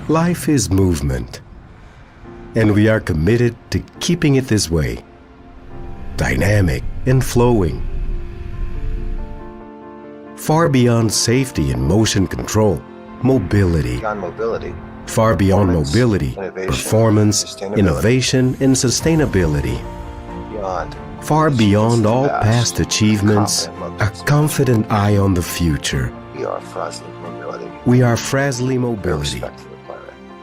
Life is movement, and we are committed to keeping it this way, dynamic and flowing. Far beyond safety and motion control, mobility. Far beyond mobility, performance, innovation, and sustainability. Far beyond all past achievements, a confident eye on the future. We are Frasle Mobility. We are Frasle Mobility.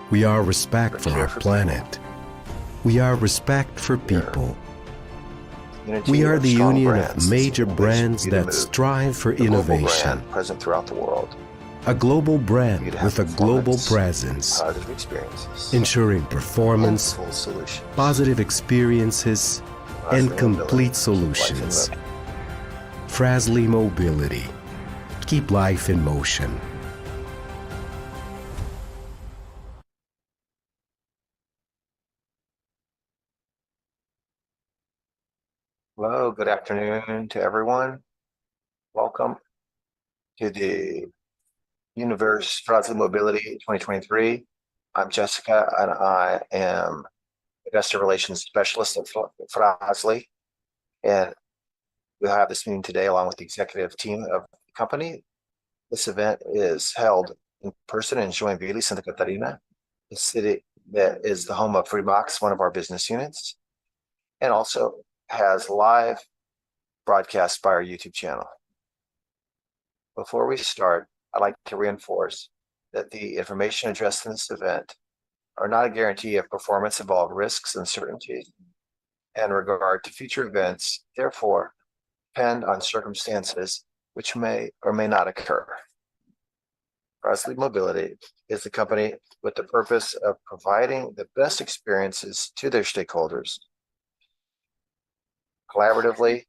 We are respect for our planet. We are respect for people. We are the union of major brands that strive for innovation. Present throughout the world. A global brand with a global presence, ensuring performance, positive experiences, and complete solutions. Frasle Mobility. Keep life in motion. Hello, good afternoon to everyone. Welcome to the Universe Frasle Mobility 2023. I'm Jessica, and I am Investor Relations Specialist at Frasle. And we'll have this meeting today along with the executive team of the company. This event is held in person in Joinville, Santa Catarina, the city that is the home of Freemax, one of our business units, and also has live broadcast by our YouTube channel. Before we start, I'd like to reinforce that the information addressed in this event are not a guarantee of performance, involve risks, uncertainties, and regard to future events, therefore depend on circumstances which may or may not occur. Frasle Mobility is the company with the purpose of providing the best experiences to their stakeholders, collaboratively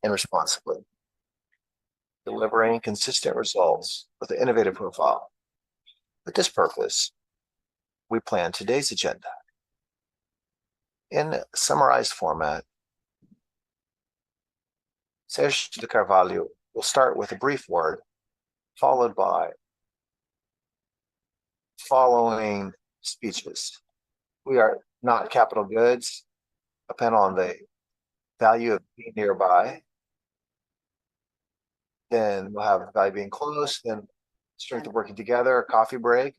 and responsibly, delivering consistent results with an innovative profile. With this purpose, we plan today's agenda. In summarized format, Sérgio Carvalho will start with a brief word, followed by following speeches. We are not capital goods, depend on the value of being nearby. Then we'll have value being close, then strength of working together, a coffee break.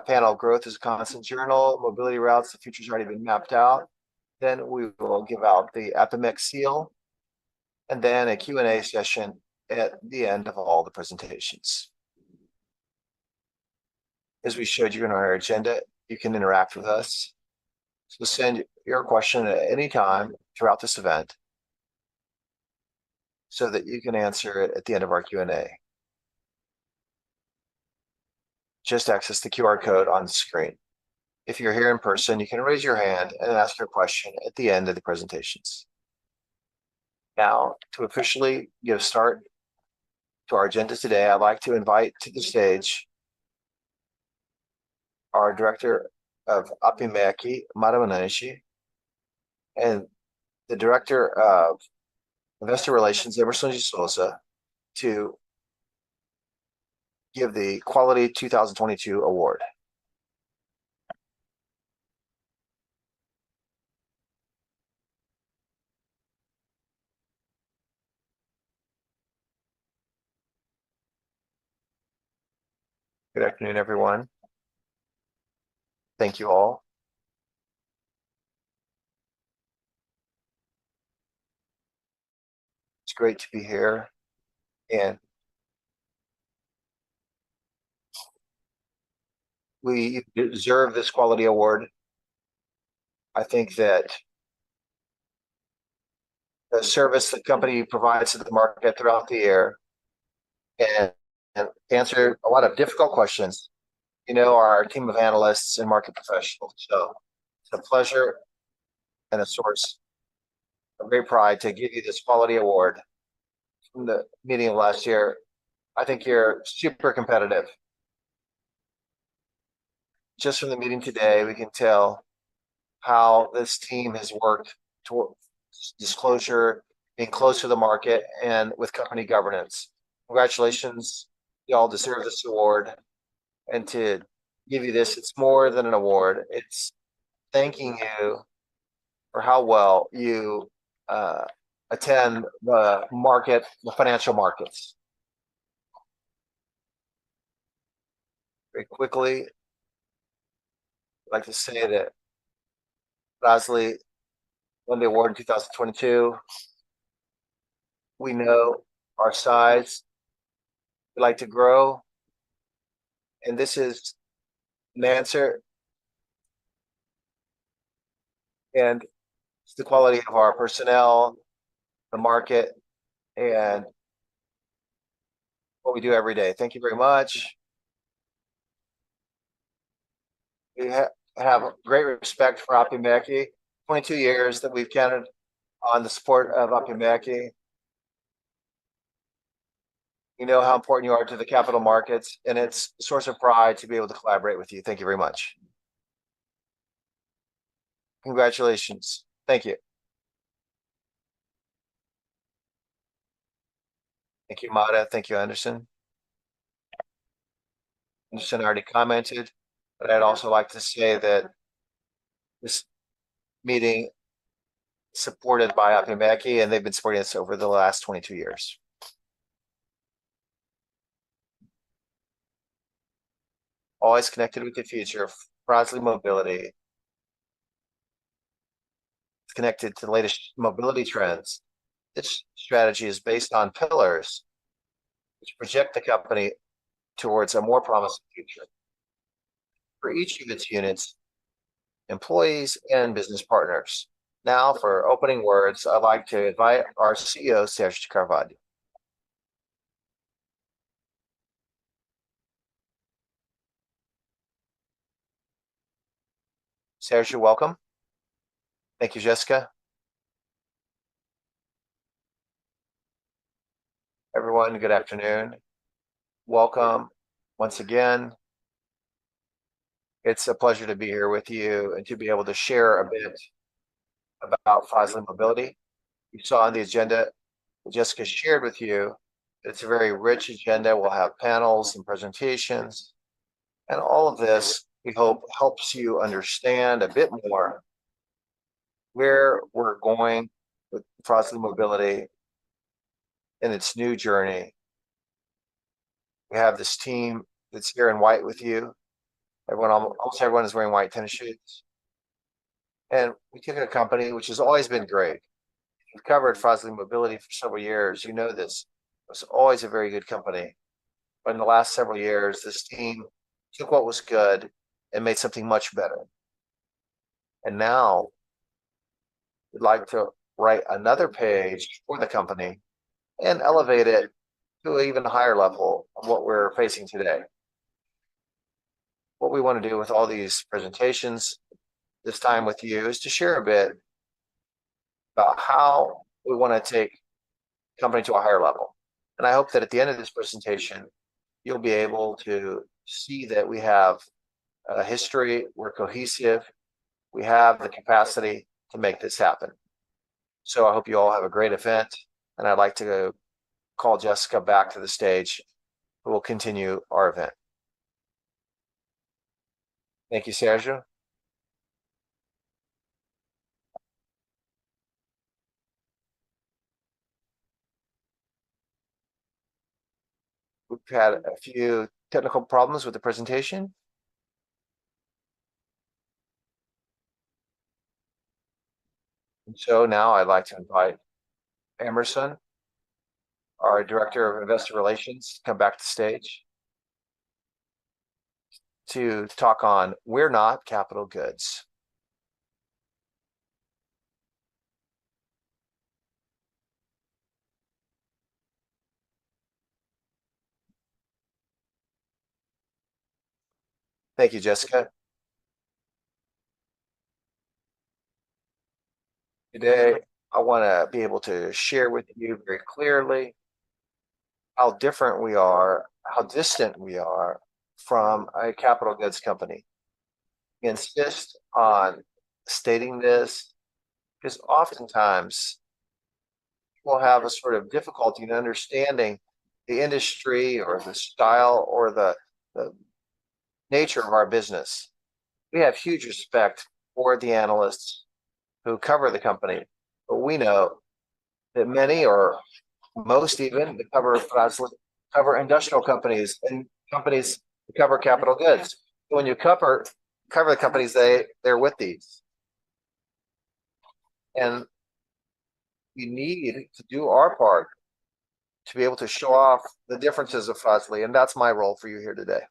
Panel growth is a constant journal, mobility routes, the future's already been mapped out. Then we will give out the APIMEX seal, and then a Q&A session at the end of all the presentations. As we showed you in our agenda, you can interact with us. So send your question at any time throughout this event so that you can answer it at the end of our Q&A. Just access the QR code on the screen. If you're here in person, you can raise your hand and ask your question at the end of the presentations. Now, to officially give start to our agenda today, I'd like to invite to the stage our Director of APIMEC, Madame, and the Director of Investor Relations, Hemerson de Souza, to give the Quality 2022 Award. Good afternoon, everyone. Thank you all. It's great to be here, and we deserve this quality award. I think that the service the company provides to the market throughout the year and answer a lot of difficult questions, our team of analysts and market professionals. So it's a pleasure and a source of great pride to give you this quality award from the meeting of last year. I think you're super competitive. Just from the meeting today, we can tell how this team has worked toward disclosure, being close to the market, and with company governance. Congratulations, you all deserve this award. And to give you this. It's more than an award. It's thanking you for how well you attend the financial markets. Very quickly, I'd like to say that Frasle won the award in 2022. We know our size. We like to grow. And this is an answer. And it's the quality of our personnel, the market, and what we do every day. Thank you very much. We have great respect for Apimec. 22 years that we've counted on the support of Apimec. You know how important you are to the capital markets, and it's a source of pride to be able to collaborate with you. Thank you very much. Congratulations. Thank you. Thank you, Mata. Thank you, Anderson. Anderson already commented, but I'd also like to say that this meeting is supported by Apimec, and they've been supporting us over the last 22 years. Always connected with the future. Frasle Mobility. It's connected to the latest mobility trends. This strategy is based on pillars which project the company towards a more promising future. For each of its units, employees, and business partners. Now, for opening words, I'd like to invite our CEO, Sérgio Carvalho. Sérgio, welcome. Thank you, Jessica. Everyone, good afternoon. Welcome once again. It's a pleasure to be here with you and to be able to share a bit about Frasle Mobility. You saw on the agenda that Jessica shared with you. It's a very rich agenda. We'll have panels and presentations. And all of this, we hope, helps you understand a bit more where we're going with Frasle Mobility in its new journey. We have this team that's here in white with you. Almost everyone is wearing white tennis shoes. And we took a company which has always been great. We've covered Frasle Mobility for several years. You know this. It was always a very good company. But in the last several years, this team took what was good and made something much better. And now we'd like to write another page for the company and elevate it to an even higher level of what we're facing today. What we want to do with all these presentations this time with you is to share a bit about how we want to take the company to a higher level. And I hope that at the end of this presentation, you'll be able to see that we have a history, we're cohesive, we have the capacity to make this happen. So I hope you all have a great event, and I'd like to call Jessica back to the stage, who will continue our event. Thank you, Sergio. We've had a few technical problems with the presentation. And so now I'd like to invite Hemerson, our Director of Investor Relations, to come back to stage to talk on We're Not Capital Goods. Thank you, Jessica. Today, I want to be able to share with you very clearly how different we are, how distant we are from a capital goods company. We insist on stating this because oftentimes people have a sort of difficulty in understanding the industry or the style or the nature of our business. We have huge respect for the analysts who cover the company, but we know that many or most even that cover industrial companies and companies that cover capital goods. So when you cover the companies, they're with these. And we need to do our part to be able to show off the differences of Frasle, and that's my role for you here today.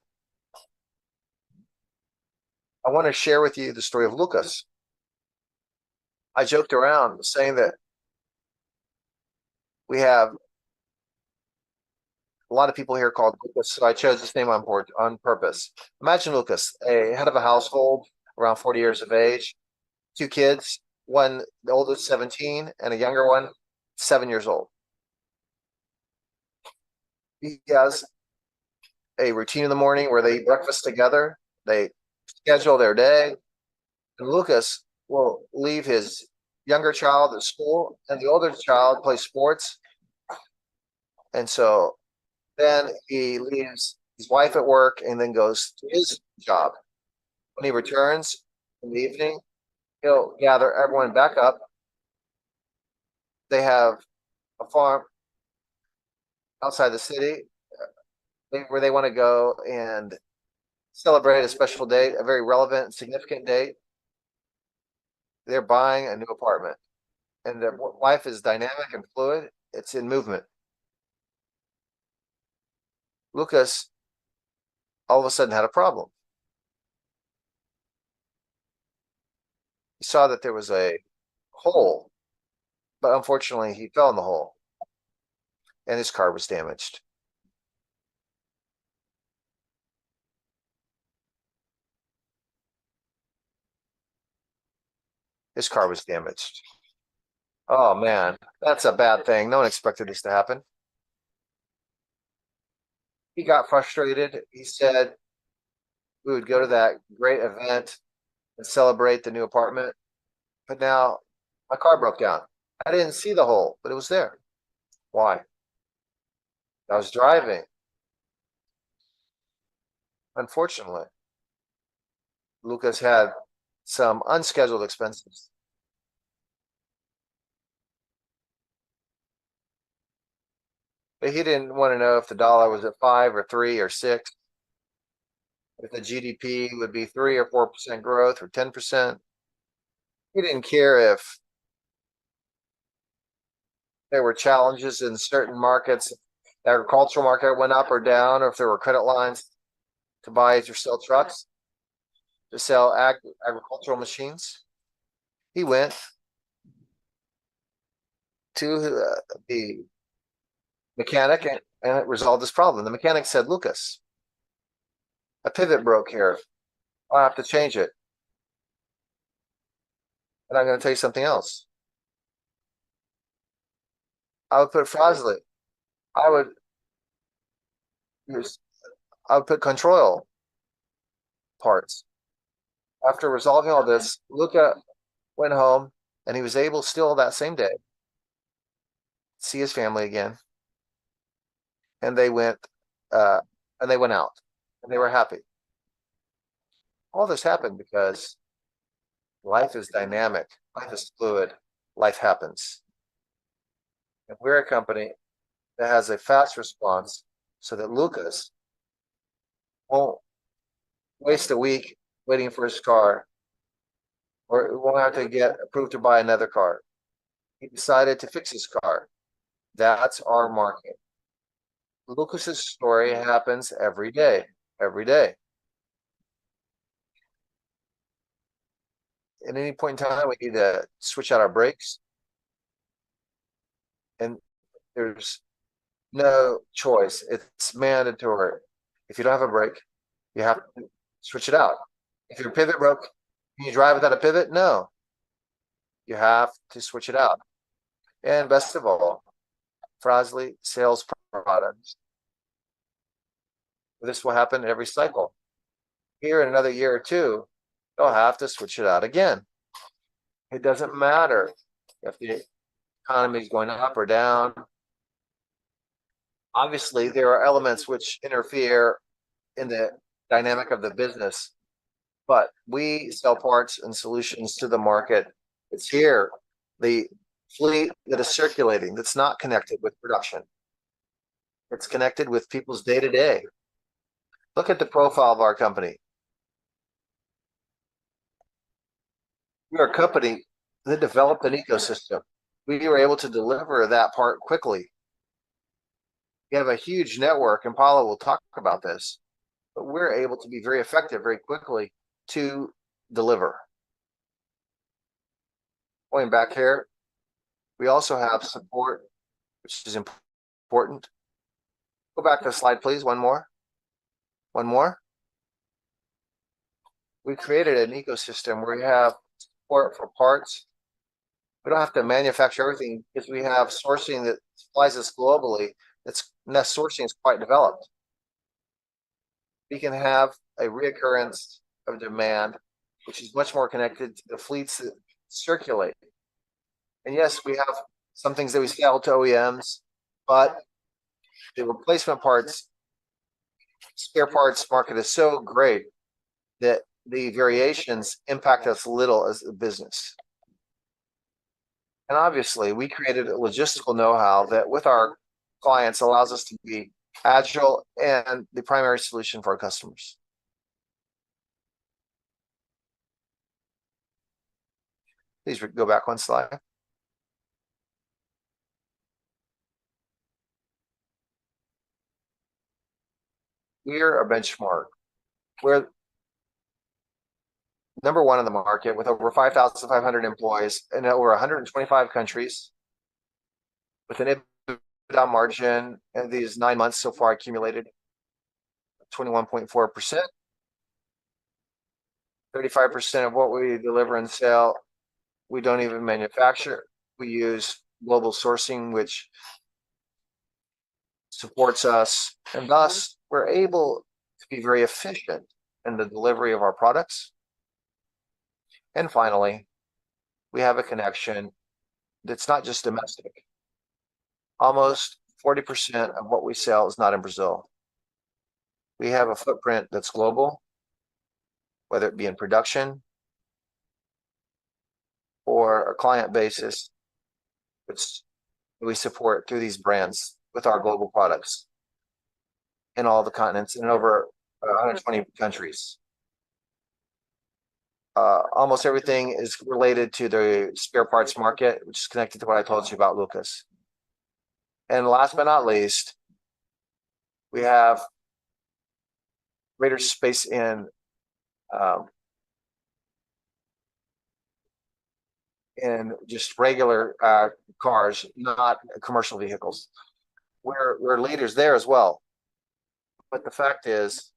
I want to share with you the story of Lucas. I joked around saying that we have a lot of people here called Lucas, so I chose this name on purpose. Imagine Lucas, a head of a household, around 40 years of age, 2 kids, one, the oldest 17, and a younger one, 7 years old. He has a routine in the morning where they eat breakfast together, they schedule their day, and Lucas will leave his younger child at school, and the older child plays sports. And so then he leaves his wife at work and then goes to his job. When he returns in the evening, he'll gather everyone back up. They have a farm outside the city where they want to go and celebrate a special date, a very relevant, significant date. They're buying a new apartment, and their life is dynamic and fluid. It's in movement. Lucas all of a sudden had a problem. He saw that there was a hole, but unfortunately he fell in the hole and his car was damaged. His car was damaged. Oh man, that's a bad thing. No one expected this to happen. He got frustrated. He said we would go to that great event and celebrate the new apartment, but now my car broke down. I didn't see the hole, but it was there. Why? I was driving. Unfortunately, Lucas had some unscheduled expenses. But he didn't want to know if the dollar was at 5 or 3 or 6, if the GDP would be 3 or 4% growth or 10%. He didn't care if there were challenges in certain markets, the agricultural market went up or down, or if there were credit lines to buy or sell trucks, to sell agricultural machines. He went to the mechanic and it resolved this problem. The mechanic said, Lucas, a pivot broke here. I'll have to change it. And I'm going to tell you something else. I would put Frasle. I would put control parts. After resolving all this, Luca went home and he was able still that same day see his family again. And they went out and they were happy. All this happened because life is dynamic, life is fluid, life happens. And we're a company that has a fast response so that Lucas won't waste a week waiting for his car or won't have to get approved to buy another car. He decided to fix his car. That's our market. Lucas's story happens every day, every day. At any point in time, we need to switch out our brakes. And there's no choice. It's mandatory. If you don't have a brake, you have to switch it out. If your pivot broke, can you drive without a pivot? No. You have to switch it out. And best of all, Frasle sells products. This will happen every cycle. Here in another year or two, they'll have to switch it out again. It doesn't matter if the economy is going up or down. Obviously, there are elements which interfere in the dynamic of the business, but we sell parts and solutions to the market. It's here, the fleet that is circulating, that's not connected with production. It's connected with people's day-to-day. Look at the profile of our company. We are a company that developed an ecosystem. We were able to deliver that part quickly. We have a huge network, and Paulo will talk about this, but we're able to be very effective very quickly to deliver. Going back here, we also have support, which is important. Go back to the slide, please. One more. One more. We created an ecosystem where we have support for parts. We don't have to manufacture everything because we have sourcing that supplies us globally. That sourcing is quite developed. We can have a reoccurrence of demand, which is much more connected to the fleets that circulate. And yes, we have some things that we sell to OEMs, but the replacement parts, spare parts market is so great that the variations impact us little as a business. And obviously, we created a logistical know-how that with our clients allows us to be agile and the primary solution for our customers. Please go back one slide. We're a benchmark. We're number one in the market with over 5,500 employees in over 125 countries, with an EBITDA margin in these 9 months so far accumulated 21.4%. 35% of what we deliver and sell, we don't even manufacture. We use global sourcing, which supports us, and thus we're able to be very efficient in the delivery of our products. And finally, we have a connection that's not just domestic. Almost 40% of what we sell is not in Brazil. We have a footprint that's global, whether it be in production or a client basis, which we support through these brands with our global products in all the continents and over 120 countries. Almost everything is related to the spare parts market, which is connected to what I told you about Lucas. And last but not least, we have greater space in just regular cars, not commercial vehicles. We're leaders there as well. But the fact is,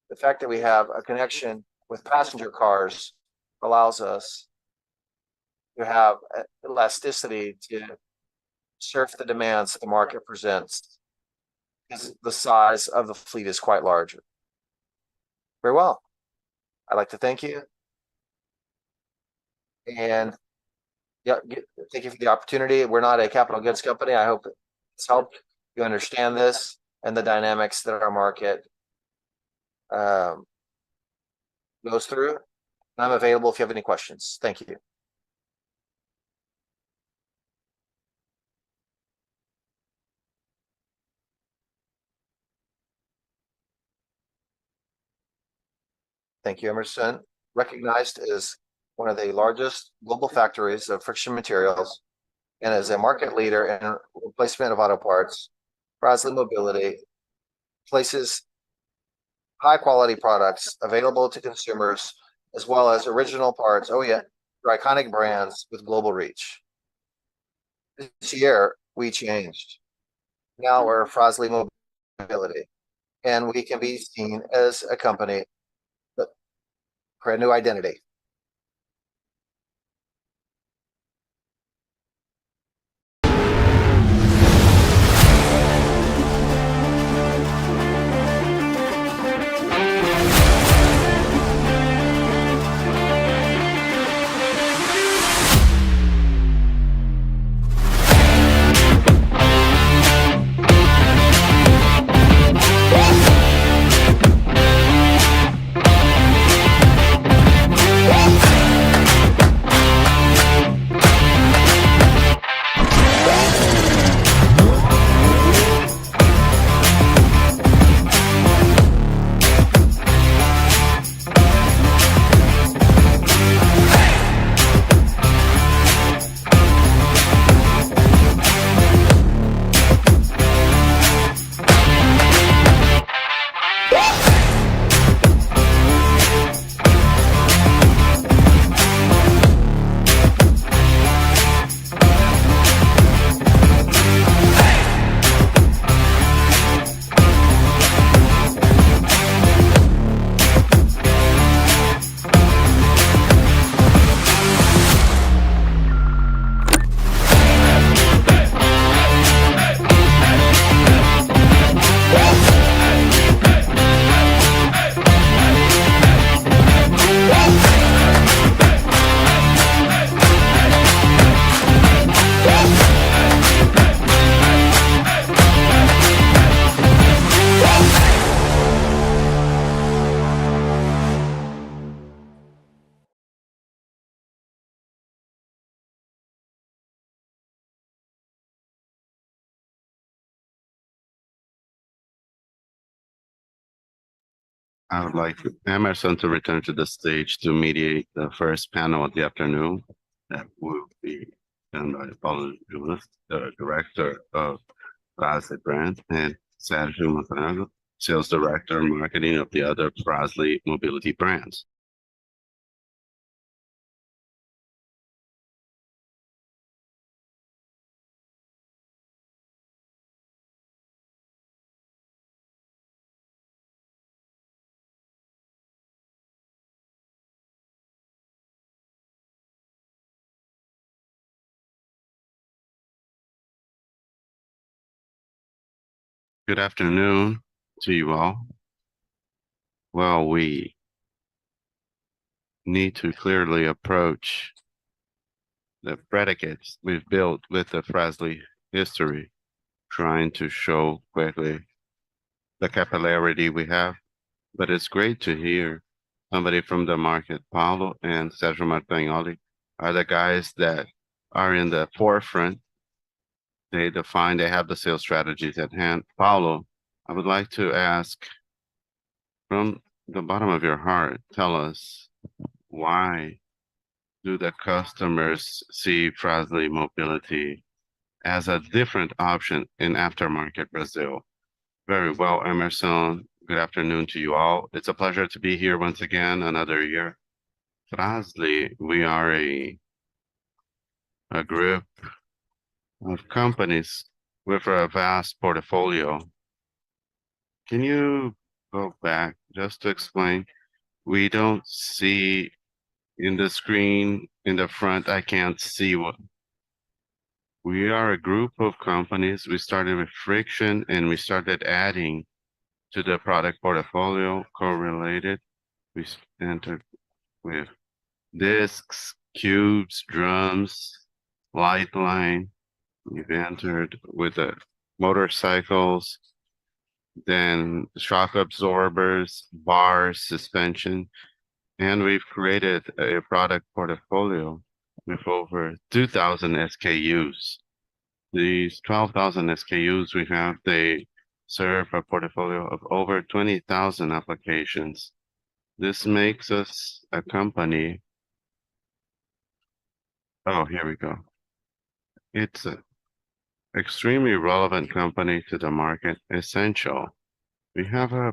the fact that we have a connection with passenger cars allows us to have elasticity to surf the demands the market presents, because the size of the fleet is quite larger. Very well. I'd like to thank you. And yeah, thank you for the opportunity. We're not a capital goods company. I hope it's helped you understand this and the dynamics that our market goes through. I'm available if you have any questions. Thank you. Thank you, Hemerson. Recognized as one of the largest global factories of friction materials and as a market leader in replacement of auto parts, Frasle Mobility places high quality products available to consumers as well as original parts, for iconic brands with global reach. This year, we changed. Now we're Frasle Mobility, and we can be seen as a company that for a new identity. I would like Emerson to return to the stage to mediate the first panel of the afternoon. That will be done by Paulo Gomes, the director of Frasle brand, and Sergio Montagnoli, sales director marketing of the other Frasle Mobility brands. Good afternoon to you all. Well, we need to clearly approach the predicates we've built with the Frasle history, trying to show quickly the capillarity we have. But it's great to hear somebody from the market. Paulo and Sergio Montagnoli are the guys that are in the forefront. They have the sales strategies at hand. Paulo, I would like to ask from the bottom of your heart, tell us, why do the customers see Frasle Mobility as a different option in aftermarket Brazil? Very well, Emerson. Good afternoon to you all. It's a pleasure to be here once again, another year. Frasle, we are a group of companies with a vast portfolio. Can you go back just to explain? We don't see in the screen in the front, I can't see what. We are a group of companies. We started with friction and we started adding to the product portfolio correlated. We entered with discs, cubes, drums, light line. We've entered with the motorcycles, then shock absorbers, bars, suspension, and we've created a product portfolio with over 2,000 SKUs. These 12,000 SKUs we have, they serve a portfolio of over 20,000 applications. This makes us a company. Oh, here we go. It's an extremely relevant company to the market, essential. We have a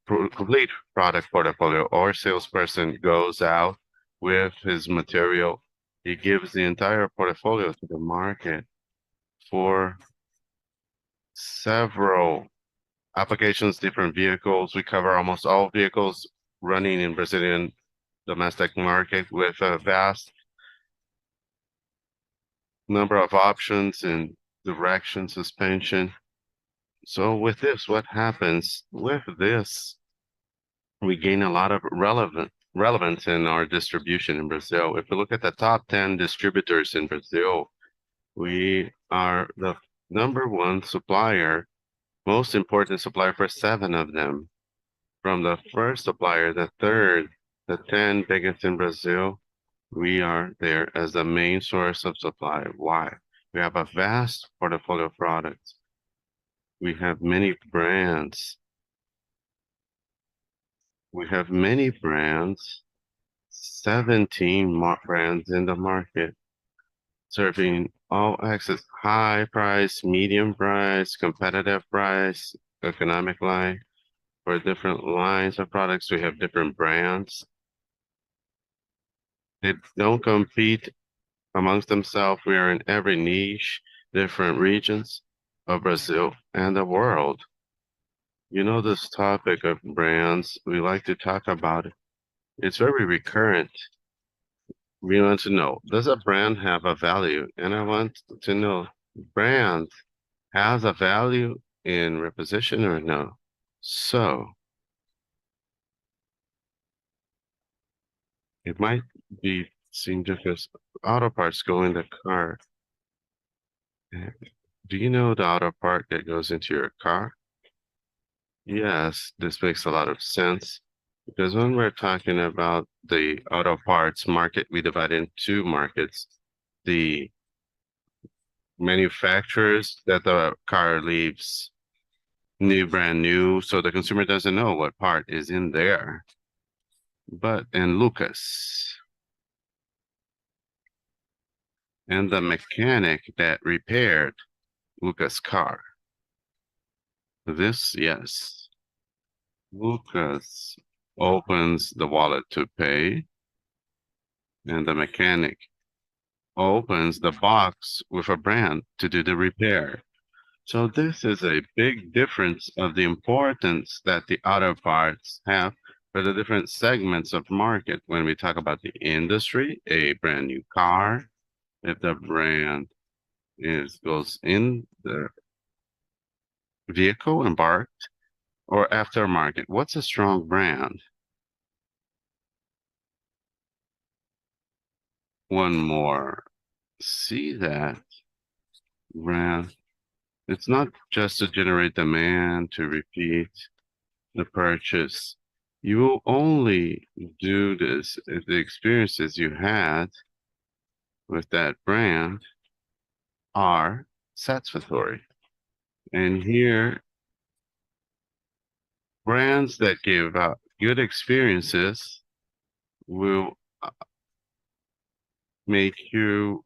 complete product portfolio. Our salesperson goes out with his material. He gives the entire portfolio to the market for several applications, different vehicles. We cover almost all vehicles running in Brazilian domestic market with a vast number of options in direction, suspension. So with this, what happens with this? We gain a lot of relevance in our distribution in Brazil. If we look at the top 10 distributors in Brazil, we are the #1 supplier, most important supplier for 7 of them. From the first supplier, the third, the 10 biggest in Brazil, we are there as the main source of supply. Why? We have a vast portfolio of products. We have many brands. We have many brands, 17 brands in the market, serving all access, high price, medium price, competitive price, economic line. For different lines of products, we have different brands. They don't compete amongst themselves. We are in every niche, different regions of Brazil and the world. You know, this topic of brands, we like to talk about it. It's very recurrent. We want to know, does a brand have a value? And I want to know, brand has a value in reposition or no? So it might be seen just as auto parts go in the car. Do you know the auto part that goes into your car? Yes, this makes a lot of sense because when we're talking about the auto parts market, we divide in 2 markets. The manufacturers that the car leaves brand new, so the consumer doesn't know what part is in there. But in Lucas, and the mechanic that repaired Lucas' car. This, yes. Lucas opens the wallet to pay, and the mechanic opens the box with a brand to do the repair. So this is a big difference of the importance that the auto parts have for the different segments of market. When we talk about the industry, a brand new car, if the brand goes in the vehicle embarked or aftermarket, what's a strong brand? One more. See that brand. It's not just to generate demand, to repeat the purchase. You will only do this if the experiences you had with that brand are satisfactory. And here, brands that give good experiences will make you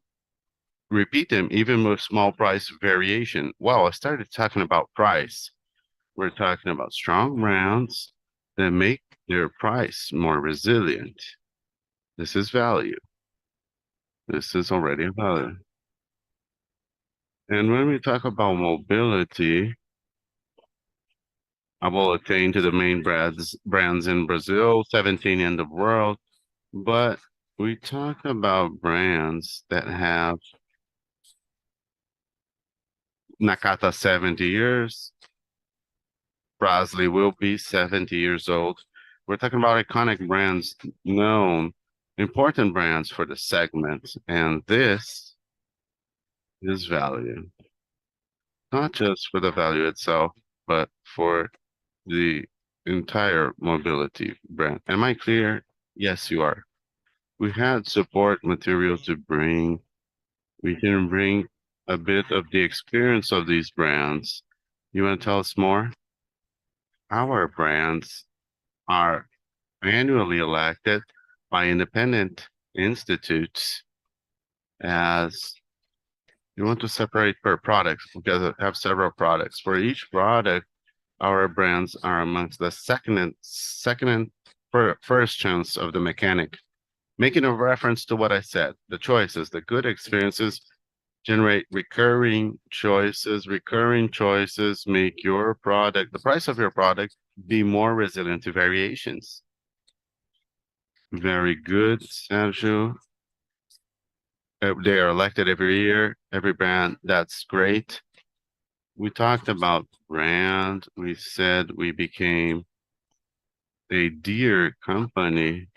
repeat them even with small price variation. Wow, I started talking about price. We're talking about strong brands that make their price more resilient. This is value. This is already a value. And when we talk about mobility, I will attain to the main brands in Brazil, 17 in the world, but we talk about brands that have Nakata 70 years. Frasle will be 70 years old. We're talking about iconic brands, known, important brands for the segment, and this is value. Not just for the value itself, but for the entire mobility brand. Am I clear? Yes, you are. We had support material to bring. We can bring a bit of the experience of these brands. You want to tell us more? Our brands are annually elected by independent institutes as you want to separate per product because I have several products. For each product, our brands are amongst the first chance of the mechanic. Making a reference to what I said, the choices, the good experiences generate recurring choices. Recurring choices make your product, the price of your product, be more resilient to variations. Very good, Sérgio. They are elected every year, every brand. That's great. We talked about brand. We said we became a dear company.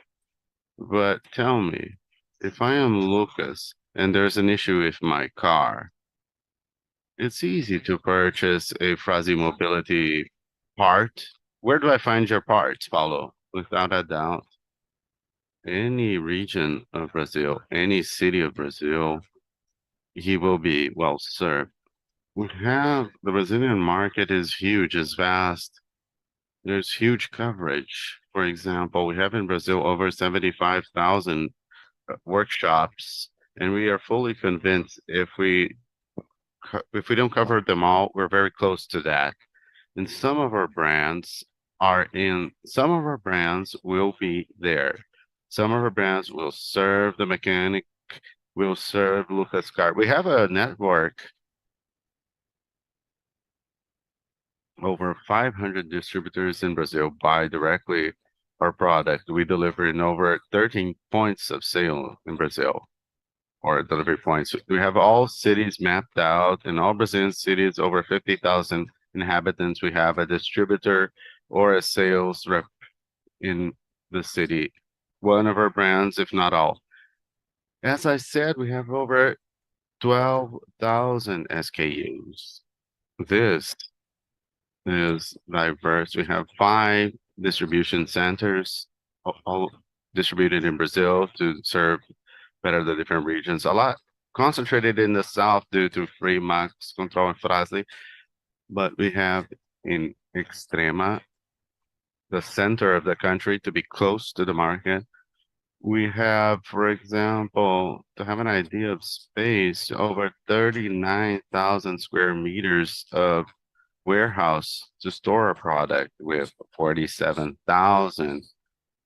But tell me, if I am Lucas and there's an issue with my car, it's easy to purchase a Frasle Mobility part. Where do I find your parts, Paulo? Without a doubt, any region of Brazil, any city of Brazil, he will be well served. We have the Brazilian market is huge, is vast. There's huge coverage. For example, we have in Brazil over 75,000 workshops, and we are fully convinced if we don't cover them all, we're very close to that. And some of our brands will be there. Some of our brands will serve the mechanic, will serve Lucas Car. We have a network over 500 distributors in Brazil buy directly our product. We deliver in over 13 points of sale in Brazil, or delivery points. We have all cities mapped out. In all Brazilian cities, over 50,000 inhabitants, we have a distributor or a sales rep in the city. One of our brands, if not all. As I said, we have over 12,000 SKUs. This is diverse. We have 5 distribution centers, all distributed in Brazil to serve better the different regions. A lot concentrated in the south due to free max control and Frasle, but we have in Extrema, the center of the country, to be close to the market. We have, for example, to have an idea of space, over 39,000 square meters of warehouse to store a product with 47,000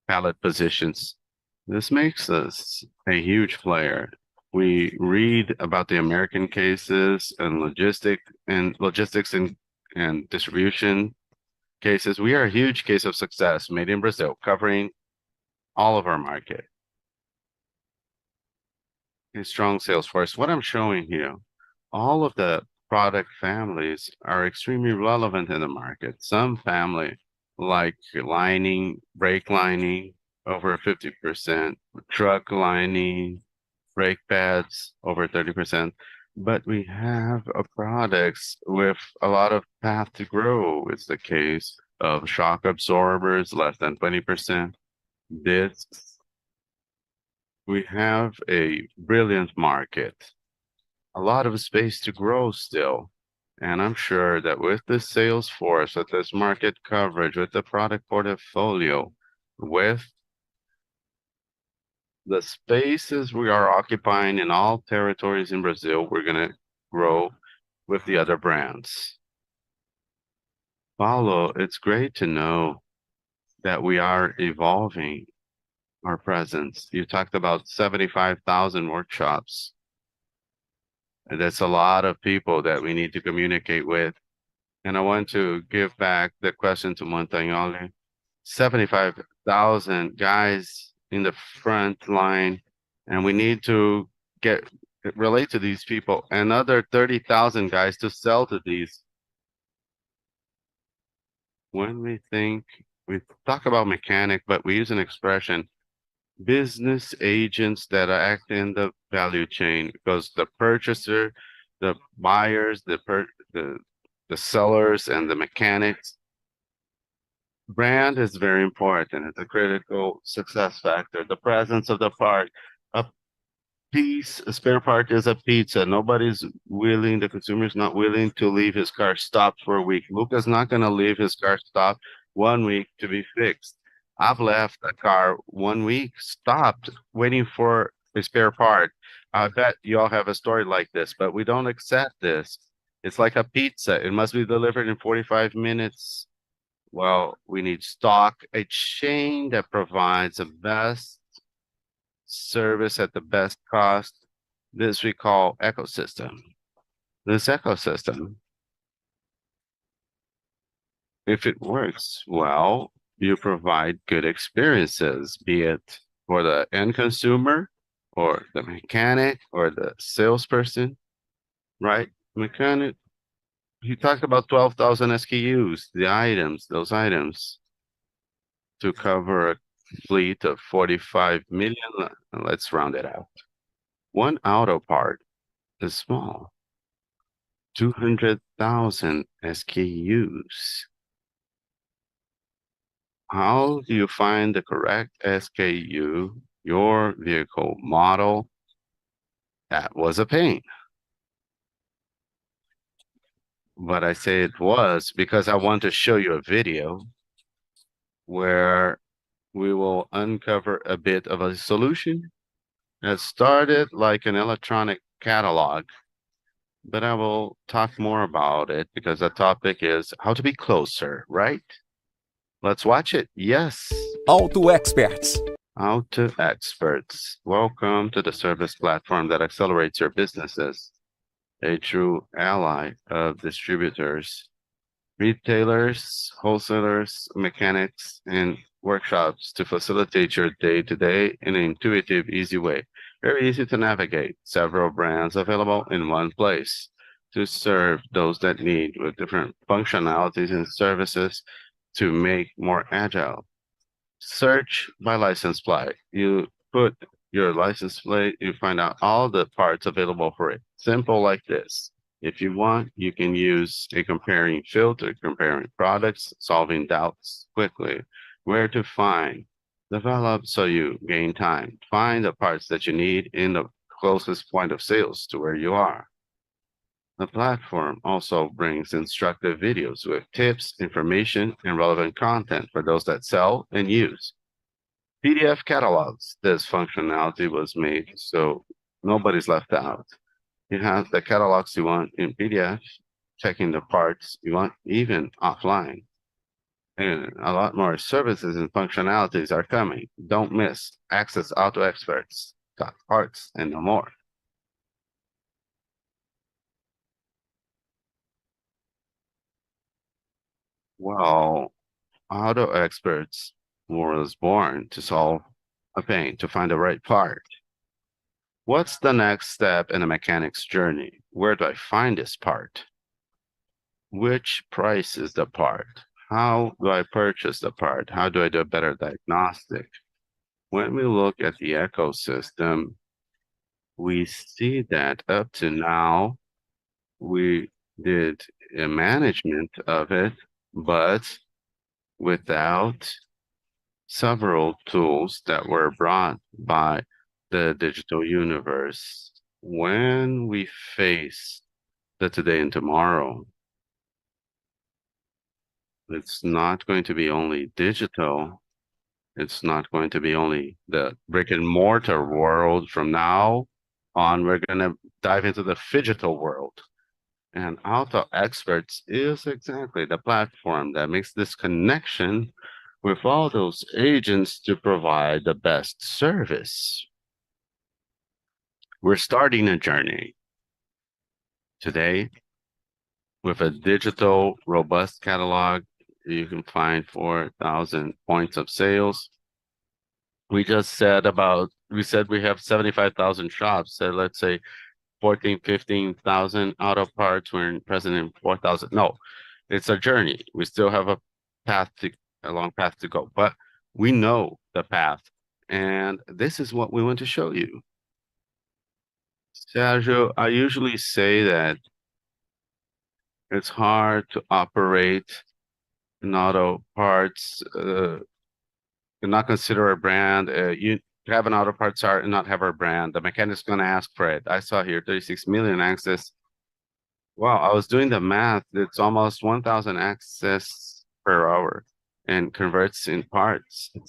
pallet positions. This makes us a huge player. We read about the American cases and logistics and distribution cases. We are a huge case of success made in Brazil, covering all of our market. A strong sales force. What I'm showing here, all of the product families are extremely relevant in the market. Some family like lining, brake lining, over 50%, truck lining, brake pads, over 30%. But we have products with a lot of path to grow. It's the case of shock absorbers, less than 20%. Discs. We have a brilliant market, a lot of space to grow still. And I'm sure that with this sales force, with this market coverage, with the product portfolio, with the spaces we are occupying in all territories in Brazil, we're going to grow with the other brands. Paulo, it's great to know that we are evolving our presence. You talked about 75,000 workshops. And that's a lot of people that we need to communicate with. And I want to give back the question to Montagnoli. 75,000 guys in the front line, and we need to relate to these people. Another 30,000 guys to sell to these. When we talk about mechanic, but we use an expression, business agents that act in the value chain, because the purchaser, the buyers, the sellers, and the mechanics. Brand is very important. It's a critical success factor. The presence of the part. A spare part is a pizza. Nobody's willing, the consumer's not willing to leave his car stopped for a week. Luca's not going to leave his car stopped 1 week to be fixed. I've left a car 1 week, stopped, waiting for a spare part. I bet you all have a story like this, but we don't accept this. It's like a pizza. It must be delivered in 45 minutes. Well, we need stock, a chain that provides the best service at the best cost. This we call ecosystem. This ecosystem, if it works well, you provide good experiences, be it for the end consumer or the mechanic or the salesperson, right? Mechanic, he talked about 12,000 SKUs, those items to cover a fleet of 45 million. Let's round it out. One auto part is small, 200,000 SKUs. How do you find the correct SKU, your vehicle model? That was a pain. But I say it was because I want to show you a video where we will uncover a bit of a solution that started like an electronic catalog, but I will talk more about it because the topic is how to be closer, right? Let's watch it. Yes. Auto Experts. Auto Experts. Welcome to the service platform that accelerates your businesses. A true ally of distributors, retailers, wholesalers, mechanics, and workshops to facilitate your day-to-day in an intuitive, easy way. Very easy to navigate. Several brands available in one place to serve those that need with different functionalities and services to make more agile. Search by license plate. You put your license plate, you find out all the parts available for it. Simple like this. If you want, you can use a comparing filter, comparing products, solving doubts quickly. Where to find, develop so you gain time. Find the parts that you need in the closest point of sales to where you are. The platform also brings instructive videos with tips, information, and relevant content for those that sell and use. PDF catalogs. This functionality was made so nobody's left out. You have the catalogs you want in PDF, checking the parts you want even offline. And a lot more services and functionalities are coming. Don't miss Access Auto Experts, got parts, and no more. Well, Auto Experts was born to solve a pain, to find the right part. What's the next step in a mechanic's journey? Where do I find this part? Which price is the part? How do I purchase the part? How do I do a better diagnostic? When we look at the ecosystem, we see that up to now, we did a management of it, but without several tools that were brought by the digital universe. When we face the today and tomorrow, it's not going to be only digital. It's not going to be only the brick and mortar world. From now on, we're going to dive into the phygital world. And Auto Experts is exactly the platform that makes this connection with all those agents to provide the best service. We're starting a journey today with a digital, robust catalog. You can find 4,000 points of sales. We said we have 75,000 shops. So let's say 14, 15,000 auto parts. We're present in 4,000. No, it's a journey. We still have a long path to go, but we know the path. And this is what we want to show you. Sergio, I usually say that it's hard to operate in auto parts, not consider a brand. You have an auto parts art and not have a brand. The mechanic's going to ask for it. I saw here 36 million access. Wow, I was doing the math. It's almost 1,000 access per hour and converts in parts. It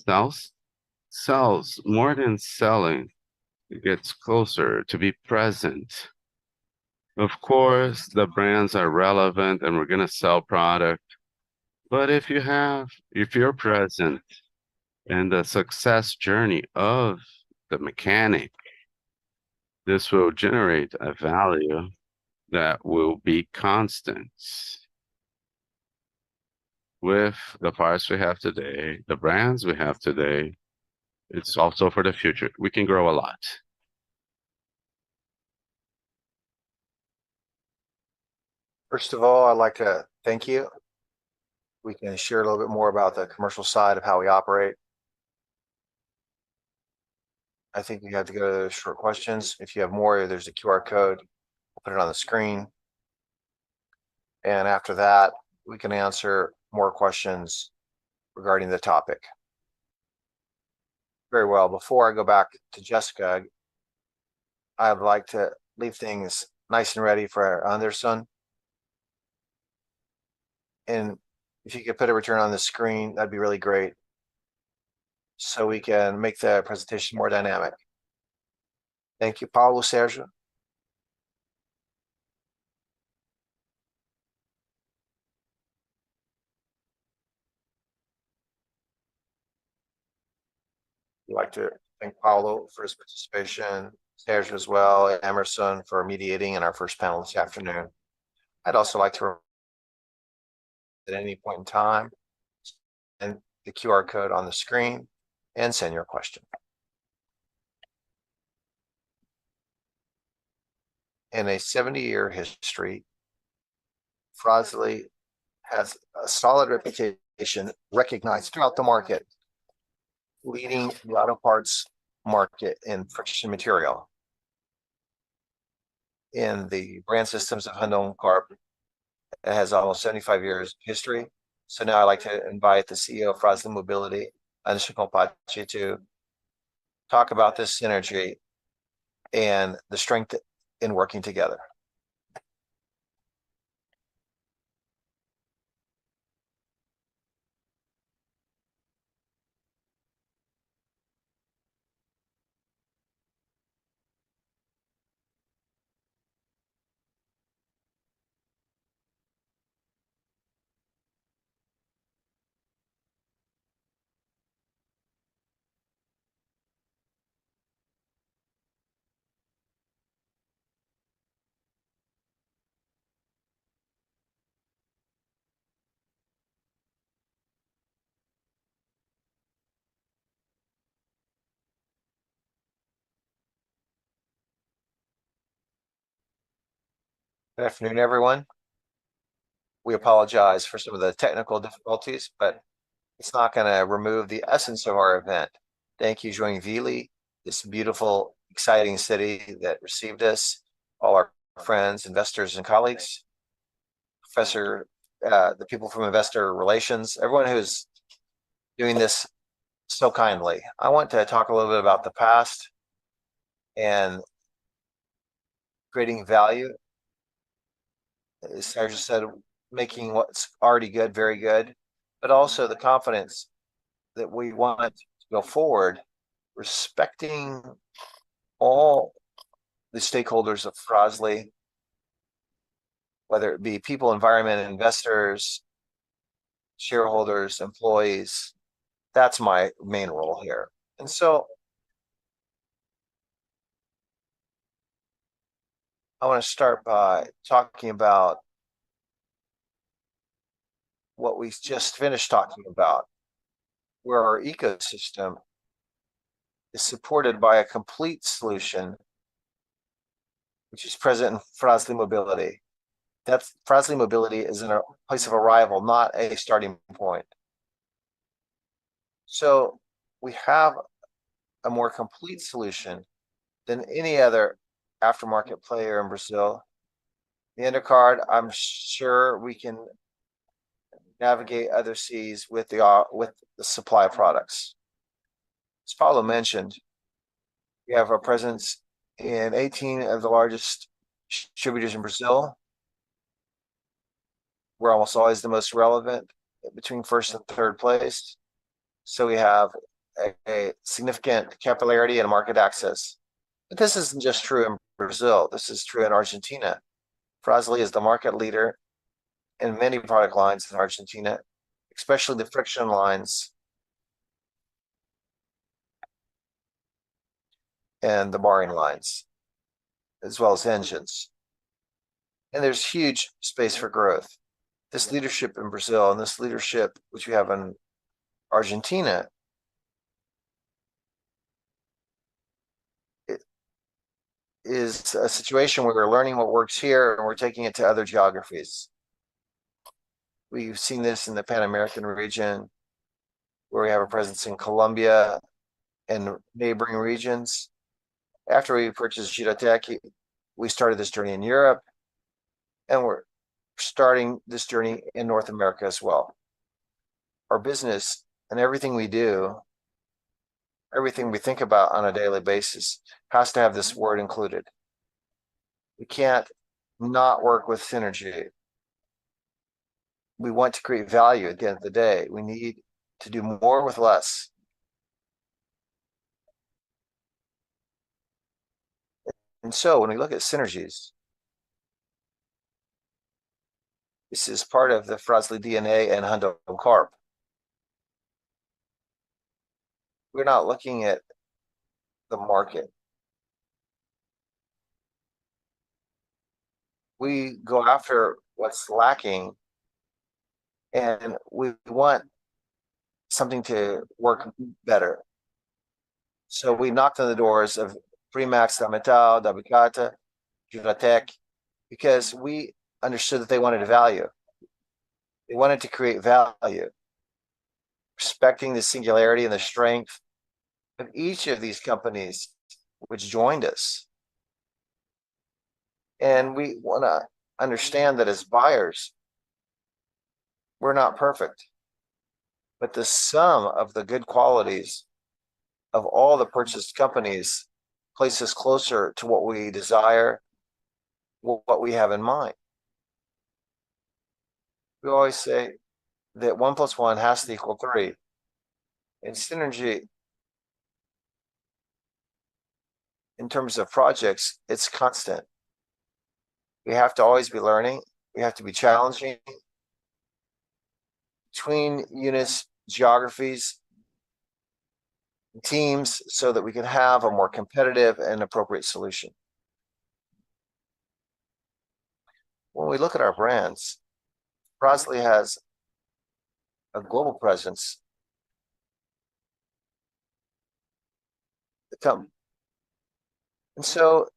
sells more than selling. It gets closer to be present. Of course, the brands are relevant and we're going to sell product. But if you're present in the success journey of the mechanic, this will generate a value that will be constant. With the parts we have today, the brands we have today, it's also for the future. We can grow a lot. First of all, I'd like to thank you. We can share a little bit more about the commercial side of how we operate. I think we have to go to short questions. If you have more, there's a QR code. We'll put it on the screen. And after that, we can answer more questions regarding the topic. Very well. Before I go back to Jessica, I'd like to leave things nice and ready for Anderson. And if you could put a return on the screen, that'd be really great. So we can make the presentation more dynamic. Thank you, Paulo, Sérgio. I'd like to thank Paulo for his participation, Sérgio as well, Hemerson for mediating in our first panel this afternoon. I'd also like to, at any point in time, and the QR code on the screen and send your question. In a 70-year history, Frasle has a solid reputation recognized throughout the market, leading the auto parts market in friction material. In the brand systems of Randon Corp, it has almost 75 years history. So now I'd like to invite the CEO of Frasle Mobility, Alexandre Casaril, to talk about this synergy and the strength in working together. Good afternoon, everyone. We apologize for some of the technical difficulties, but it's not going to remove the essence of our event. Thank you, Joinville, this beautiful, exciting city that received us, all our friends, investors, and colleagues, Professor, the people from Investor Relations, everyone who's doing this so kindly. I want to talk a little bit about the past and creating value. As Sergio said, making what's already good very good, but also the confidence that we want to go forward, respecting all the stakeholders of Frasle, whether it be people, environment, investors, shareholders, employees. That's my main role here. And so I want to start by talking about what we just finished talking about, where our ecosystem is supported by a complete solution, which is present in Frasle Mobility. That's Frasle Mobility is in a place of arrival, not a starting point. So we have a more complete solution than any other aftermarket player in Brazil. The undercard, I'm sure we can navigate other seas with the supply of products. As Paulo mentioned, we have our presence in 18 of the largest distributors in Brazil. We're almost always the most relevant between first and third place. So we have a significant capillarity and market access. But this isn't just true in Brazil. This is true in Argentina. Frasle is the market leader in many product lines in Argentina, especially the friction lines and the barring lines, as well as engines. And there's huge space for growth. This leadership in Brazil and this leadership which we have in Argentina is a situation where we're learning what works here and we're taking it to other geographies. We've seen this in the Pan American region, where we have a presence in Colombia and neighboring regions. After we purchased Girotech, we started this journey in Europe, and we're starting this journey in North America as well. Our business and everything we do, everything we think about on a daily basis has to have this word included. We can't not work with synergy. We want to create value at the end of the day. We need to do more with less. And so when we look at synergies, this is part of the Frasle DNA and Hyundai Carp. We're not looking at the market. We go after what's lacking, and we want something to work better. So we knocked on the doors of Primax, Metal, Dabicata, Girotech, because we understood that they wanted value. They wanted to create value, respecting the singularity and the strength of each of these companies which joined us. And we want to understand that as buyers, we're not perfect, but the sum of the good qualities of all the purchased companies places us closer to what we desire, what we have in mind. We always say that 1 + 1 has to equal 3. And synergy, in terms of projects, it's constant. We have to always be learning. We have to be challenging between units, geographies, teams, so that we can have a more competitive and appropriate solution. When we look at our brands, Frasle has a global presence. And so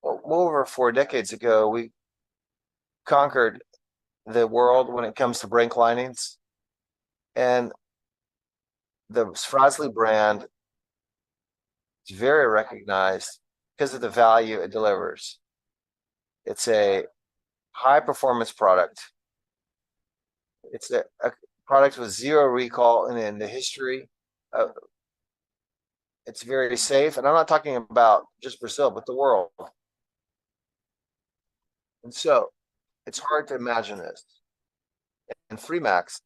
well, over 4 decades ago, we conquered the world when it comes to brake linings. And the Frasle brand is very recognized because of the value it delivers. It's a high performance product. It's a product with zero recall in the history. It's very safe. And I'm not talking about just Brazil, but the world. And so it's hard to imagine this. In Freemax,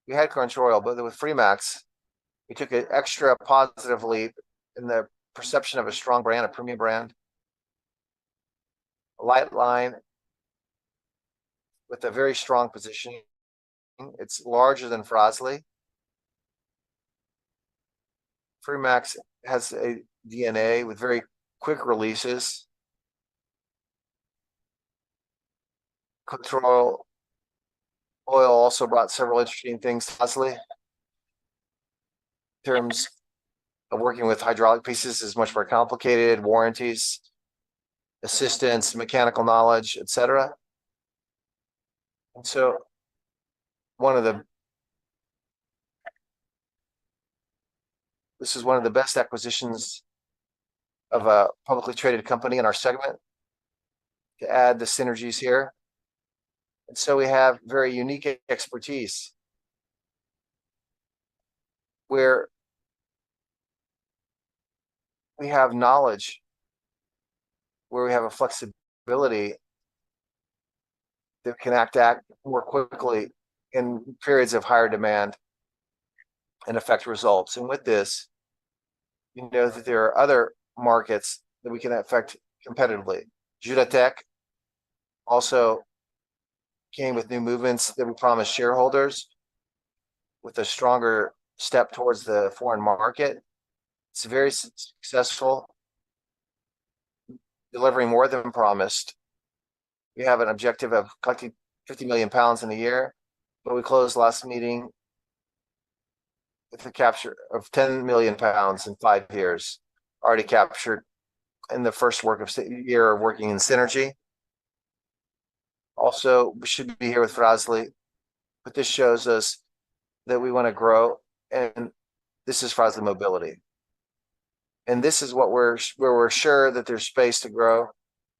we had control, but with Freemax, we took an extra positive leap in the perception of a strong brand, a premium brand, a light line with a very strong positioning. It's larger than Frasle. Freemax has a DNA with very quick releases. Control Oil also brought several interesting things to Frasle. In terms of working with hydraulic pieces is much more complicated, warranties, assistance, mechanical knowledge, etc. And so this is one of the best acquisitions of a publicly traded company in our segment to add the synergies here. And so we have very unique expertise where we have knowledge, where we have a flexibility that can act more quickly in periods of higher demand and affect results. And with this, you know that there are other markets that we can affect competitively. Judatech also came with new movements that we promised shareholders with a stronger step towards the foreign market. It's very successful, delivering more than promised. We have an objective of collecting 50 million pounds in a year, but we closed last meeting with a capture of 10 million pounds in 5 years, already captured in the first year of working in synergy. Also, we should be here with Frasle, but this shows us that we want to grow, and this is Frasle Mobility. And this is where we're sure that there's space to grow.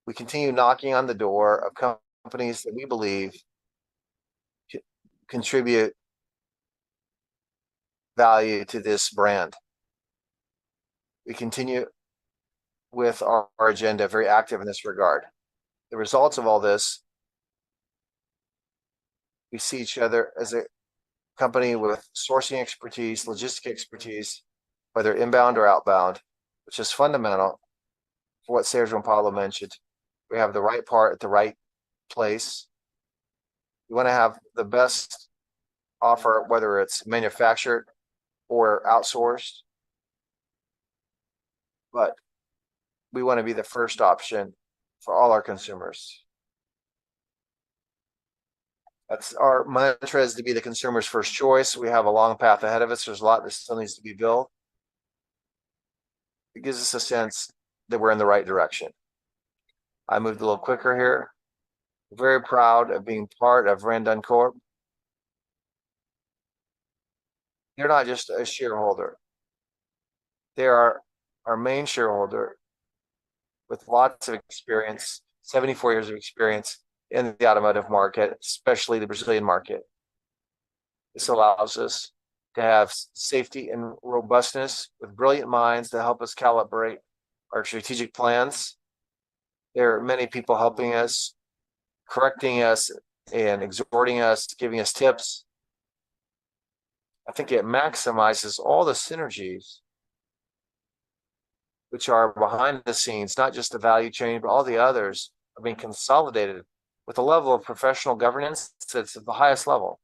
We continue knocking on the door of companies that we believe contribute value to this brand. We continue with our agenda, very active in this regard. The results of all this, we see each other as a company with sourcing expertise, logistic expertise, whether inbound or outbound, which is fundamental for what Sergio and Paulo mentioned. We have the right part at the right place. We want to have the best offer, whether it's manufactured or outsourced. But we want to be the first option for all our consumers. That's our mantra, is to be the consumer's first choice. We have a long path ahead of us. There's a lot that still needs to be built. It gives us a sense that we're in the right direction. I moved a little quicker here. Very proud of being part of Randon Corp. They're not just a shareholder. They are our main shareholder with lots of experience, 74 years of experience in the automotive market, especially the Brazilian market. This allows us to have safety and robustness with brilliant minds to help us calibrate our strategic plans. There are many people helping us, correcting us and exhorting us, giving us tips. I think it maximizes all the synergies which are behind the scenes, not just the value chain, but all the others are being consolidated with a level of professional governance that's at the highest level.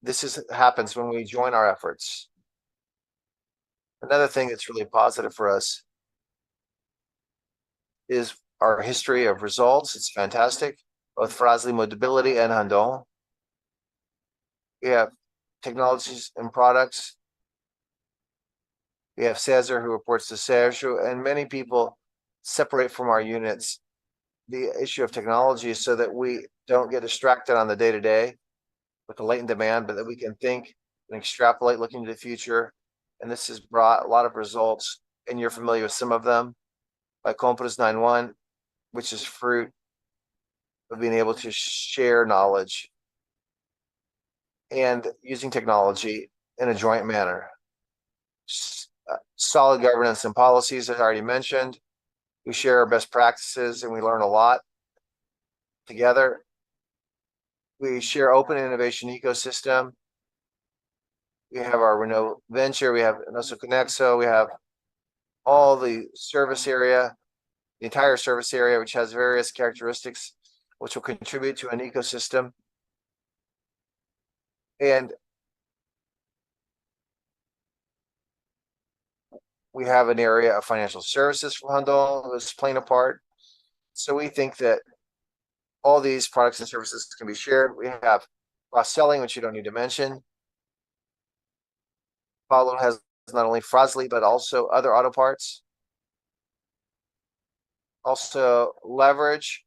This happens when we join our efforts. Another thing that's really positive for us is our history of results. It's fantastic, both Frasle Mobility and Randon. We have technologies and products We have Cesar who reports to Sergio, and many people separate from our units the issue of technology so that we don't get distracted on the day-to-day with the latent demand, but that we can think and extrapolate looking to the future. And this has brought a lot of results, and you're familiar with some of them, like Compras 9.1, which is fruit of being able to share knowledge and using technology in a joint manner. Solid governance and policies, as I already mentioned. We share our best practices and we learn a lot together. We share open innovation ecosystem. We have our Renault Venture, we have Nosso Conexo, we have all the service area, the entire service area, which has various characteristics which will contribute to an ecosystem. And we have an area of financial services from Rondon that's playing a part. So we think that all these products and services can be shared. We have cross-selling, which you don't need to mention. Paulo has not only Frasle, but also other auto parts. Also leverage.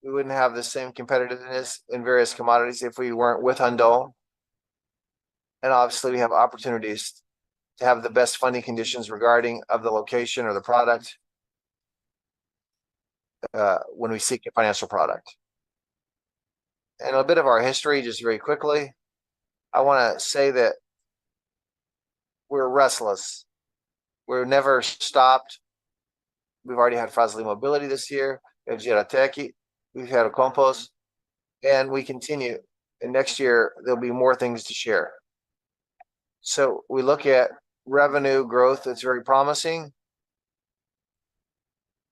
We wouldn't have the same competitiveness in various commodities if we weren't with Rondon. And obviously we have opportunities to have the best funding conditions regarding of the location or the product when we seek a financial product. And a bit of our history, just very quickly. I want to say that we're restless. We're never stopped. We've already had Frasle Mobility this year. We have Giratec. We've had a Compost. And we continue. And next year, there'll be more things to share. So we look at revenue growth that's very promising.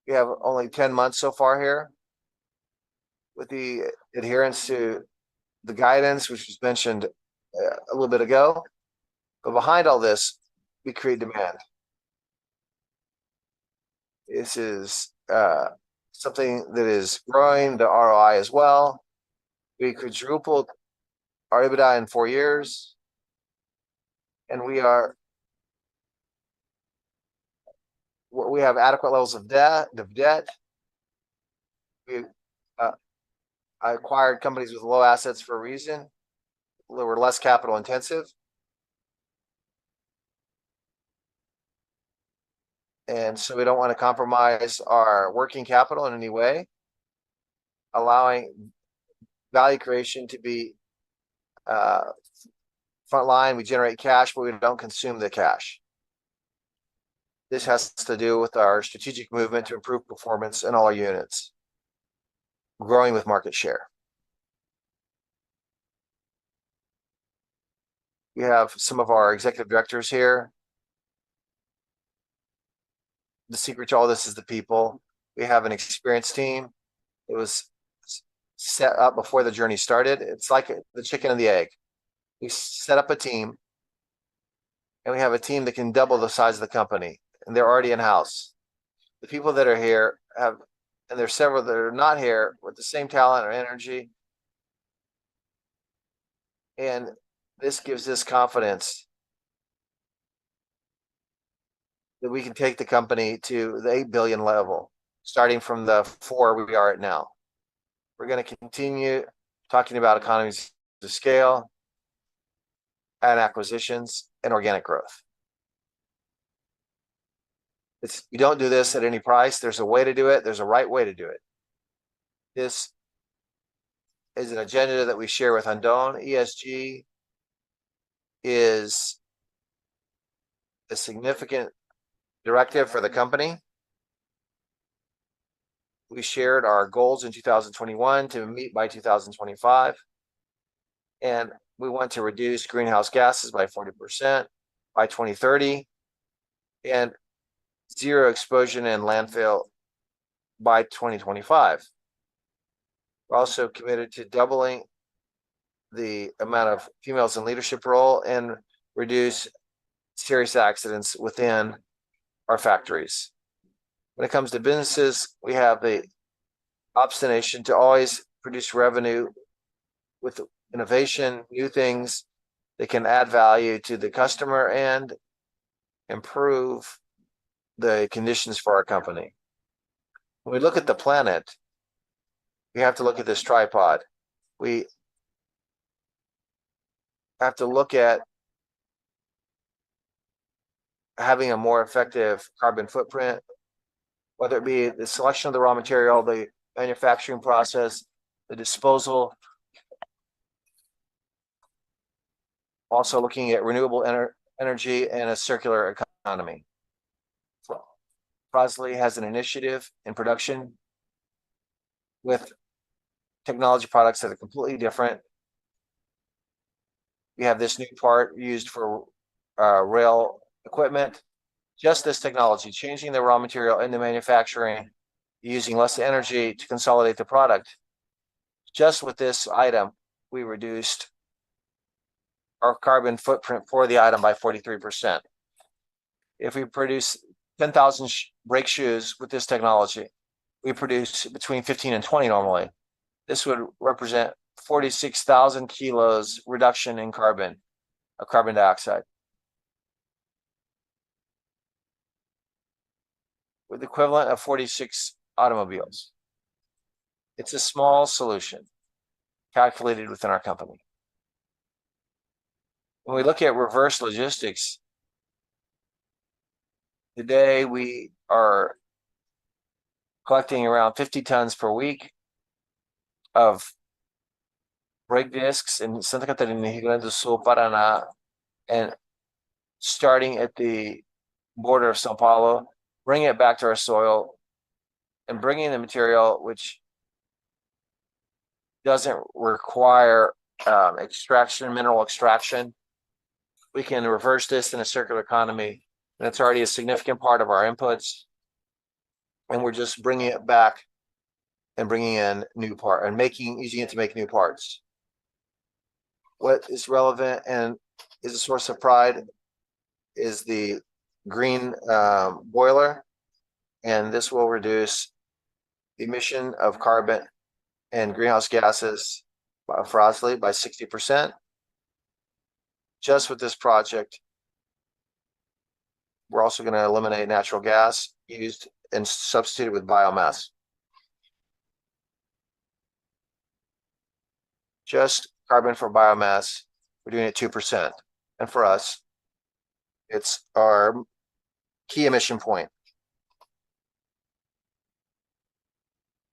We have only 10 months so far here with the adherence to the guidance, which was mentioned a little bit ago. But behind all this, we create demand. This is something that is growing, the ROI as well. We quadrupled our EBITDA in 4 years. And we have adequate levels of debt. I acquired companies with low assets for a reason. They were less capital intensive. And so we don't want to compromise our working capital in any way, allowing value creation to be frontline. We generate cash, but we don't consume the cash. This has to do with our strategic movement to improve performance in all our units, growing with market share. We have some of our executive directors here. The secret to all this is the people. We have an experienced team. It was set up before the journey started. It's like the chicken and the egg. We set up a team, and we have a team that can double the size of the company, and they're already in-house. The people that are here have, and there's several that are not here with the same talent or energy. And this gives us confidence that we can take the company to the 8 billion level, starting from the 4 we are at now. We're going to continue talking about economies of scale and acquisitions and organic growth. You don't do this at any price. There's a way to do it. There's a right way to do it. This is an agenda that we share with Rondon. ESG is a significant directive for the company. We shared our goals in 2021 to meet by 2025. And we want to reduce greenhouse gases by 40% by 2030 and zero exposure in landfill by 2025. We're also committed to doubling the amount of females in leadership role and reduce serious accidents within our factories. When it comes to businesses, we have the obstination to always produce revenue with innovation, new things that can add value to the customer and improve the conditions for our company. When we look at the planet, we have to look at this tripod. We have to look at having a more effective carbon footprint, whether it be the selection of the raw material, the manufacturing process, the disposal. Also looking at renewable energy and a circular economy. Frasle has an initiative in production with technology products that are completely different. We have this new part used for rail equipment. Just this technology, changing the raw material into manufacturing, using less energy to consolidate the product. Just with this item, we reduced our carbon footprint for the item by 43%. If we produce 10,000 brake shoes with this technology, we produce between 15 and 20 normally. This would represent 46,000 kilos reduction in carbon, of carbon dioxide. With the equivalent of 46 automobiles. It's a small solution calculated within our company. When we look at reverse logistics, today we are collecting around 50 tons per week of brake discs in Santa Catarina, Rio Grande do Sul, Paraná, and starting at the border of São Paulo, bringing it back to our soil and bringing the material which doesn't require extraction, mineral extraction. We can reverse this in a circular economy, and it's already a significant part of our inputs. And we're just bringing it back and bringing in new part and using it to make new parts. What is relevant and is a source of pride is the green boiler, and this will reduce the emission of carbon and greenhouse gases by Frasle by 60%. Just with this project, we're also going to eliminate natural gas used and substituted with biomass. Just carbon for biomass, we're doing it 2%. And for us, it's our key emission point.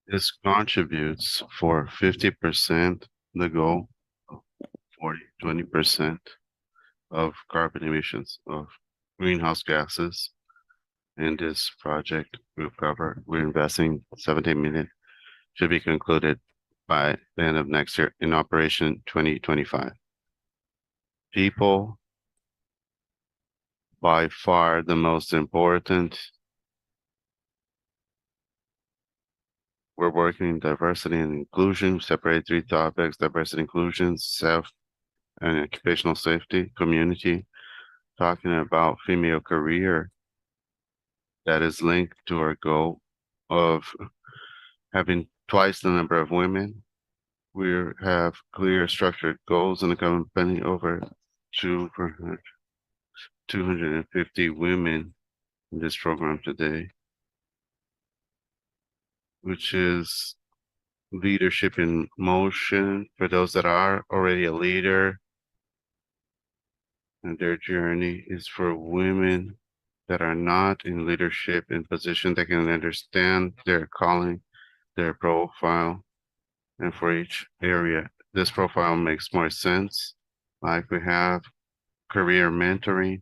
This contributes for 50% the goal of 20% of carbon emissions of greenhouse gases. In this project we're investing 17 million, should be concluded by the end of next year, in operation 2025. People, by far the most important. We're working in diversity and inclusion, separate 3 topics: diversity, inclusion, self and occupational safety, community, talking about female career that is linked to our goal of having twice the number of women. We have clear structured goals in the company, over 250 women in this program today, which is leadership in motion for those that are already a leader. And their journey is for women that are not in leadership in position that can understand their calling, their profile, and for each area, this profile makes more sense. Like we have career mentoring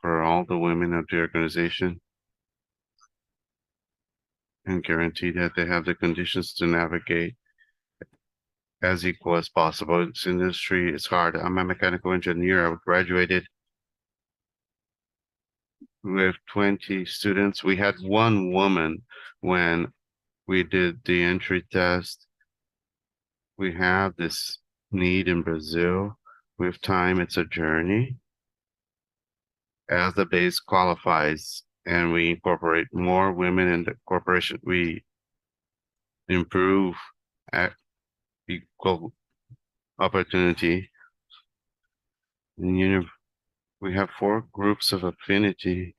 for all the women of the organization and guarantee that they have the conditions to navigate as equal as possible. This industry is hard. I'm a mechanical engineer. I graduated with 20 students. We had 1 woman when we did the entry test. We have this need in Brazil. With time, it's a journey. As the base qualifies and we incorporate more women in the corporation, we improve equal opportunity. We have 4 groups of affinity.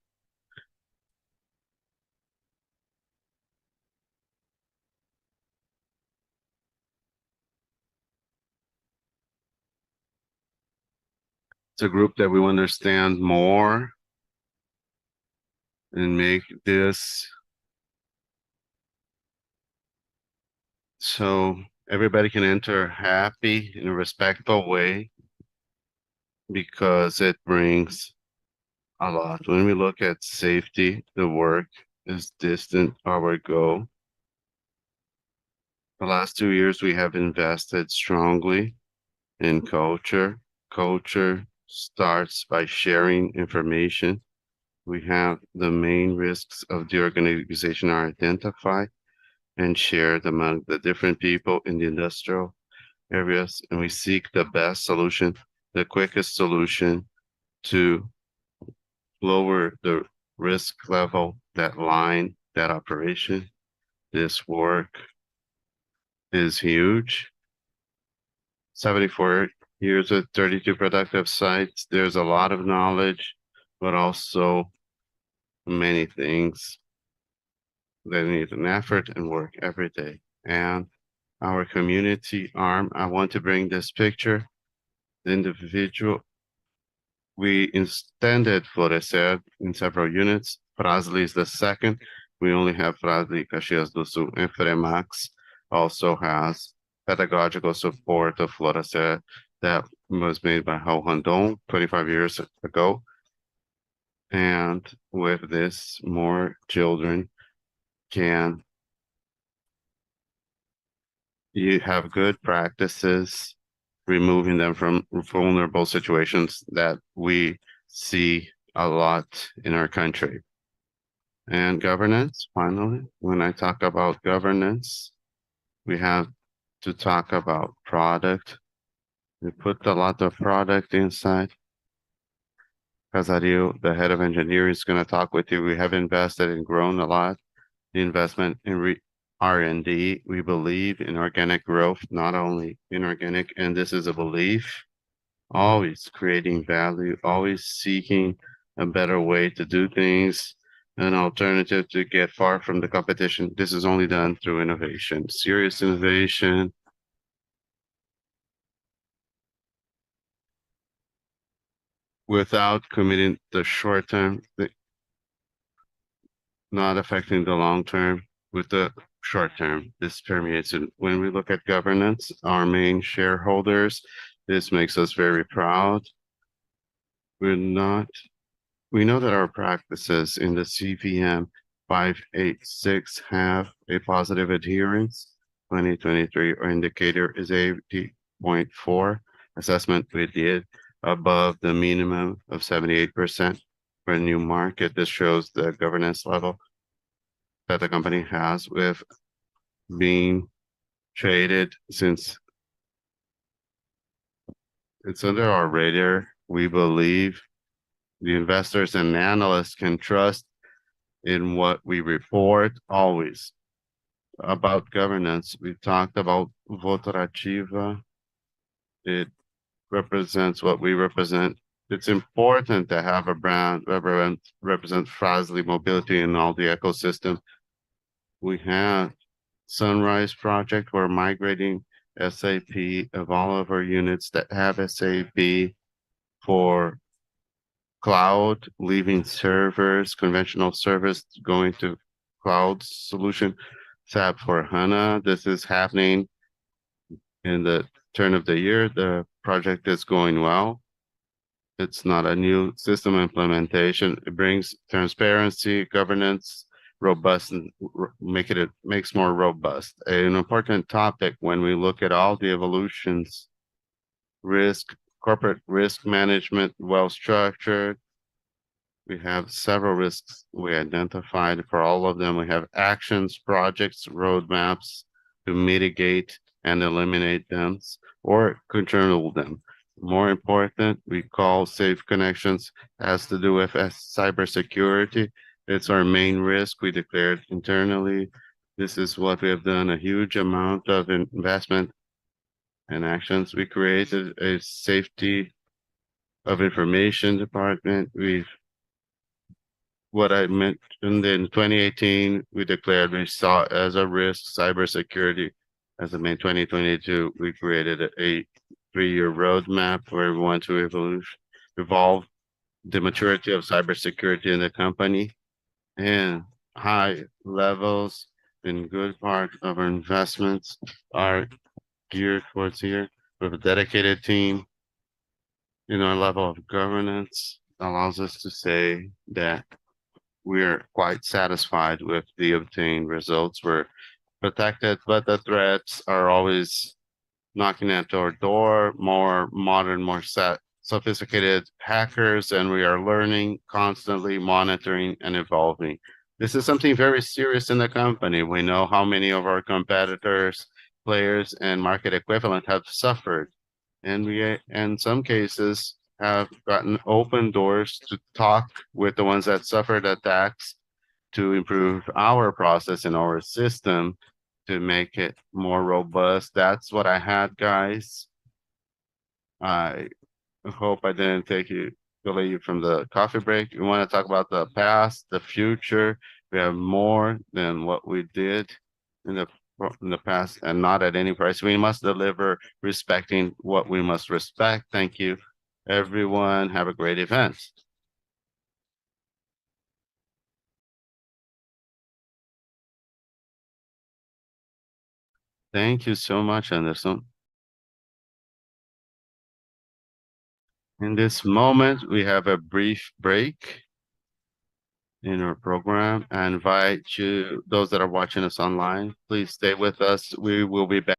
It's a group that we understand more and make this so everybody can enter happy in a respectful way because it brings a lot. When we look at safety, the work is distant our goal. The last 2 years, we have invested strongly in culture. Culture starts by sharing information. We have the main risks of the organization are identified and shared among the different people in the industrial areas, and we seek the best solution, the quickest solution to lower the risk level, that line, that operation. This work is huge. 74 years with 32 productive sites. There's a lot of knowledge, but also many things that need an effort and work every day. And our community arm, I want to bring this picture. The individual, we extended Florescer in several units. Frasle is the second. We only have Frasle, Caxias do Sul, and Fremax also has pedagogical support of Florescer that was made by Raul Randon 25 years ago. And with this, more children can you have good practices, removing them from vulnerable situations that we see a lot in our country. And governance, finally, when I talk about governance, we have to talk about product. We put a lot of product inside. Casaril, the head of engineering, is going to talk with you. We have invested and grown a lot. The investment in R&D, we believe in organic growth, not only inorganic, and this is a belief, always creating value, always seeking a better way to do things, an alternative to get far from the competition. This is only done through innovation, serious innovation. Without committing the short term, not affecting the long term with the short term. This permeates it. When we look at governance, our main shareholders, this makes us very proud. We know that our practices in the CVM 586 have a positive adherence. 2023, our indicator is 80.4. Assessment we did above the minimum of 78% for a new market. This shows the governance level that the company has with being traded since it's under our radar. We believe the investors and analysts can trust in what we report always. About governance, we talked about Votorativa. It represents what we represent. It's important to have a brand represent Frasle Mobility in all the ecosystem. We have Sunrise project. We're migrating SAP of all of our units that have SAP for cloud, leaving servers, conventional service, going to cloud solution, SAP for HANA. This is happening in the turn of the year. The project is going well. It's not a new system implementation. It brings transparency, governance, robust, and makes more robust. An important topic when we look at all the evolutions, risk, corporate risk management, well structured. We have several risks we identified. For all of them, we have actions, projects, roadmaps to mitigate and eliminate them or control them. More important, we call safe connections, has to do with cybersecurity. It's our main risk we declared internally. This is what we have done, a huge amount of investment and actions. We created a safety of information department. What I mentioned in 2018, we declared we saw as a risk cybersecurity. As of May 2022, we created a 3-year roadmap where we want to evolve the maturity of cybersecurity in the company and high levels in good part of our investments are geared towards here with a dedicated team in our level of governance allows us to say that we're quite satisfied with the obtained results. We're protected, but the threats are always knocking at our door, more modern, more sophisticated hackers, and we are learning, constantly monitoring and evolving. This is something very serious in the company. We know how many of our competitors, players, and market equivalent have suffered. And we, in some cases, have gotten open doors to talk with the ones that suffered attacks to improve our process and our system to make it more robust. That's what I had, guys. I hope I didn't delay you from the coffee break. We want to talk about the past, the future. We have more than what we did in the past and not at any price. We must deliver respecting what we must respect. Thank you, everyone. Have a great event. Thank you so much, Anderson. In this moment, we have a brief break in our program. I invite you, those that are watching us online, please stay with us. We will be back.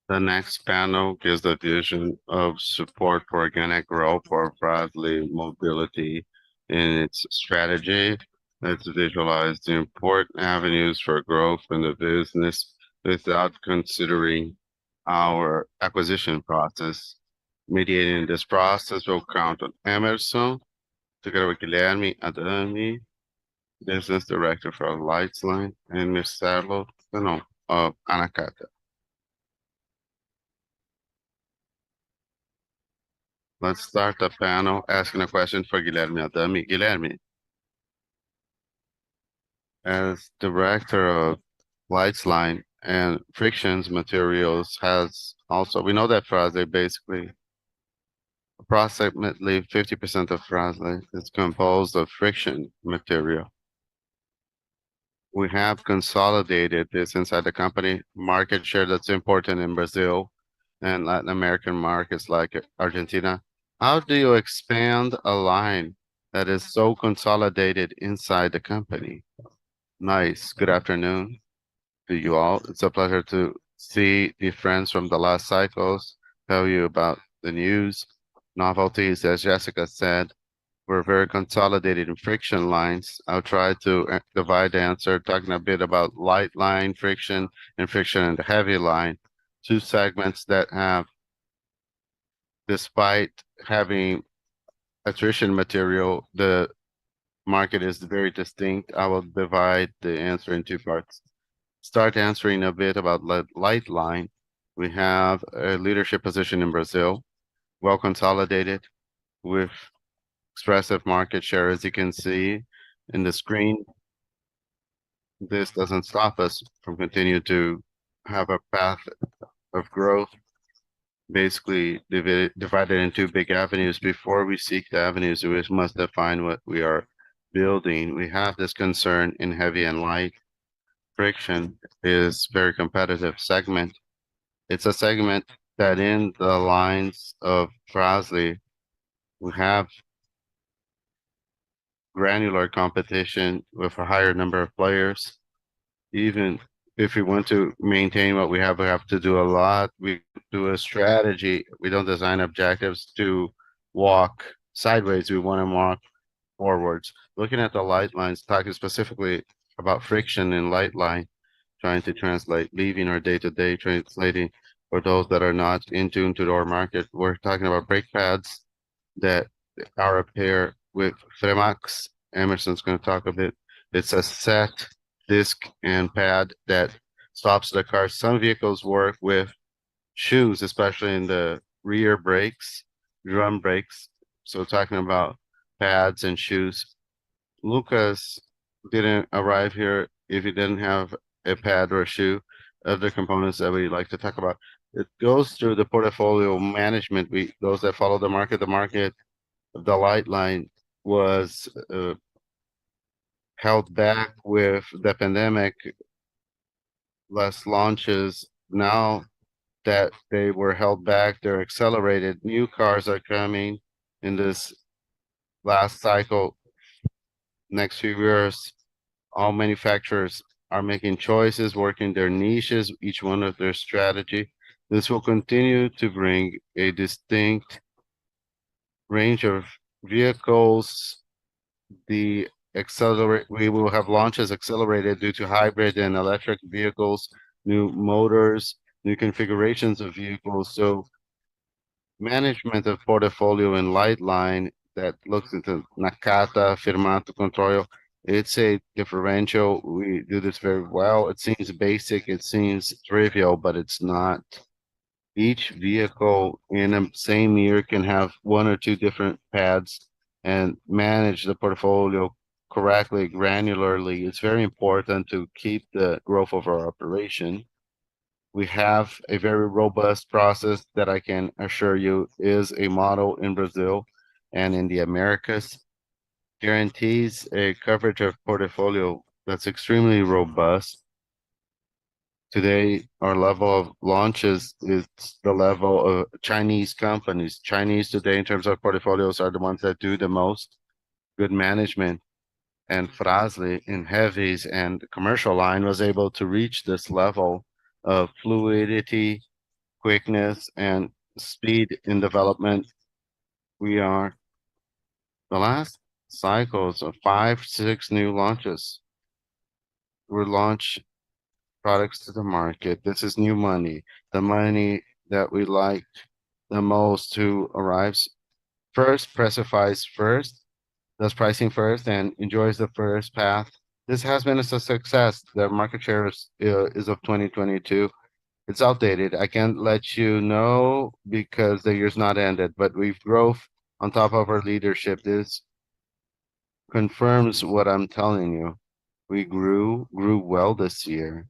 The next panel gives the vision of support for organic growth for Frasle Mobility in its strategy. Let's visualize the important avenues for growth in the business without considering our acquisition process. Mediating this process will count on Hemerson, together with Guilherme Adami, Business Director for Lights Line, and Marcelo Tonon of Anacata. Let's start the panel asking a question for Guilherme Adami. Guilherme, as director of Lights Line and Frictions Materials has also, we know that Frasle basically approximately 50% of Frasle is composed of friction material. We have consolidated this inside the company, market share that's important in Brazil and Latin American markets like Argentina. How do you expand a line that is so consolidated inside the company? Nice. Good afternoon to you all. It's a pleasure to see the friends from the last cycles, tell you about the news, novelties. As Jessica said, we're very consolidated in friction lines. I'll try to divide the answer, talking a bit about light line friction and the heavy line, two segments that have, despite having attrition material, the market is very distinct. I will divide the answer in two parts. Start answering a bit about light line. We have a leadership position in Brazil, well consolidated with expressive market share, as you can see in the screen. This doesn't stop us from continuing to have a path of growth, basically divided into big avenues. Before we seek the avenues, we must define what we are building. We have this concern in heavy and light. Friction is very competitive segment. It's a segment that in the lines of Frasle, we have granular competition with a higher number of players. Even if we want to maintain what we have to do a lot. We do a strategy. We don't design objectives to walk sideways. We want to walk forwards. Looking at the light lines, talking specifically about friction in light line, trying to translate, leaving our day-to-day translating for those that are not in tune to our market. We're talking about brake pads that are a pair with Fremax. Emerson's going to talk a bit. It's a set disc and pad that stops the car. Some vehicles work with shoes, especially in the rear brakes, drum brakes. So talking about pads and shoes. Lucas didn't arrive here if he didn't have a pad or a shoe. Other components that we like to talk about. It goes through the portfolio management. Those that follow the market of the light line was held back with the pandemic, less launches. Now that they were held back, they're accelerated. New cars are coming in this last cycle. Next few years, all manufacturers are making choices, working their niches, each one of their strategy. This will continue to bring a distinct range of vehicles. We will have launches accelerated due to hybrid and electric vehicles, new motors, new configurations of vehicles. So management of portfolio and light line that looks into Nakata, Firmato, Control. It's a differential. We do this very well. It seems basic, it seems trivial, but it's not. Each vehicle in the same year can have one or two different pads and manage the portfolio correctly, granularly. It's very important to keep the growth of our operation. We have a very robust process that I can assure you is a model in Brazil and in the Americas. Guarantees a coverage of portfolio that's extremely robust. Today, our level of launches is the level of Chinese companies. Chinese today, in terms of portfolios, are the ones that do the most good management. And Frasle in heavies and commercial line was able to reach this level of fluidity, quickness and speed in development. We are the last cycles of 5, 6 new launches. We launch products to the market. This is new money, the money that we like the most, who arrives first, specifies first, does pricing first, and enjoys the first path. This has been a success. The market share is of 2022. It's outdated. I can't let you know because the year's not ended, but we've growth on top of our leadership. This confirms what I'm telling you. We grew well this year.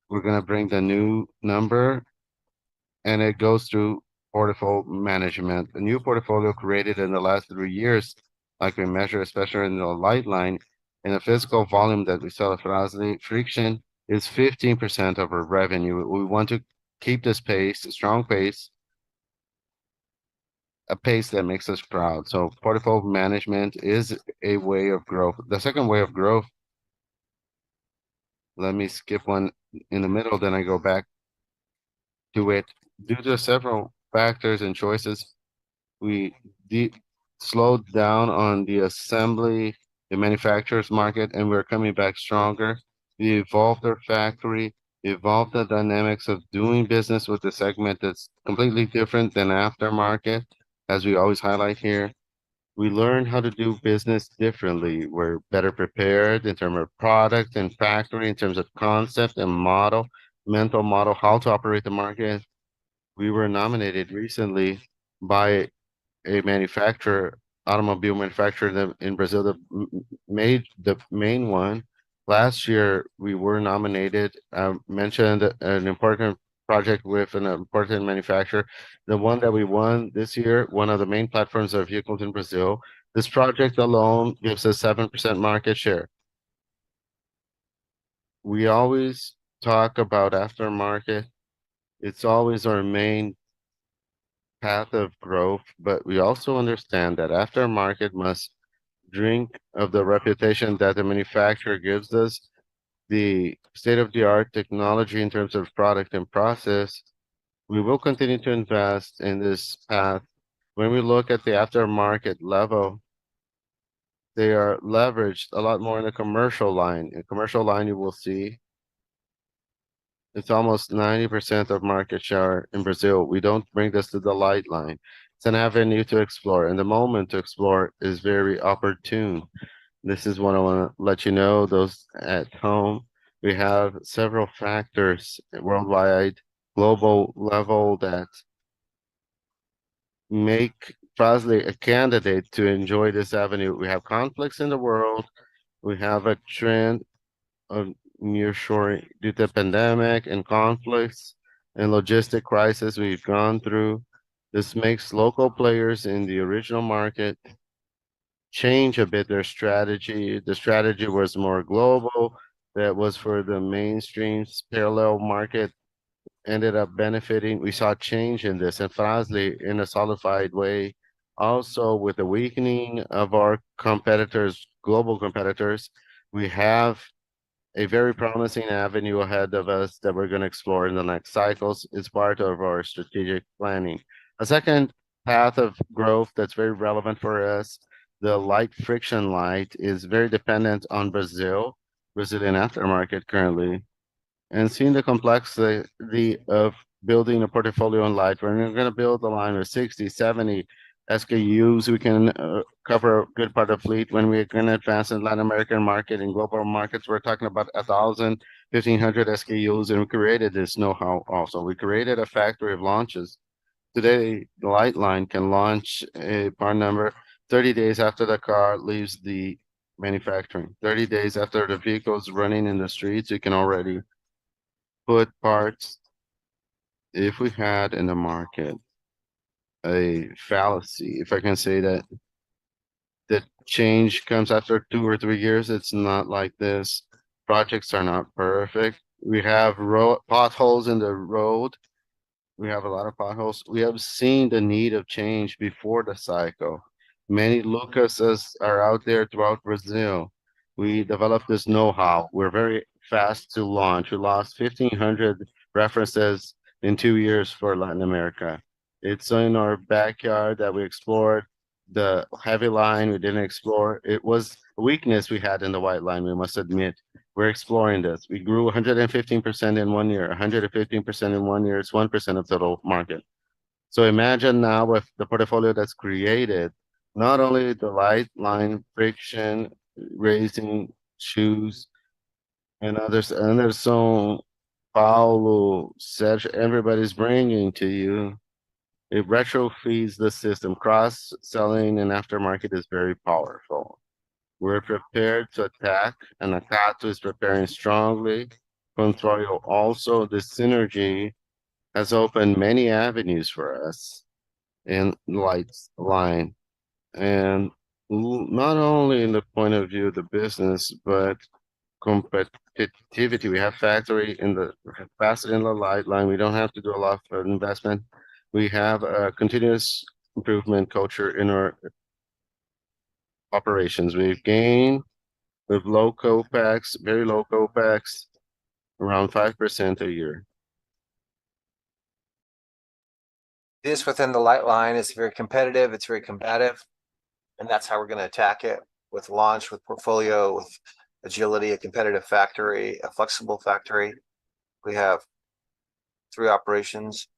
We're gonna bring the new number, and it goes through portfolio management. The new portfolio created in the last 3 years, like we measure, especially in the light line, in the physical volume that we sell at Frasle, friction is 15% of our revenue. We want to keep this pace, a strong pace, a pace that makes us proud. So portfolio management is a way of growth. The second way of growth, let me skip one in the middle, then I go back to it. Due to several factors and choices, we slowed down on the assembly, the manufacturers market, and we're coming back stronger. We evolved our factory, evolved the dynamics of doing business with the segment that's completely different than aftermarket, as we always highlight here. We learned how to do business differently. We're better prepared in terms of product and factory, in terms of concept and model, mental model, how to operate the market. We were nominated recently by a manufacturer, automobile manufacturer in Brazil that made the main one. Last year, we were nominated. I mentioned an important project with an important manufacturer. The one that we won this year, one of the main platforms of vehicles in Brazil. This project alone gives us 7% market share. We always talk about aftermarket. It's always our main path of growth, but we also understand that aftermarket must drink of the reputation that the manufacturer gives us, the state-of-the-art technology in terms of product and process. We will continue to invest in this path. When we look at the aftermarket level, they are leveraged a lot more in the commercial line. In commercial line, you will see it's almost 90% of market share in Brazil. We don't bring this to the light line. It's an avenue to explore, and the moment to explore is very opportune. This is what I want to let you know, those at home. We have several factors worldwide, global level, that make Frasle a candidate to enjoy this avenue. We have conflicts in the world. We have a trend of nearshoring due to pandemic and conflicts and logistic crisis we've gone through. This makes local players in the original market change a bit their strategy. The strategy was more global. That was for the mainstream parallel market, ended up benefiting. We saw change in this, and Frasle in a solidified way. Also, with the weakening of our competitors, global competitors, we have a very promising avenue ahead of us that we're going to explore in the next cycles. It's part of our strategic planning. A second path of growth that's very relevant for us, the light friction light, is very dependent on Brazilian aftermarket currently. And seeing the complexity of building a portfolio in light, we're going to build a line of 60, 70 SKUs. We can cover a good part of fleet. When we're going to advance in Latin American market and global markets, we're talking about 1,000, 1,500 SKUs, and we created this know-how also. We created a factory of launches. Today, the light line can launch a part number 30 days after the car leaves the manufacturing. 30 days after the vehicle's running in the streets, you can already put parts. If we had in the market a fallacy, if I can say that, the change comes after 2 or 3 years, it's not like this. Projects are not perfect. We have potholes in the road. We have a lot of potholes. We have seen the need of change before the cycle. Many Lucases are out there throughout Brazil. We developed this know-how. We're very fast to launch. We lost 1,500 references in 2 years for Latin America. It's in our backyard that we explored. The heavy line we didn't explore. It was a weakness we had in the white line, we must admit. We're exploring this. We grew 115% in 1 year, 115% in 1 year. It's 1% of total market. So imagine now with the portfolio that's created, not only the light line friction, raising shoes, and others, Anderson, Paulo, Sérgio, everybody's bringing to you. It retrofeeds the system. Cross-selling and aftermarket is very powerful. We're prepared to attack, and Akato is preparing strongly. Control also, the synergy has opened many avenues for us in lights line. And not only in the point of view of the business, but competitivity. We have factory in the capacity in the light line. We don't have to do a lot of investment. We have a continuous improvement culture in our operations. We've gained with low capex, very low capex, around 5% a year. This within the light line is very competitive. It's very combative. And that's how we're going to attack it with launch, with portfolio, with agility, a competitive factory, a flexible factory. We have 3 operations,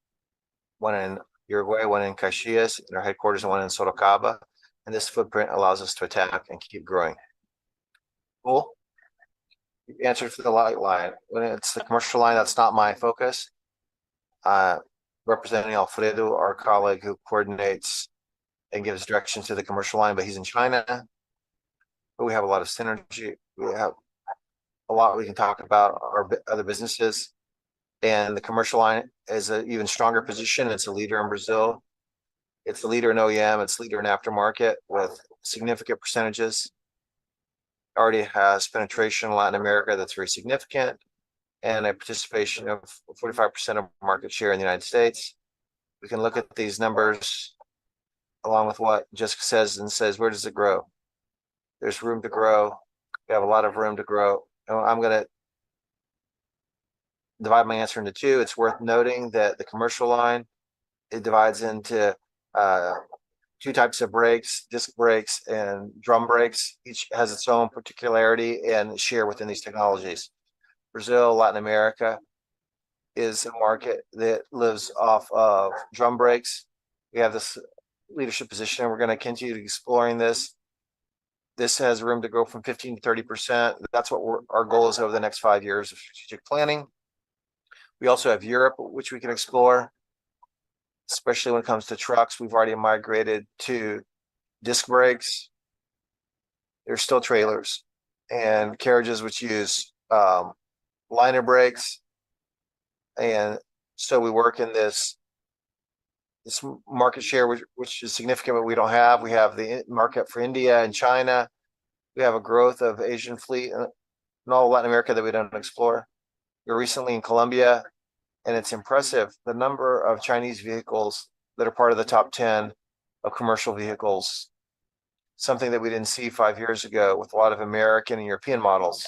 one in Uruguay, one in Caxias, in our headquarters, and one in Sorocaba. And this footprint allows us to attack and keep growing. Cool. You answered for the light line. When it's the commercial line, that's not my focus. Representing Alfredo, our colleague who coordinates and gives direction to the commercial line, but he's in China. But we have a lot of synergy. We have a lot we can talk about our other businesses. And the commercial line is an even stronger position. It's a leader in Brazil. It's the leader in OEM. It's leader in aftermarket with significant percentages. Already has penetration in Latin America that's very significant, and a participation of 45% of market share in the United States. We can look at these numbers along with what Jessica says and says, where does it grow? There's room to grow. We have a lot of room to grow. And I'm going to divide my answer into 2. It's worth noting that the commercial line, it divides into 2 types of brakes, disc brakes and drum brakes. Each has its own particularity and share within these technologies. Brazil, Latin America is a market that lives off of drum brakes. We have this leadership position, and we're going to continue exploring this. This has room to grow from 15 to 30%. That's what our goal is over the next 5 years of strategic planning. We also have Europe, which we can explore, especially when it comes to trucks. We've already migrated to disc brakes. There's still trailers and carriages which use liner brakes. And so we work in this market share, which is significant, but we don't have. We have the market for India and China. We have a growth of Asian fleet and all Latin America that we don't explore. We were recently in Colombia, and it's impressive the number of Chinese vehicles that are part of the top 10 of commercial vehicles, something that we didn't see 5 years ago with a lot of American and European models.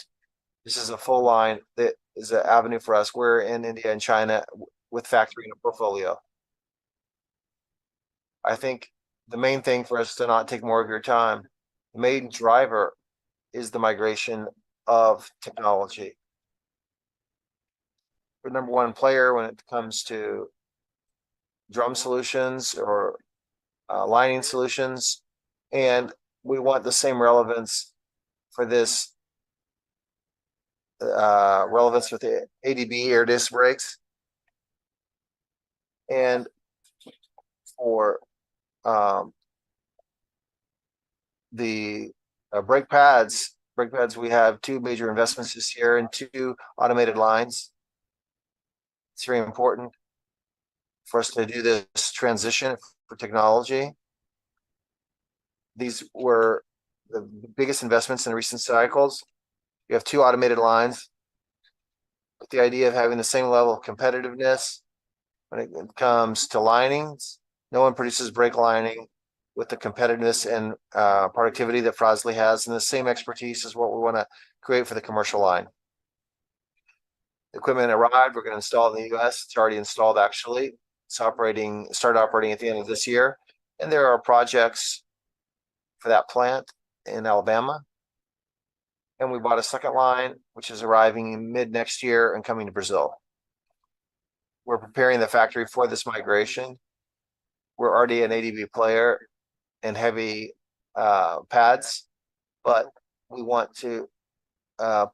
This is a full line that is an avenue for us. We're in India and China with factory and a portfolio. I think the main thing for us to not take more of your time, the main driver is the migration of technology. We're number 1 player when it comes to drum solutions or lining solutions, and we want the same relevance for this relevance with the ADB air disc brakes, and for the brake pads. We have 2 major investments this year and 2 automated lines. It's very important for us to do this transition for technology. These were the biggest investments in recent cycles. You have 2 automated lines with the idea of having the same level of competitiveness when it comes to linings. No one produces brake lining with the competitiveness and productivity that Frasle has, and the same expertise is what we want to create for the commercial line. Equipment arrived. We're going to install it in the US. It's already installed, actually. Started operating at the end of this year. And there are projects for that plant in Alabama. And we bought a second line, which is arriving in mid next year and coming to Brazil. We're preparing the factory for this migration. We're already an ADB player in heavy pads, but we want to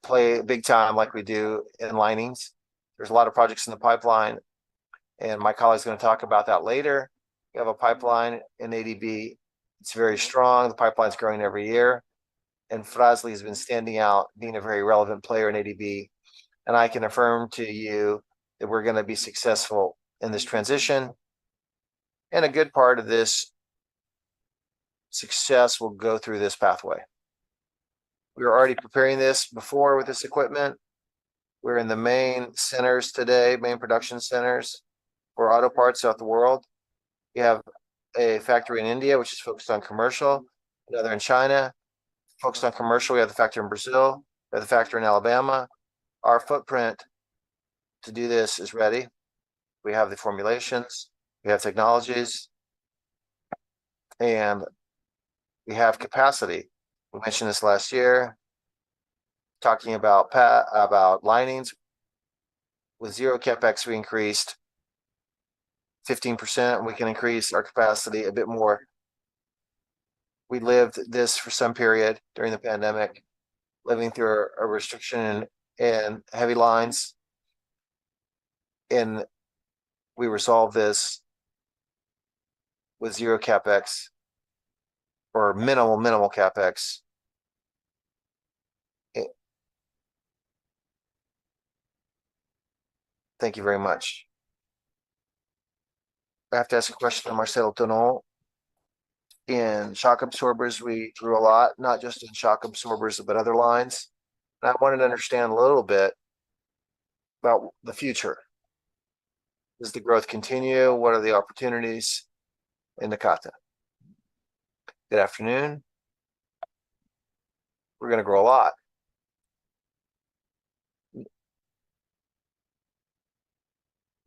play big time like we do in linings. There's a lot of projects in the pipeline, and my colleague's going to talk about that later. We have a pipeline in ADB. It's very strong. The pipeline's growing every year. And Frasle has been standing out, being a very relevant player in ADB. And I can affirm to you that we're going to be successful in this transition. And a good part of this success will go through this pathway. We were already preparing this before with this equipment. We're in the main centers today, main production centers for auto parts throughout the world. We have a factory in India, which is focused on commercial, another in China, focused on commercial. We have the factory in Brazil, we have the factory in Alabama. Our footprint to do this is ready. We have the formulations, we have technologies, and we have capacity. We mentioned this last year, talking about linings. With zero capex, we increased 15%. We can increase our capacity a bit more. We lived this for some period during the pandemic, living through a restriction in heavy lines. And we resolved this with zero capex or minimal capex. Thank you very much. I have to ask a question to Marcelo Tonon. In shock absorbers, we grew a lot, not just in shock absorbers, but other lines. And I wanted to understand a little bit about the future. Does the growth continue? What are the opportunities in Nakata? Good afternoon. We're going to grow a lot.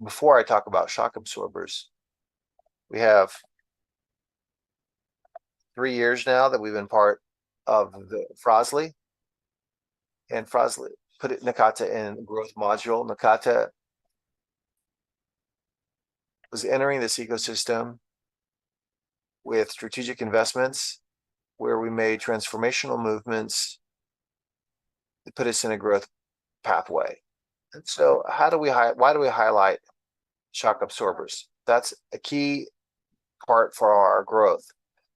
Before I talk about shock absorbers, we have 3 years now that we've been part of the Frasle, and Frasle put it Nakata in growth module. Nakata was entering this ecosystem with strategic investments where we made transformational movements that put us in a growth pathway. And so why do we highlight shock absorbers? That's a key part for our growth.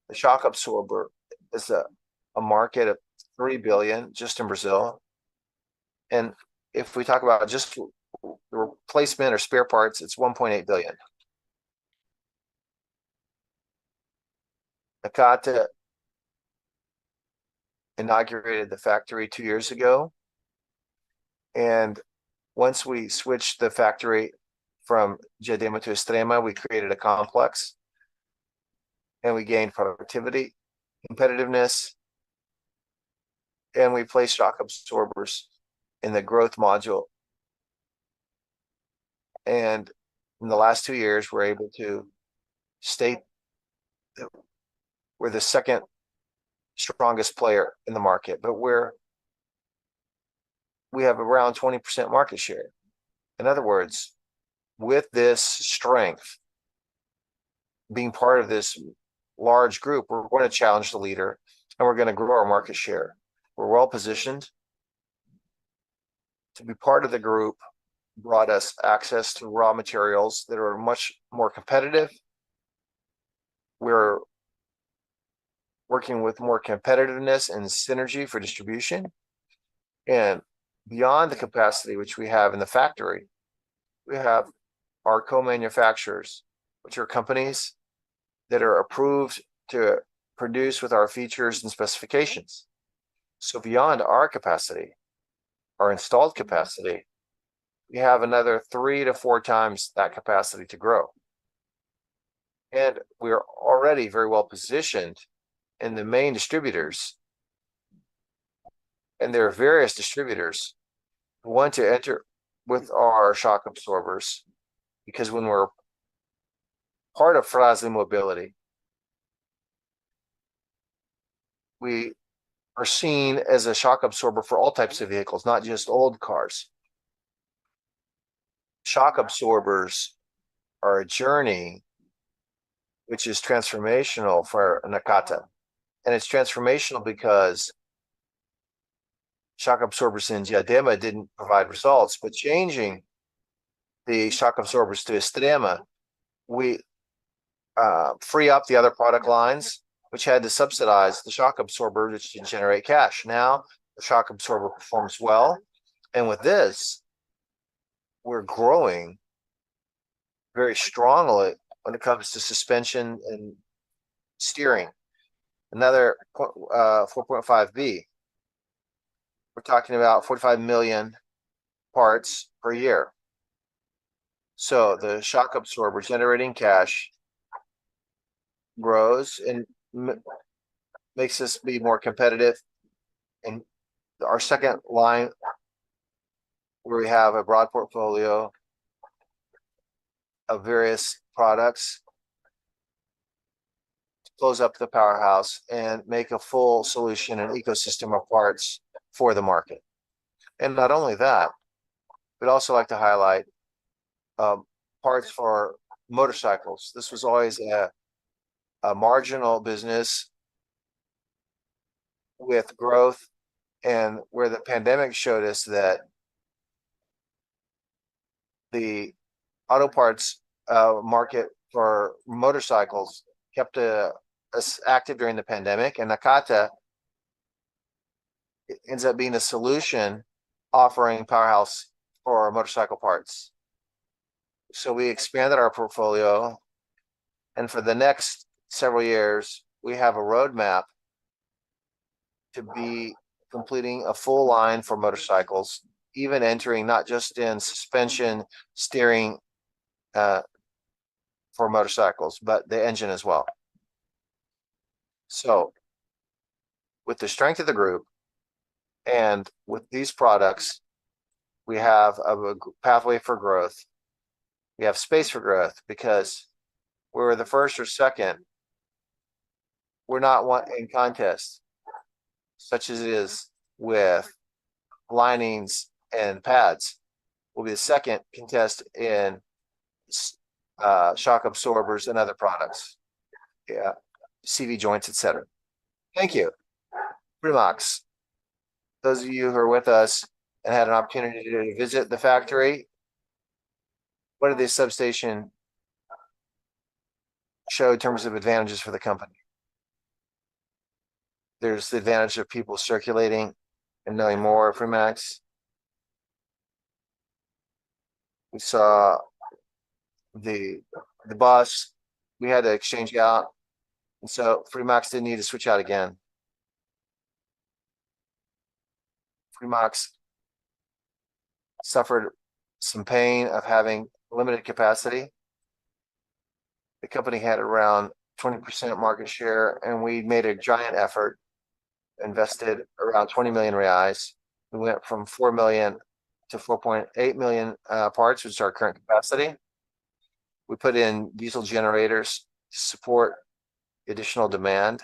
The shock absorber is a market of 3 billion just in Brazil. And if we talk about just the replacement or spare parts, it's 1.8 billion. Nakata inaugurated the factory 2 years ago. And once we switched the factory from Diadema to Extrema, we created a complex and we gained productivity, competitiveness, and we placed shock absorbers in the growth module. And in the last 2 years, we're able to state that we're the second strongest player in the market, but we have around 20% market share. In other words, with this strength, being part of this large group, we're going to challenge the leader and we're going to grow our market share. We're well positioned to be part of the group, brought us access to raw materials that are much more competitive. We're working with more competitiveness and synergy for distribution. And beyond the capacity which we have in the factory, we have our co-manufacturers, which are companies that are approved to produce with our features and specifications. So beyond our capacity, our installed capacity, we have another 3 to 4 times that capacity to grow. And we're already very well positioned in the main distributors. And there are various distributors who want to enter with our shock absorbers, because when we're part of Frasle Mobility, we are seen as a shock absorber for all types of vehicles, not just old cars. Shock absorbers are a journey which is transformational for Nakata. And it's transformational because shock absorbers in Diadema didn't provide results, but changing the shock absorbers to Extrema, we free up the other product lines, which had to subsidize the shock absorber, which didn't generate cash. Now the shock absorber performs well. And with this, we're growing very strongly when it comes to suspension and steering. Another 4.5B. We're talking about 45 million parts per year. So the shock absorber generating cash grows and makes us be more competitive. And our second line, where we have a broad portfolio of various products, to close up the powerhouse and make a full solution and ecosystem of parts for the market. And not only that, we'd also like to highlight parts for motorcycles. This was always a marginal business with growth, and where the pandemic showed us that the auto parts market for motorcycles kept us active during the pandemic, and Nakata ends up being a solution offering powerhouse for motorcycle parts. So we expanded our portfolio, and for the next several years, we have a roadmap to be completing a full line for motorcycles, even entering not just in suspension, steering for motorcycles, but the engine as well. So with the strength of the group and with these products, we have a pathway for growth. We have space for growth because we're the first or second. We're not one in contests, such as it is with linings and pads. We'll be the second contest in shock absorbers and other products. Yeah, CV joints, etc. Thank you. Primax. Those of you who are with us and had an opportunity to visit the factory, what did this substation show in terms of advantages for the company? There's the advantage of people circulating and knowing more of Primax. We saw the bus, we had to exchange out, and so Primax didn't need to switch out again. Primax suffered some pain of having limited capacity. The company had around 20% market share, and we made a giant effort, invested around 20 million reais. We went from 4 million to 4.8 million parts, which is our current capacity. We put in diesel generators to support additional demand.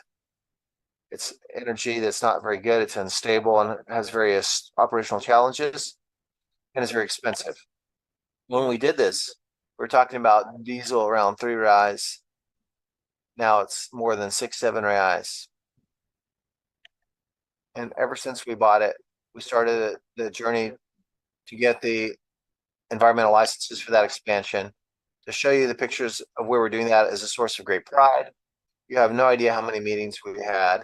It's energy that's not very good. It's unstable and has various operational challenges, and it's very expensive. When we did this, we're talking about diesel around 3 reais. Now it's more than 6-7 reais. And ever since we bought it, we started the journey to get the environmental licenses for that expansion. To show you the pictures of where we're doing that is a source of great pride. You have no idea how many meetings we had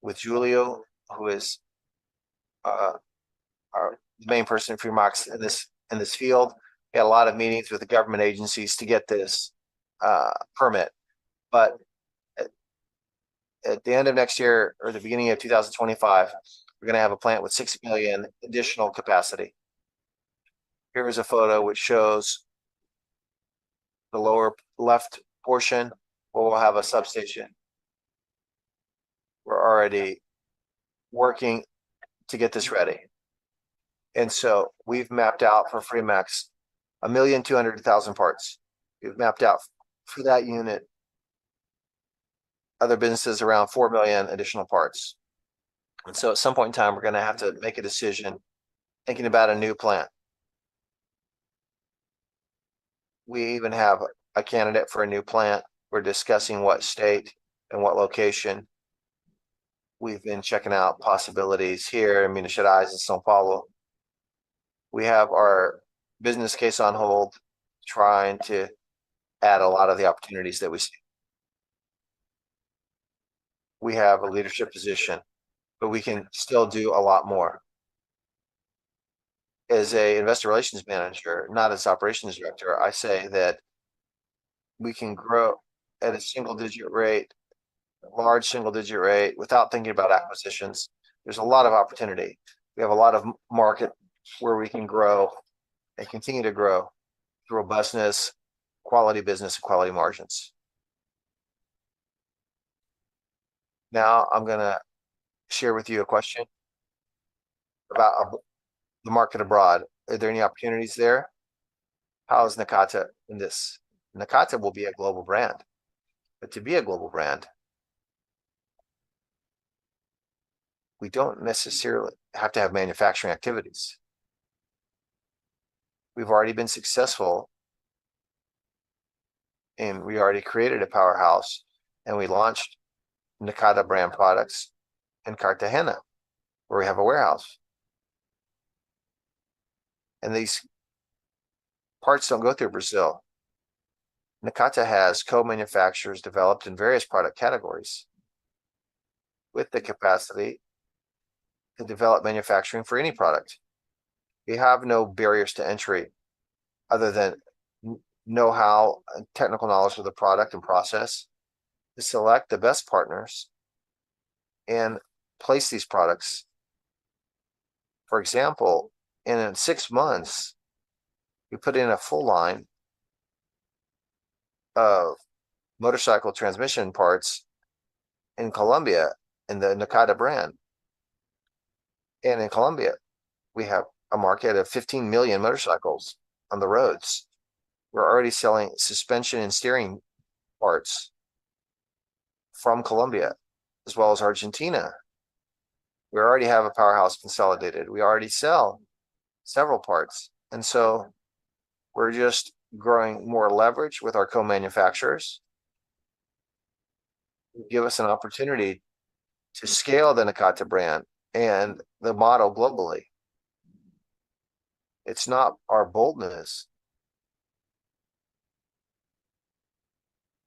with Julio, who is our main person in Primax in this field. We had a lot of meetings with the government agencies to get this permit. But at the end of next year or the beginning of 2025, we're going to have a plant with 6 million additional capacity. Here is a photo which shows the lower left portion where we'll have a substation. We're already working to get this ready. And so we've mapped out for Freemax 1,200,000 parts. We've mapped out for that unit. Other businesses around 4 million additional parts. And so at some point in time, we're going to have to make a decision thinking about a new plant. We even have a candidate for a new plant. We're discussing what state and what location. We've been checking out possibilities here in Minas Gerais and São Paulo. We have our business case on hold, trying to add a lot of the opportunities that we see. We have a leadership position, but we can still do a lot more. As a investor relations manager, not as operations director, I say that we can grow at a single-digit rate, a large single-digit rate, without thinking about acquisitions. There's a lot of opportunity. We have a lot of market where we can grow and continue to grow through robustness, quality business, and quality margins. Now I'm going to share with you a question about the market abroad. Are there any opportunities there? How is Nakata in this? Nakata will be a global brand, but to be a global brand, we don't necessarily have to have manufacturing activities. We've already been successful, and we already created a powerhouse, and we launched Nakata brand products in Cartagena, where we have a warehouse. And these parts don't go through Brazil. Nakata has co-manufacturers developed in various product categories with the capacity to develop manufacturing for any product. We have no barriers to entry other than know-how and technical knowledge of the product and process to select the best partners and place these products. For example, in 6 months, we put in a full line of motorcycle transmission parts in Colombia in the Nakata brand. And in Colombia, we have a market of 15 million motorcycles on the roads. We're already selling suspension and steering parts from Colombia, as well as Argentina. We already have a powerhouse consolidated. We already sell several parts. And so we're just growing more leverage with our co-manufacturers. Give us an opportunity to scale the Nakata brand and the model globally. It's not our boldness.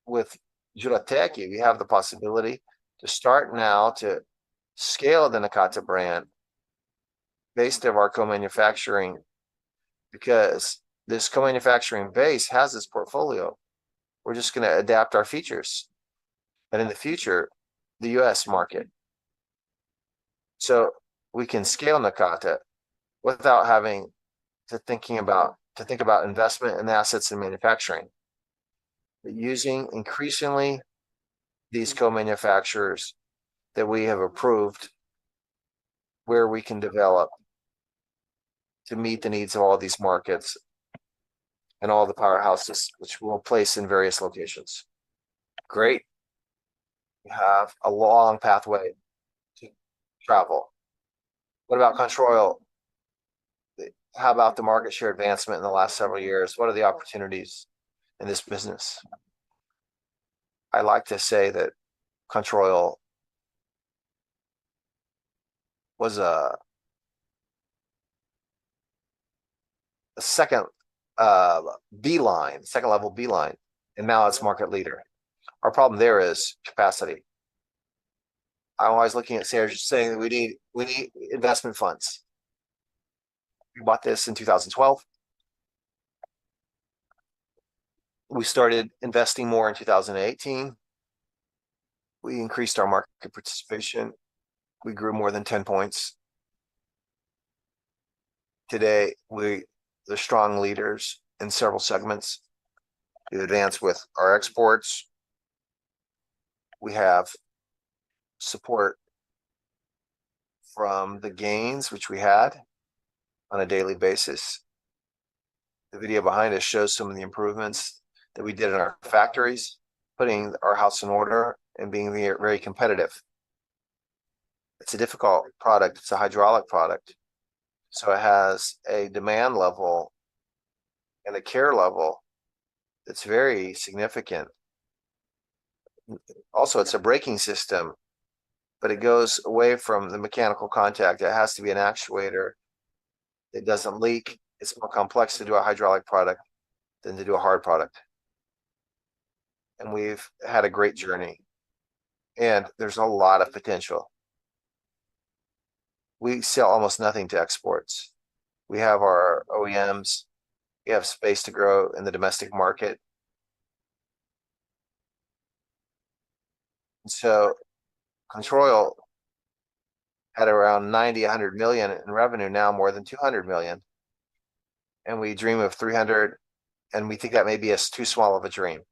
With Juratec, we have the possibility to start now to scale the Nakata brand based of our co-manufacturing, because this co-manufacturing base has this portfolio. We're just going to adapt our features. And in the future, the US market. So we can scale Nakata without having to think about investment in assets and manufacturing. But using increasingly these co-manufacturers that we have approved, where we can develop to meet the needs of all these markets and all the powerhouses, which we'll place in various locations. Great. We have a long pathway to travel. What about control? How about the market share advancement in the last several years? What are the opportunities in this business? I like to say that control was a second second level B line, and now it's market leader. Our problem there is capacity. I'm always looking at Sergio saying that we need investment funds. We bought this in 2012. We started investing more in 2018. We increased our market participation. We grew more than 10 points. Today, we're strong leaders in several segments. We advance with our exports. We have support from the gains which we had on a daily basis. The video behind us shows some of the improvements that we did in our factories, putting our house in order and being very competitive. It's a difficult product. It's a hydraulic product. So it has a demand level and a care level that's very significant. Also, it's a braking system, but it goes away from the mechanical contact. It has to be an actuator. It doesn't leak. It's more complex to do a hydraulic product than to do a hard product. And we've had a great journey. And there's a lot of potential. We sell almost nothing to exports. We have our OEMs. We have space to grow in the domestic market. So Control had around 90, 100 million in revenue, now more than 200 million. And we dream of 300, and we think that may be too small of a dream.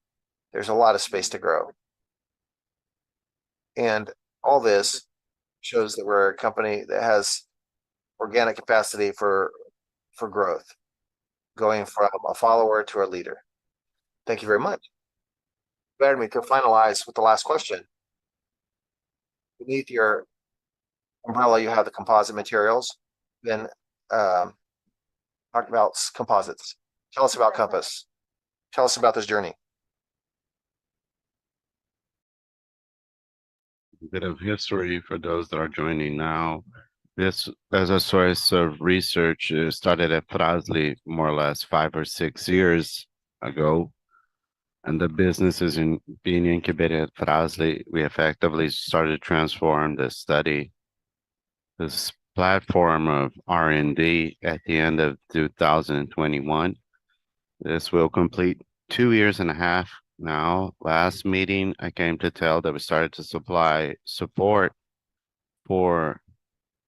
There's a lot of space to grow. And all this shows that we're a company that has organic capacity for growth, going from a follower to a leader. Thank you very much. Better to finalize with the last question. Beneath your umbrella, you have the composite materials. Then talk about composites. Tell us about Compass. Tell us about this journey. A bit of history for those that are joining now. This, as a source of research, started at Frasle more or less 5 or 6 years ago. And the business is being incubated at Frasle. We effectively started to transform the study, this platform of R&D at the end of 2021. This will complete 2 years and a half now. Last meeting, I came to tell that we started to supply support for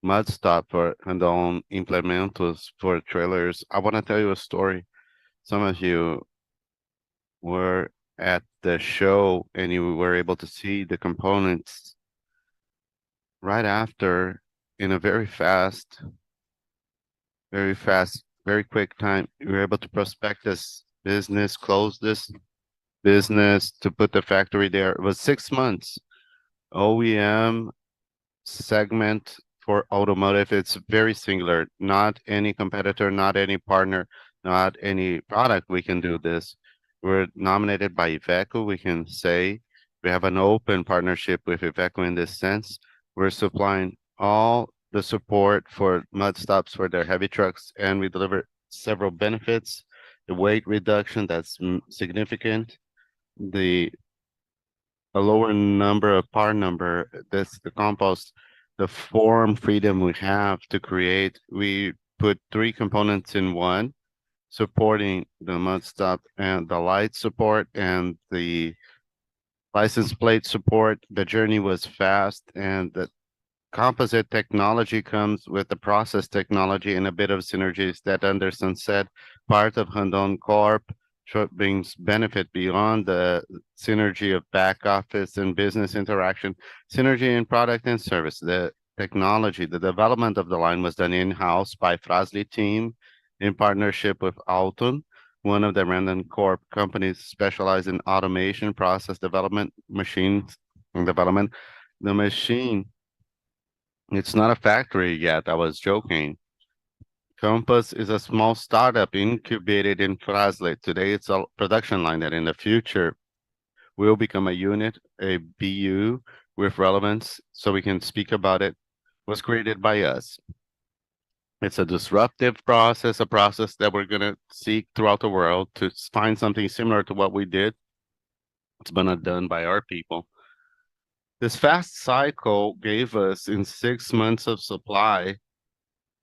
mud stop for Randon implementos for trailers. I want to tell you a story. Some of you were at the show and you were able to see the components right after in a very quick time. We were able to prospect this business, close this business to put the factory there. It was 6 months. OEM segment for automotive, it's very singular. Not any competitor, not any partner, not any product we can do this. We're nominated by Iveco. We can say we have an open partnership with Iveco in this sense. We're supplying all the support for mud stops for their heavy trucks, and we deliver several benefits. The weight reduction, that's significant. A lower number of part number, that's the compost, the form freedom we have to create. We put 3 components in one, supporting the mud stop and the light support and the license plate support. The journey was fast, and the composite technology comes with the process technology and a bit of synergies that Anderson said. Part of Randon Corp brings benefit beyond the synergy of back office and business interaction, synergy in product and service. The technology, the development of the line was done in-house by Frasle team in partnership with Alton, one of the Randon Corp companies specialized in automation, process development, machines development. The machine, it's not a factory yet. I was joking. Compass is a small startup incubated in Frasle. Today, it's a production line that in the future will become a unit, a BU with relevance, so we can speak about it. Was created by us. It's a disruptive process, a process that we're going to seek throughout the world to find something similar to what we did. It's been done by our people. This fast cycle gave us, in 6 months of supply,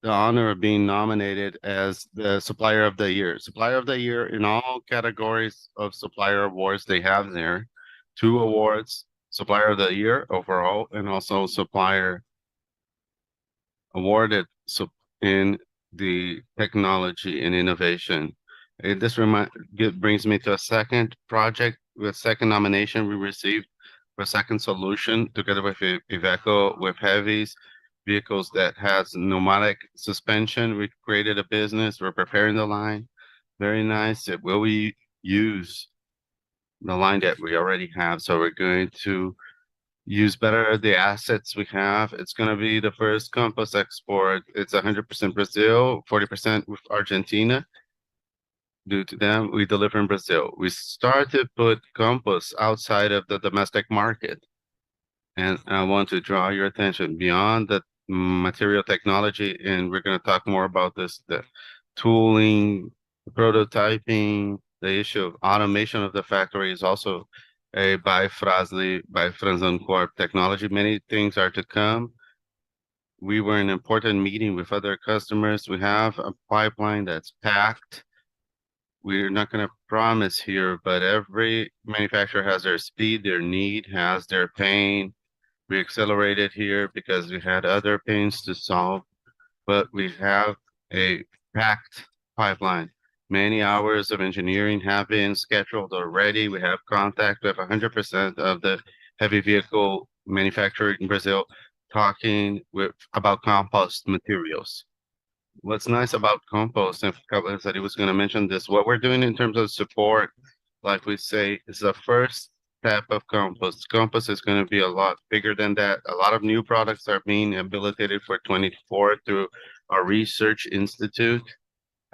the honor of being nominated as the Supplier of the Year. Supplier of the Year in all categories of supplier awards they have there. 2 awards, Supplier of the Year overall, and also Supplier awarded in the technology and innovation. This brings me to a second project, with second nomination we received for second solution together with Iveco, with heavies. vehicles that has pneumatic suspension. We created a business. We're preparing the line. Very nice. It will we use the line that we already have. So we're going to use better the assets we have. It's going to be the first compost export. It's 100% Brazil, 40% with Argentina. Due to them, we deliver in Brazil. We start to put compost outside of the domestic market. And I want to draw your attention beyond the material technology, and we're going to talk more about this, the tooling, prototyping, the issue of automation of the factory is also a by Frasle Corp technology. Many things are to come. We were in an important meeting with other customers. We have a pipeline that's packed. We're not going to promise here, but every manufacturer has their speed, their need, has their pain. We accelerated here because we had other pains to solve, but we have a packed pipeline. Many hours of engineering have been scheduled already. We have contact with 100% of the heavy vehicle manufacturer in Brazil talking about compost materials. What's nice about compost, and Carvalho said he was going to mention this, what we're doing in terms of support, like we say, is the first step of compost. Compost is going to be a lot bigger than that. A lot of new products are being habilitated for 24 through our research institute.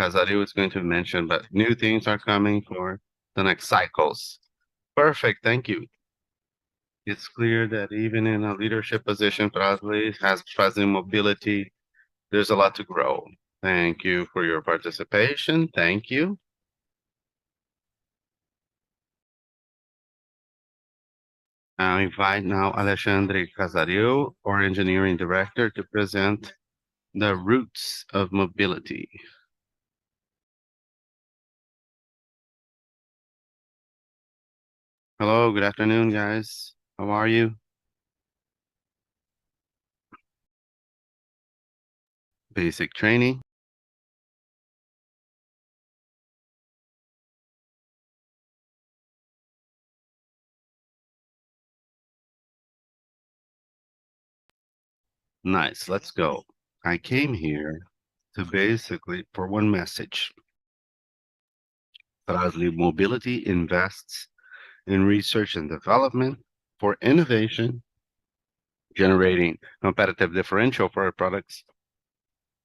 Casaril is going to mention, but new things are coming for the next cycles. Perfect, thank you. It's clear that even in a leadership position, Frasle has Frasle Mobility. There's a lot to grow. Thank you for your participation. Thank you. I invite now Alexandre Casaril, our engineering director, to present the roots of mobility. Hello, good afternoon, guys. How are you? Basic training. Nice, let's go. I came here to basically for one message. Frasle Mobility invests in research and development for innovation, generating competitive differential for our products.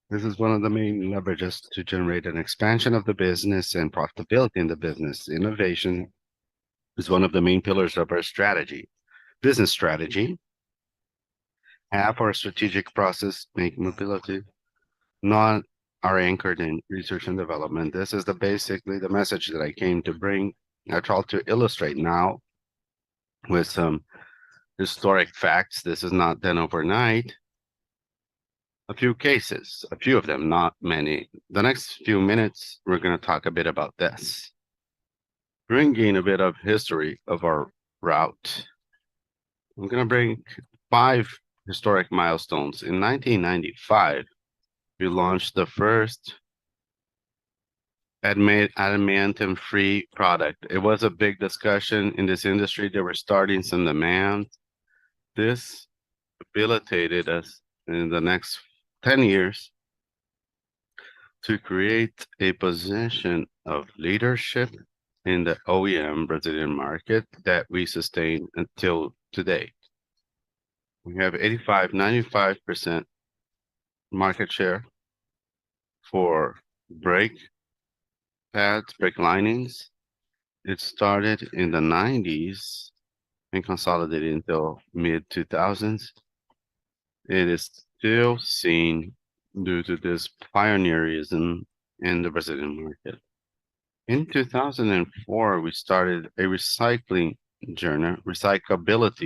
This is one of the main leverages to generate an expansion of the business and profitability in the business. Innovation is one of the main pillars of our strategy. Business strategy, half our strategic process, make mobility, not are anchored in research and development. This is basically the message that I came to bring. I try to illustrate now with some historic facts. This is not done overnight. A few cases, a few of them, not many. The next few minutes, we're going to talk a bit about this. Bringing a bit of history of our route. I'm going to bring 5 historic milestones. In 1995, we launched the first adamantium-free product. It was a big discussion in this industry. They were starting some demand. This habilitated us in the next 10 years to create a position of leadership in the OEM Brazilian market that we sustain until today. We have 95% market share for brake pads, brake linings. It started in the 90s and consolidated until mid-2000s. It is still seen due to this pioneerism in the Brazilian market. In 2004, we started a recyclability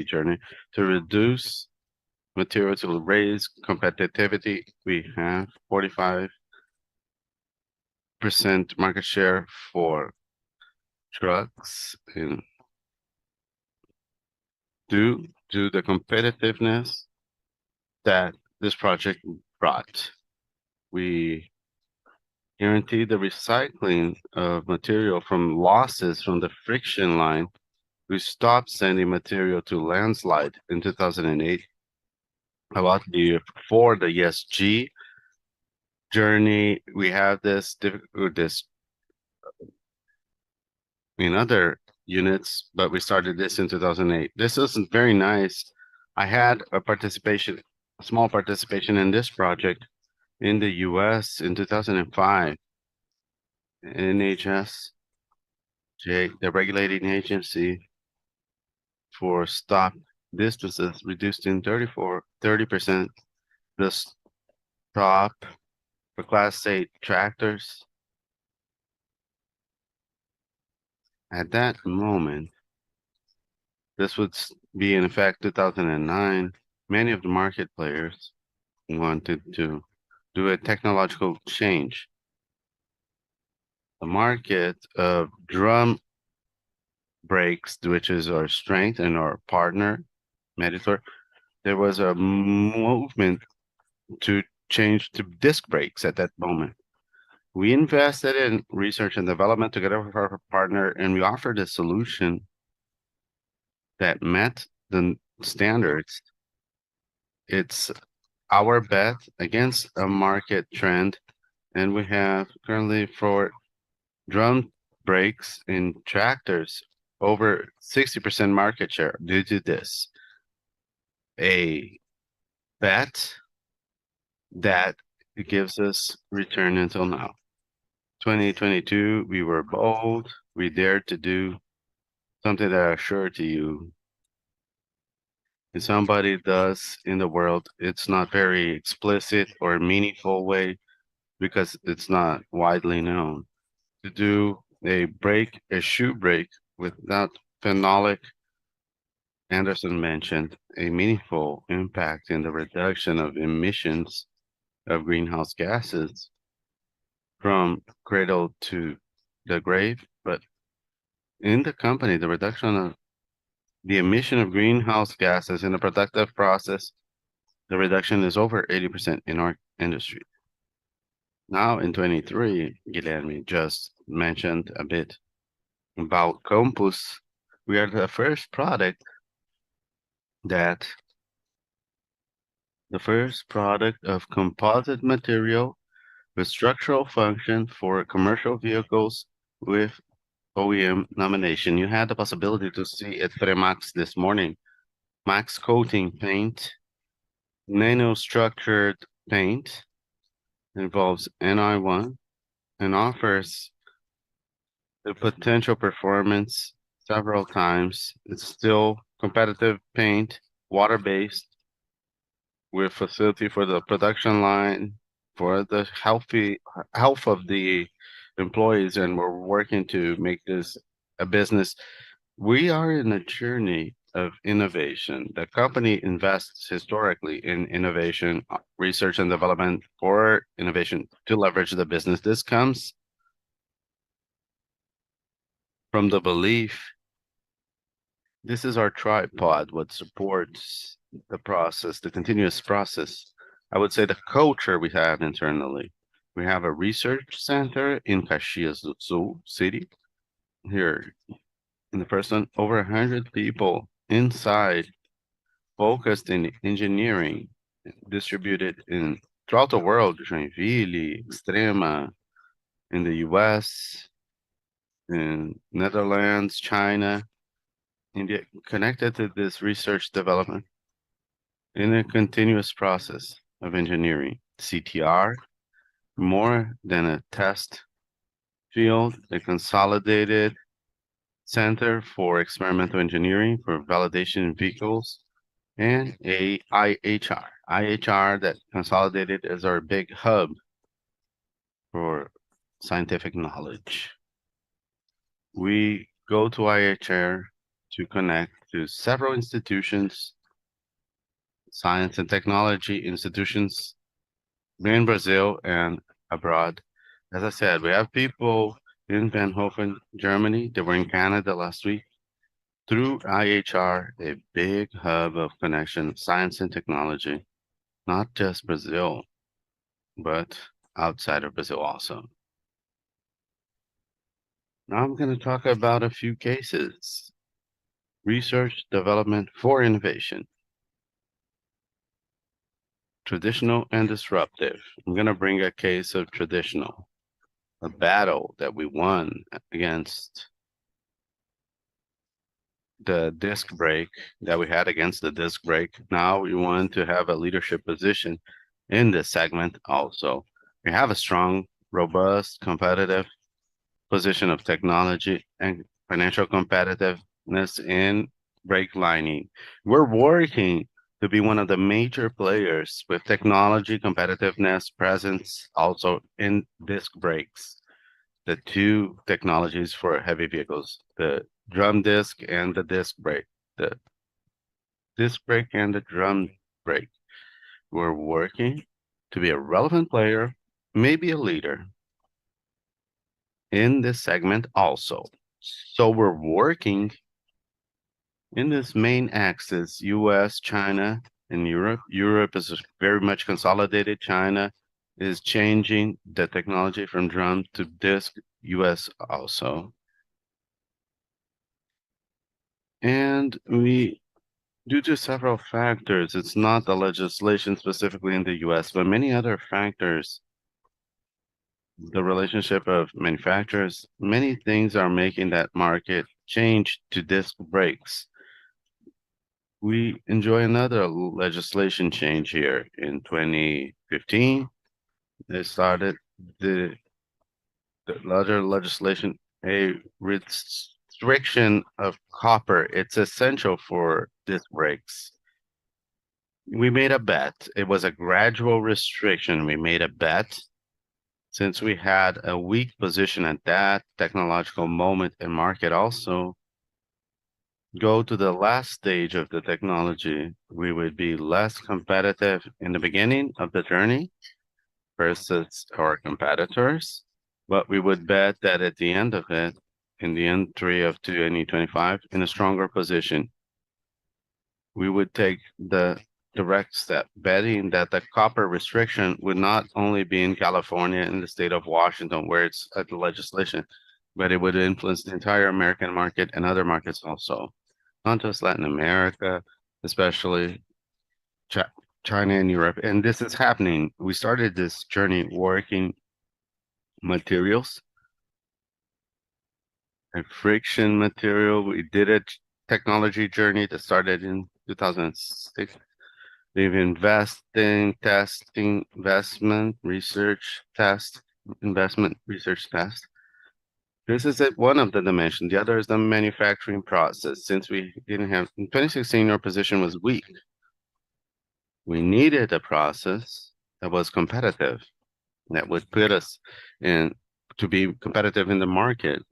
journey to reduce material to raise competitivity. We have 45% market share for trucks and due to the competitiveness that this project brought. We guarantee the recycling of material from losses from the friction line. We stopped sending material to landslide in 2008. about for the ESG journey. We have this in other units, but we started this in 2008. This is very nice. I had a small participation in this project in the US in 2005. NHS, the regulating agency for stop distances reduced in 30% the stop for Class 8 tractors. At that moment, this would be in effect 2009. Many of the market players wanted to do a technological change. The market of drum brakes, which is our strength and our partner, Mediator, there was a movement to change to disc brakes at that moment. We invested in research and development together with our partner, and we offered a solution that met the standards. It's our bet against a market trend, and we have currently for drum brakes in tractors over 60% market share due to this. A bet that gives us return until now. 2022, we were bold. We dared to do something that I assure to you, if somebody does in the world, it's not very explicit or meaningful way because it's not widely known. To do a shoe brake without phenolic, Anderson mentioned a meaningful impact in the reduction of emissions of greenhouse gases from cradle to the grave, but in the company, the reduction of the emission of greenhouse gases in the productive process, the reduction is over 80% in our industry. Now in 23, Guilherme just mentioned a bit about Campus. We are the first product of composite material with structural function for commercial vehicles with OEM nomination. You had the possibility to see at Fremax this morning. Max coating paint, nanostructured paint, involves Ni1 and offers the potential performance several times. It's still competitive paint, water-based, with facility for the production line, for the health of the employees, and we're working to make this a business. We are in a journey of innovation. The company invests historically in innovation, research and development for innovation to leverage the business. This comes from the belief this is our tripod, what supports the process, the continuous process. I would say the culture we have internally. We have a research center in Caxias do Sul city. Here, in the first one, over 100 people inside, focused in engineering, distributed throughout the world, Joinville, Extrema, in the US, in Netherlands, China, India, connected to this research development in a continuous process of engineering. CTR, more than a test field, a consolidated center for experimental engineering for validation vehicles, and a IHR. IHR that consolidated as our big hub for scientific knowledge. We go to IHR to connect to several institutions, science and technology institutions in Brazil and abroad. As I said, we have people in Van Hofen, Germany. They were in Canada last week. Through IHR, a big hub of connection of science and technology, not just Brazil, but outside of Brazil also. Now I'm going to talk about a few cases. Research development for innovation. traditional and disruptive. I'm going to bring a case of traditional, a battle that we won against the disc brake that we had against the disc brake. Now we want to have a leadership position in this segment also. We have a strong, robust, competitive position of technology and financial competitiveness in brake lining. We're working to be one of the major players with technology, competitiveness, presence also in disc brakes. The two technologies for heavy vehicles, the drum disc and the disc brake. The disc brake and the drum brake. We're working to be a relevant player, maybe a leader in this segment also. So we're working in this main axis, US, China, and Europe. Europe is very much consolidated. China is changing the technology from drum to disc, US also. And we, due to several factors, it's not the legislation specifically in the US, but many other factors, the relationship of manufacturers, many things are making that market change to disc brakes. We enjoy another legislation change here in 2015. They started the other legislation, a restriction of copper. It's essential for disc brakes. We made a bet. It was a gradual restriction. We made a bet since we had a weak position at that technological moment and market also. Go to the last stage of the technology, we would be less competitive in the beginning of the journey versus our competitors, but we would bet that at the end of it, in the entry of 2025, in a stronger position, we would take the direct step, betting that the copper restriction would not only be in California and the state of Washington, where it's at the legislation, but it would influence the entire American market and other markets also. Not just Latin America, especially China and Europe. And this is happening. We started this journey working materials and friction material. We did a technology journey that started in 2006. We've investing, testing, investment, research, test, investment, research, test. This is one of the dimensions. The other is the manufacturing process. Since we didn't have, in 2016, our position was weak. We needed a process that was competitive, that would put us in, to be competitive in the market.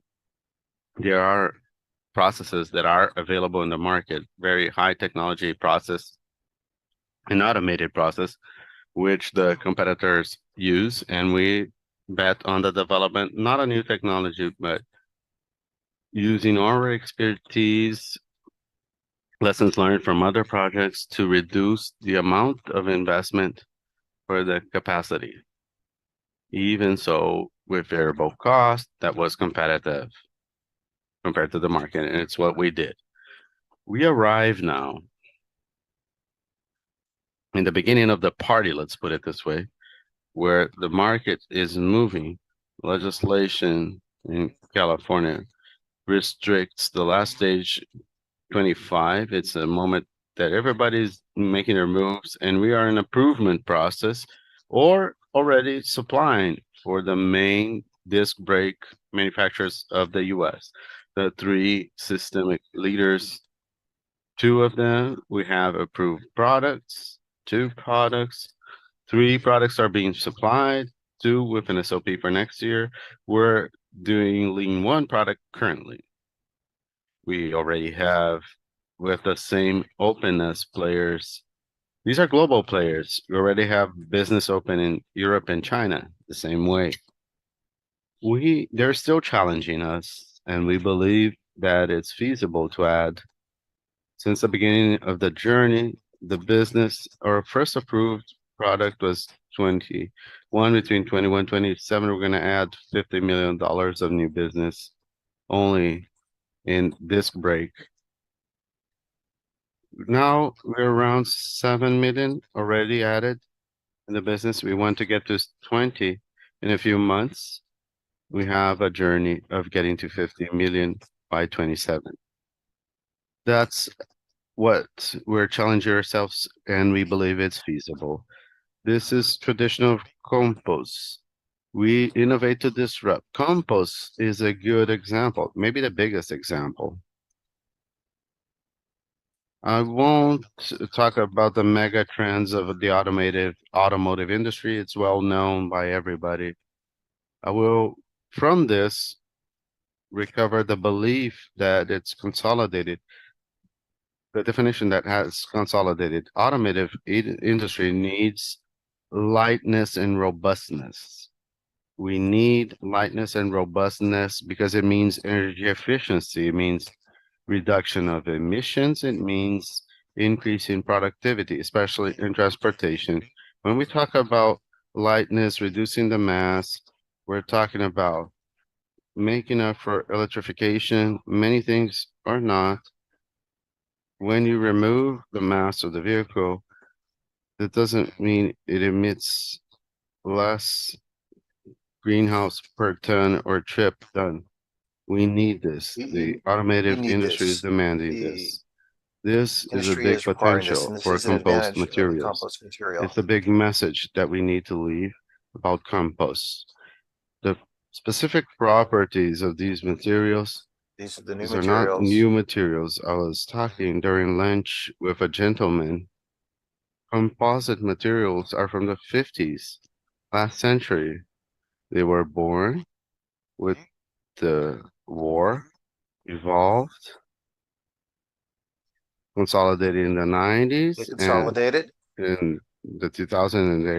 There are processes that are available in the market, very high technology process, an automated process, which the competitors use, and we bet on the development, not a new technology, but using our expertise, lessons learned from other projects to reduce the amount of investment for the capacity. Even so, with variable cost, that was competitive compared to the market, and it's what we did. We arrive now in the beginning of the party, let's put it this way, where the market is moving. Legislation in California restricts the last stage 25. It's a moment that everybody's making their moves, and we are in improvement process or already supplying for the main disc brake manufacturers of the US. The three systemic leaders, two of them, we have approved products, 2 products. 3 products are being supplied, 2 with an SOP for next year. We're doing Lean 1 product currently. We already have, with the same openness players, these are global players. We already have business open in Europe and China the same way. They're still challenging us, and we believe that it's feasible to add. Since the beginning of the journey, the business, our first approved product was 21. Between 21 and 27, we're going to add $50 million of new business only in disc brake. Now we're around 7 million already added in the business. We want to get to 20 in a few months. We have a journey of getting to 50 million by 27. That's what we're challenging ourselves, and we believe it's feasible. This is traditional compost. We innovate to disrupt. Compost is a good example, maybe the biggest example. I won't talk about the mega trends of the automotive industry. It's well known by everybody. I will, from this, recover the belief that it's consolidated. The definition that has consolidated automotive industry needs lightness and robustness. We need lightness and robustness because it means energy efficiency. It means reduction of emissions. It means increase in productivity, especially in transportation. When we talk about lightness, reducing the mass, we're talking about making up for electrification. Many things are not. When you remove the mass of the vehicle, that doesn't mean it emits less greenhouse per ton or trip done. We need this. The automotive need industry is this. demanding The this. This is a industry big is requiring this, potential and this for is an compost advantage of the materials. compost material. It's a big message that we need to leave about compost. The specific properties of these materials, These are the new these are not materials. new materials. I was talking during lunch with a gentleman. Composite materials are from the 50s, last century. They were born with the war, evolved, consolidated in the 90s, They and consolidated. in the 2000 in the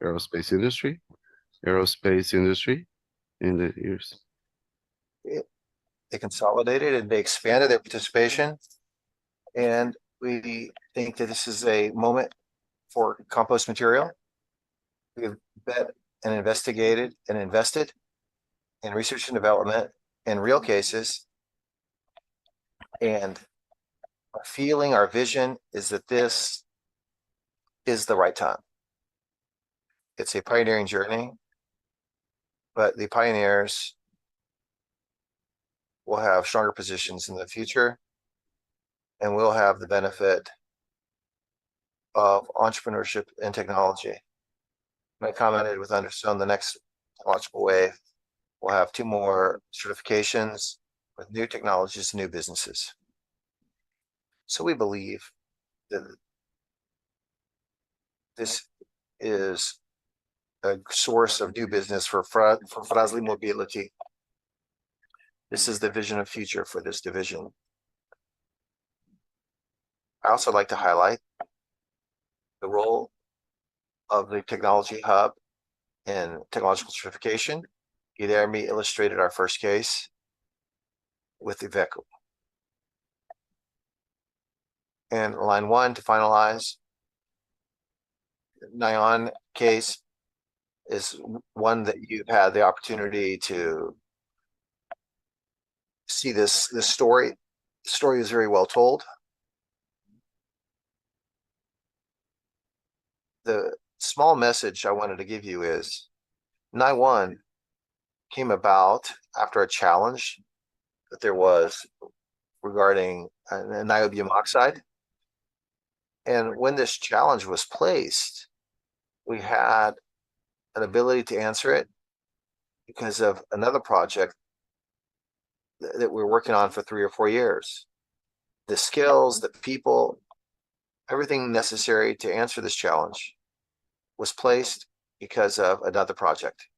aerospace industry in the years. They consolidated and they expanded their participation. And we think that this is a moment for compost material. We've bet and investigated and invested in research and development in real cases. And our feeling, our vision is that this is the right time. It's a pioneering journey, but the pioneers will have stronger positions in the future, and we'll have the benefit of entrepreneurship and technology. And I commented with Understone, the next technological wave will have 2 more certifications with new technologies, new businesses. So we believe that this is a source of new business for Frasle Mobility. This is the vision of future for this division. I also like to highlight the role of the technology hub in technological certification. Guilherme illustrated our first case with Iveco. And line 1 to finalize. Nyon case is one that you've had the opportunity to see this story. The story is very well told. The small message I wanted to give you is Nyon came about after a challenge that there was regarding niobium oxide. And when this challenge was placed, we had an ability to answer it because of another project that we're working on for 3 or 4 years. The skills, the people, everything necessary to answer this challenge was placed because of another project.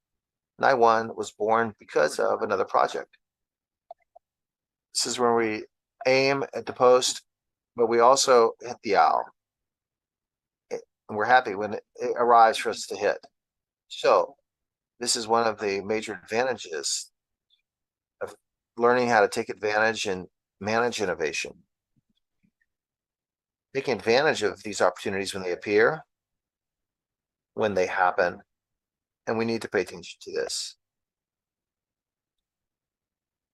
Nyon was born because of another project. This is where we aim at the post, but we also hit the owl. And we're happy when it arrives for us to hit. So this is one of the major advantages of learning how to take advantage and manage innovation. Taking advantage of these opportunities when they appear, when they happen, and we need to pay attention to this.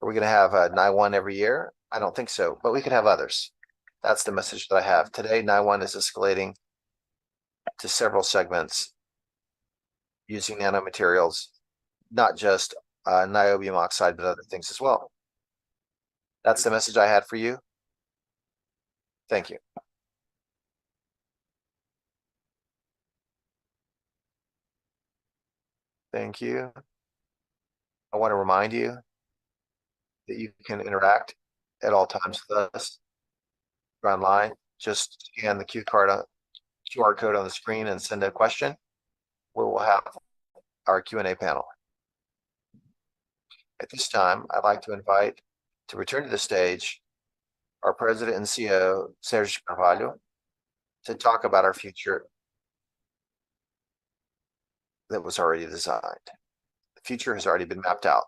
Are we going to have a Nyon every year? I don't think so, but we could have others. That's the message that I have. Today, Nyon is escalating to several segments using nanomaterials, not just niobium oxide, but other things as well. That's the message I had for you. Thank you. Thank you. I want to remind you that you can interact at all times with us. You're online, just scan the QR code on the screen and send a question. We will have our Q&A panel. At this time, I'd like to invite to return to the stage our President and CEO, Sérgio Carvalho, to talk about our future that was already designed. The future has already been mapped out.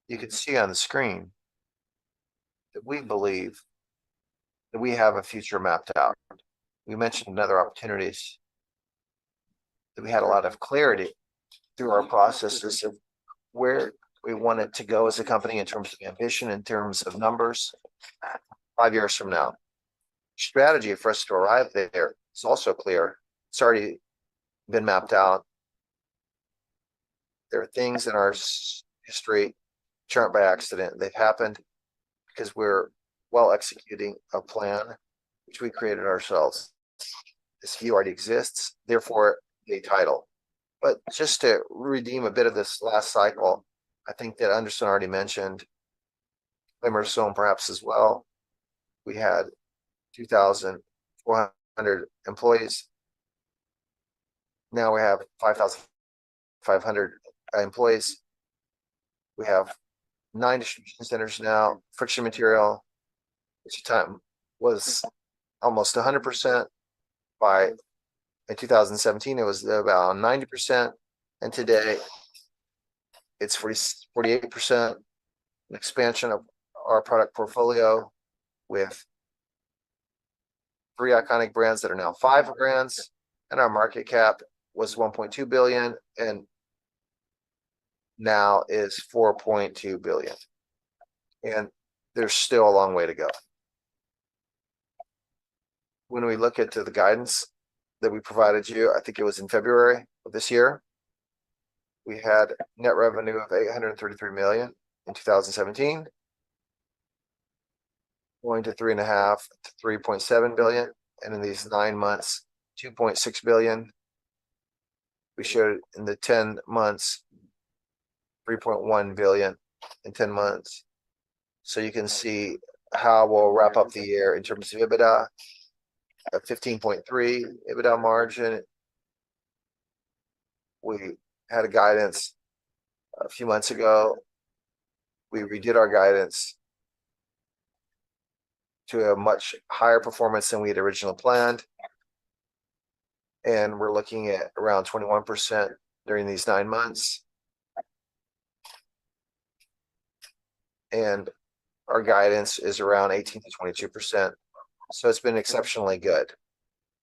You can see on the screen that we believe that we have a future mapped out. We mentioned other opportunities, that we had a lot of clarity through our processes of where we wanted to go as a company in terms of ambition, in terms of numbers, 5 years from now. Strategy for us to arrive there is also clear. It's already been mapped out. There are things in our history which aren't by accident. They've happened because we're well executing a plan which we created ourselves. This view already exists, therefore the title. But just to redeem a bit of this last cycle, I think that Anderson already mentioned, Hemerson perhaps as well. We had 2,400 employees. Now we have 5,500 employees. We have 9 distribution centers now. Friction material, which at the time was almost 100%. In 2017, it was about 90%. And today, it's 48%. An expansion of our product portfolio with 3 iconic brands that are now 5 brands. And our market cap was 1.2 billion and now is 4.2 billion. And there's still a long way to go. When we look at the guidance that we provided you, I think it was in February of this year, we had net revenue of 833 million in 2017, going to 3.5 to 3.7 billion, and in these 9 months, 2.6 billion. We showed in the 10 months, 3.1 billion in 10 months. So you can see how we'll wrap up the year in terms of EBITDA, a 15.3 EBITDA margin. We had a guidance a few months ago. We redid our guidance to a much higher performance than we had originally planned. And we're looking at around 21% during these 9 months. And our guidance is around 18 to 22%. So it's been exceptionally good.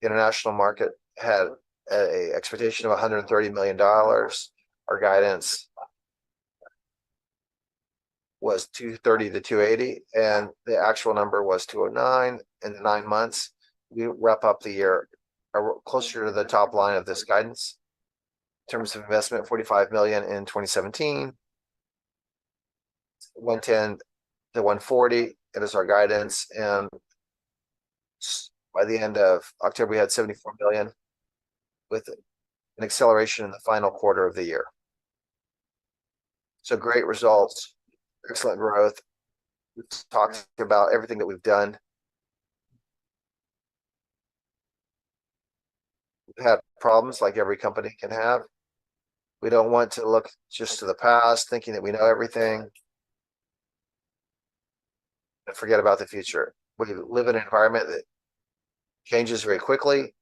The international market had an expectation of $130 million. Our guidance was 230 to 280, and the actual number was 209 in the 9 months. We wrap up the year closer to the top line of this guidance. In terms of investment, 45 million in 2017, 110 to 140, it is our guidance. And by the end of October, we had 74 million with an acceleration in the final quarter of the year. So great results, excellent growth. We've talked about everything that we've done. We've had problems like every company can have. We don't want to look just to the past, thinking that we know everything, and forget about the future. We live in an environment that changes very quickly.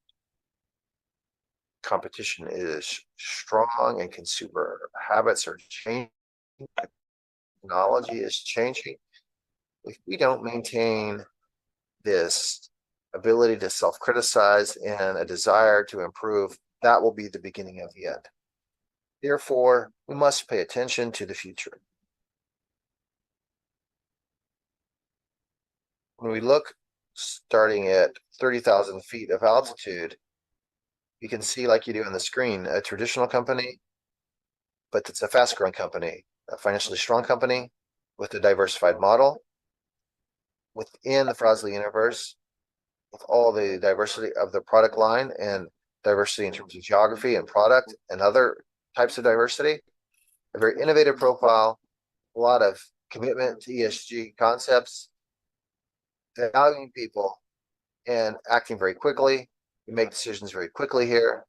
Competition is strong and consumer habits are changing. Technology is changing. If we don't maintain this ability to self-criticize and a desire to improve, that will be the beginning of the end. Therefore, we must pay attention to the future. When we look starting at 30,000 feet of altitude, you can see, like you do on the screen, a traditional company, but it's a fast growing company, a financially strong company with a diversified model within the Frasle universe, with all the diversity of the product line and diversity in terms of geography and product and other types of diversity, a very innovative profile, a lot of commitment to ESG concepts, valuing people, and acting very quickly. We make decisions very quickly here.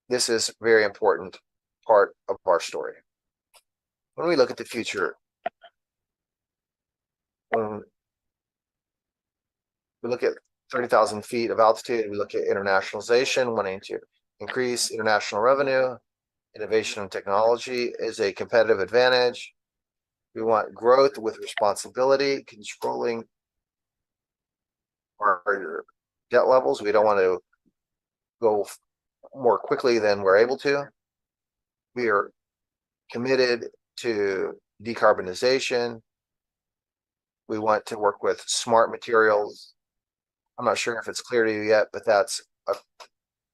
This is a very important part of our story. When we look at the future, when we look at 30,000 feet of altitude, we look at internationalization, wanting to increase international revenue. Innovation and technology is a competitive advantage. We want growth with responsibility, controlling our debt levels. We don't want to go more quickly than we're able to. We are committed to decarbonization. We want to work with smart materials. I'm not sure if it's clear to you yet, but that's a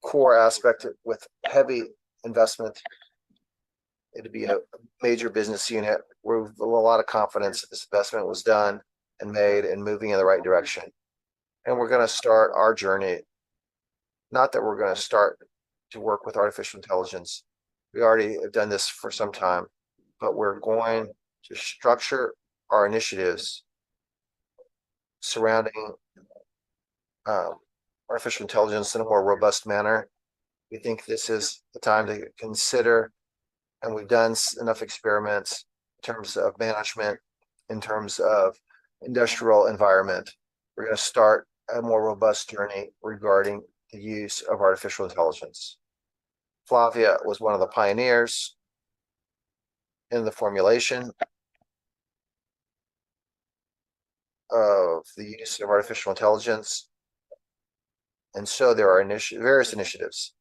core aspect with heavy investment. It'd be a major business unit. We're with a lot of confidence that this investment was done and made and moving in the right direction. And we're going to start our journey. Not that we're going to start to work with artificial intelligence. We already have done this for some time, but we're going to structure our initiatives surrounding artificial intelligence in a more robust manner. We think this is the time to consider, and we've done enough experiments in terms of management, in terms of industrial environment. We're going to start a more robust journey regarding the use of artificial intelligence. Flavia was one of the pioneers in the formulation of the use of artificial intelligence. And so there are various initiatives,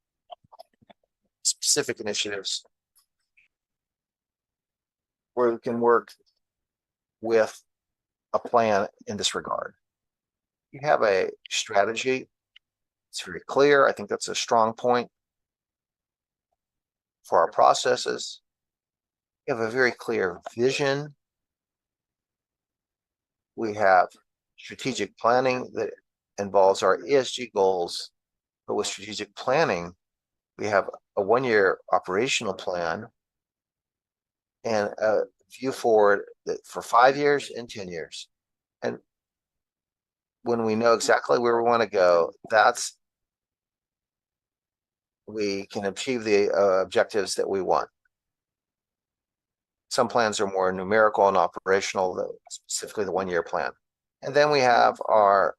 specific initiatives, where we can work with a plan in this regard. You have a strategy. It's very clear. I think that's a strong point for our processes. We have a very clear vision. We have strategic planning that involves our ESG goals, but with strategic planning, we have a 1-year operational plan and a view forward for 5 years and 10 years. And when we know exactly where we want to go, we can achieve the objectives that we want. Some plans are more numerical and operational, specifically the 1-year plan. And then we have our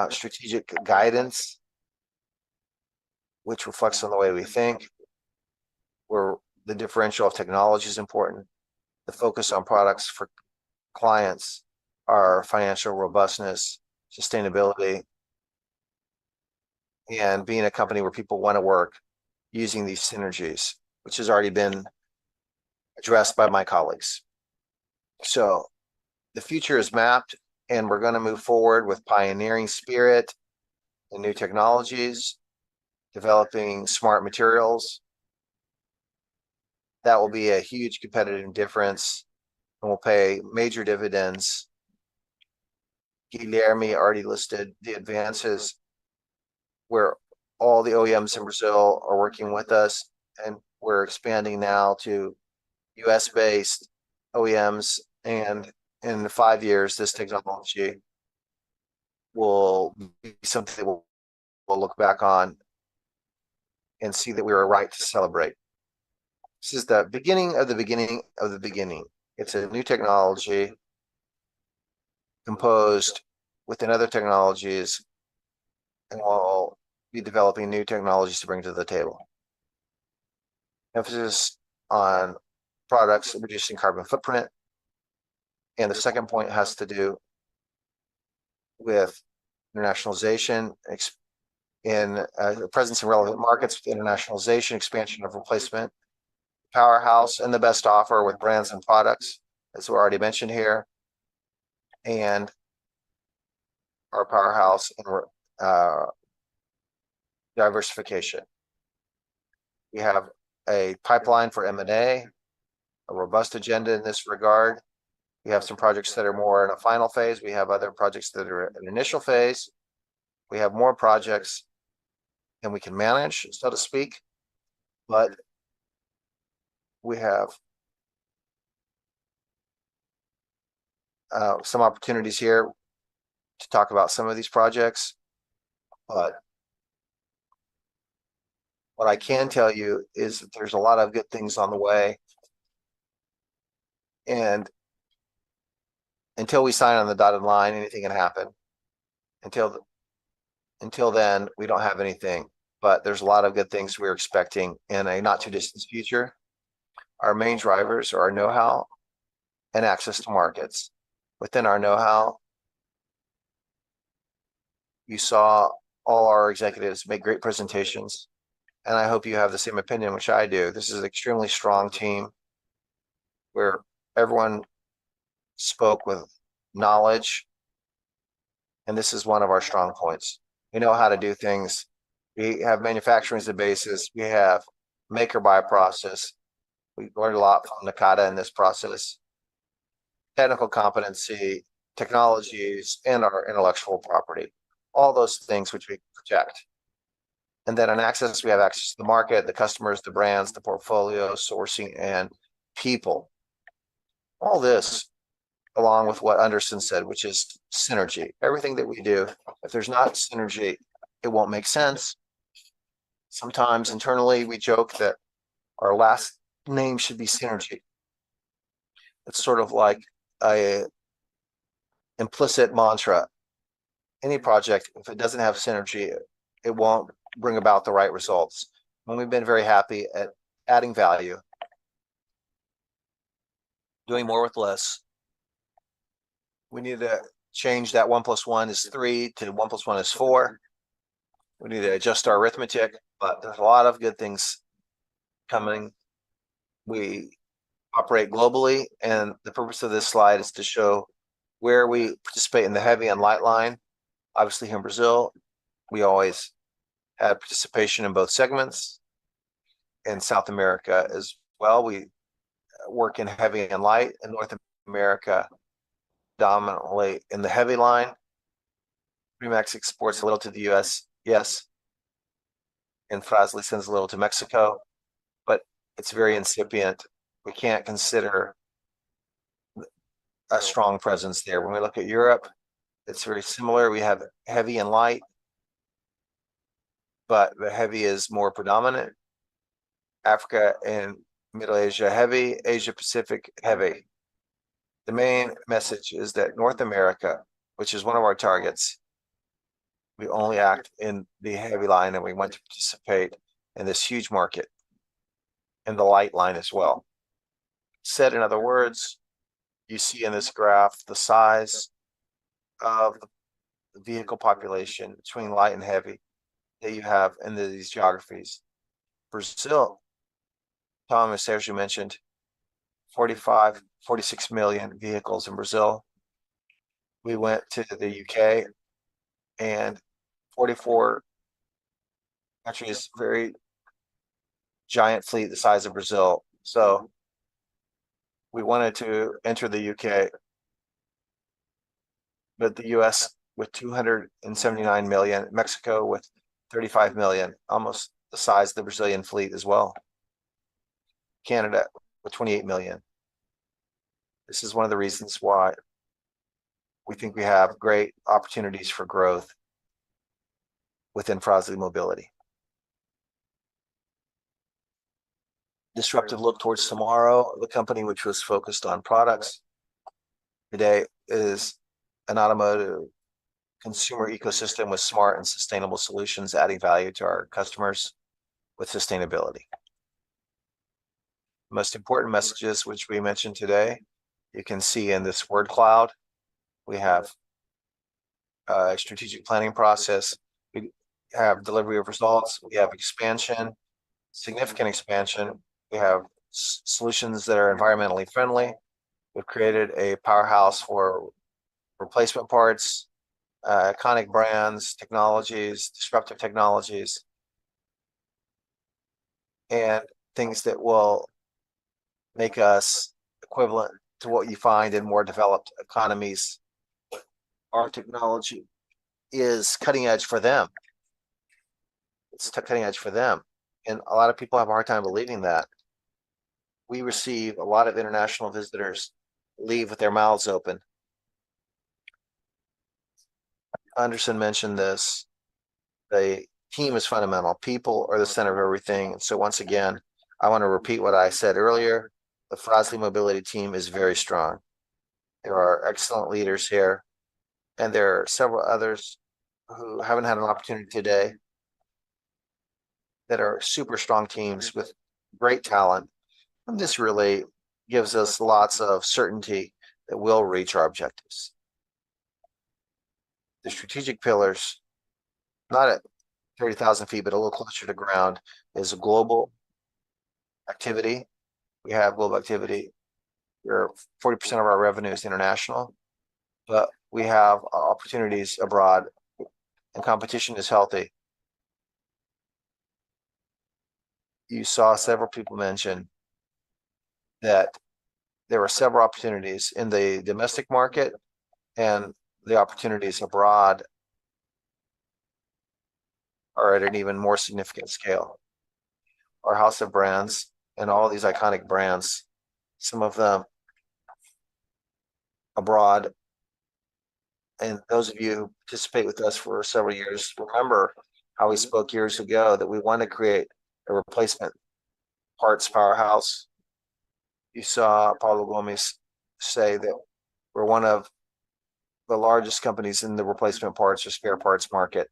strategic guidance, which reflects on the way we think, where the differential of technology is important, the focus on products for clients, our financial robustness, sustainability, and being a company where people want to work using these synergies, which has already been addressed by my colleagues. So the future is mapped, and we're going to move forward with pioneering spirit and new technologies, developing smart materials. That will be a huge competitive difference and will pay major dividends. Guilherme already listed the advances where all the OEMs in Brazil are working with us, and we're expanding now to US-based OEMs, and in 5 years, this technology will be something that we'll look back on and see that we were right to celebrate. This is the beginning of the beginning of the beginning. It's a new technology composed within other technologies, and we'll be developing new technologies to bring to the table. Emphasis on products reducing carbon footprint. And the second point has to do with internationalization, in presence in relevant markets, internationalization, expansion of replacement, powerhouse, and the best offer with brands and products, as we already mentioned here. and our powerhouse in diversification. We have a pipeline for M&A, a robust agenda in this regard. We have some projects that are more in a final phase. We have other projects that are in initial phase. We have more projects than we can manage, so to speak, but we have some opportunities here to talk about some of these projects. But what I can tell you is that there's a lot of good things on the way. And until we sign on the dotted line, anything can happen. Until then, we don't have anything. But there's a lot of good things we're expecting in a not too distant future. Our main drivers are our know-how and access to markets. Within our know-how, you saw all our executives make great presentations, and I hope you have the same opinion, which I do. This is an extremely strong team where everyone spoke with knowledge, and this is one of our strong points. We know how to do things. We have manufacturing as a basis. We have make or buy process. We learned a lot from Nakata in this process. Technical competency, technologies, and our intellectual property. All those things which we project. And then on access, we have access to the market, the customers, the brands, the portfolio, sourcing, and people. All this, along with what Anderson said, which is synergy. Everything that we do, if there's not synergy, it won't make sense. Sometimes internally, we joke that our last name should be synergy. It's sort of like a implicit mantra. Any project, if it doesn't have synergy, it won't bring about the right results. And we've been very happy at adding value, doing more with less. We need to change that 1 + 1 is 3 to 1 + 1 is 4. We need to adjust our arithmetic, but there's a lot of good things coming. We operate globally, and the purpose of this slide is to show where we participate in the heavy and light line. Obviously, here in Brazil, we always had participation in both segments. In South America as well, we work in heavy and light. In North America, dominantly in the heavy line. Remax exports a little to the US, yes. And Frasle sends a little to Mexico, but it's very incipient. We can't consider a strong presence there. When we look at Europe, it's very similar. We have heavy and light, but the heavy is more predominant. Africa and Middle Asia, heavy. Asia Pacific, heavy. The main message is that North America, which is one of our targets, we only act in the heavy line, and we want to participate in this huge market in the light line as well. Said in other words, you see in this graph the size of the vehicle population between light and heavy that you have in these geographies. Brazil, Tom, as Sergio mentioned, 46 million vehicles in Brazil. We went to the UK, and 44 countries, very giant fleet the size of Brazil. So we wanted to enter the UK, but the US with 279 million, Mexico with 35 million, almost the size of the Brazilian fleet as well. Canada with 28 million. This is one of the reasons why we think we have great opportunities for growth within Frasle Mobility. Disruptive look towards tomorrow. The company, which was focused on products, today is an automotive consumer ecosystem with smart and sustainable solutions, adding value to our customers with sustainability. Most important messages which we mentioned today, you can see in this word cloud. We have a strategic planning process. We have delivery of results. We have expansion, significant expansion. We have solutions that are environmentally friendly. We've created a powerhouse for replacement parts, iconic brands, technologies, disruptive technologies, and things that will make us equivalent to what you find in more developed economies. Our technology is cutting edge for them. It's cutting edge for them. And a lot of people have a hard time believing that. We receive a lot of international visitors leave with their mouths open. Anderson mentioned this. The team is fundamental. People are the center of everything. So once again, I want to repeat what I said earlier. The Frasle Mobility team is very strong. There are excellent leaders here, and there are several others who haven't had an opportunity today that are super strong teams with great talent. And this really gives us lots of certainty that we'll reach our objectives. The strategic pillars, not at 30,000 feet, but a little closer to ground, is a global activity. We have global activity where 40% of our revenue is international, but we have opportunities abroad and competition is healthy. You saw several people mention that there are several opportunities in the domestic market, and the opportunities abroad are at an even more significant scale. Our house of brands and all these iconic brands, some of them abroad, and those of you who participate with us for several years remember how we spoke years ago that we want to create a replacement parts powerhouse. You saw Paulo Gomes say that we're one of the largest companies in the replacement parts or spare parts market.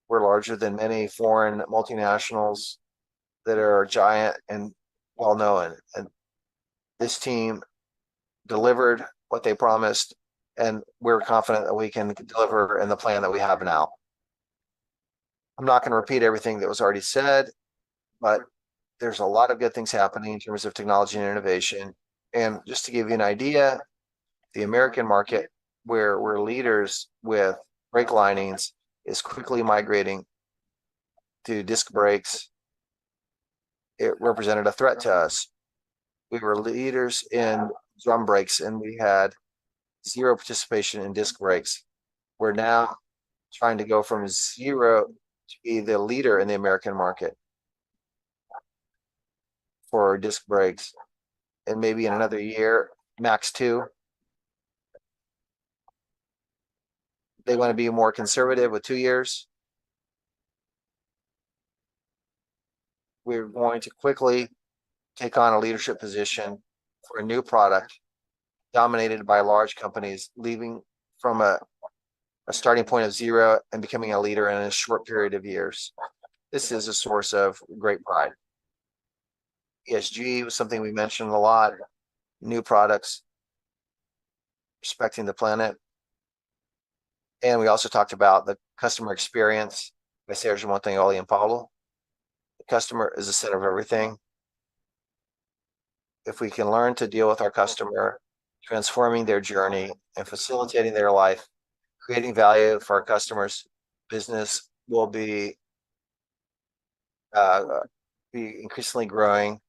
We're larger than many foreign multinationals that are giant and well known. And this team delivered what they promised, and we're confident that we can deliver in the plan that we have now. I'm not going to repeat everything that was already said, but there's a lot of good things happening in terms of technology and innovation. And just to give you an idea, the American market, where we're leaders with brake linings, is quickly migrating to disc brakes. It represented a threat to us. We were leaders in drum brakes, and we had zero participation in disc brakes. We're now trying to go from zero to be the leader in the American market for disc brakes. And maybe in another year, max 2. They want to be more conservative with 2 years. We're going to quickly take on a leadership position for a new product dominated by large companies, leaving from a starting point of 0 and becoming a leader in a short period of years. This is a source of great pride. ESG was something we mentioned a lot. New products, respecting the planet. And we also talked about the customer experience by Sergio Montagnoli and Paulo. The customer is the center of everything. If we can learn to deal with our customer, transforming their journey and facilitating their life, creating value for our customers, business will be increasingly growing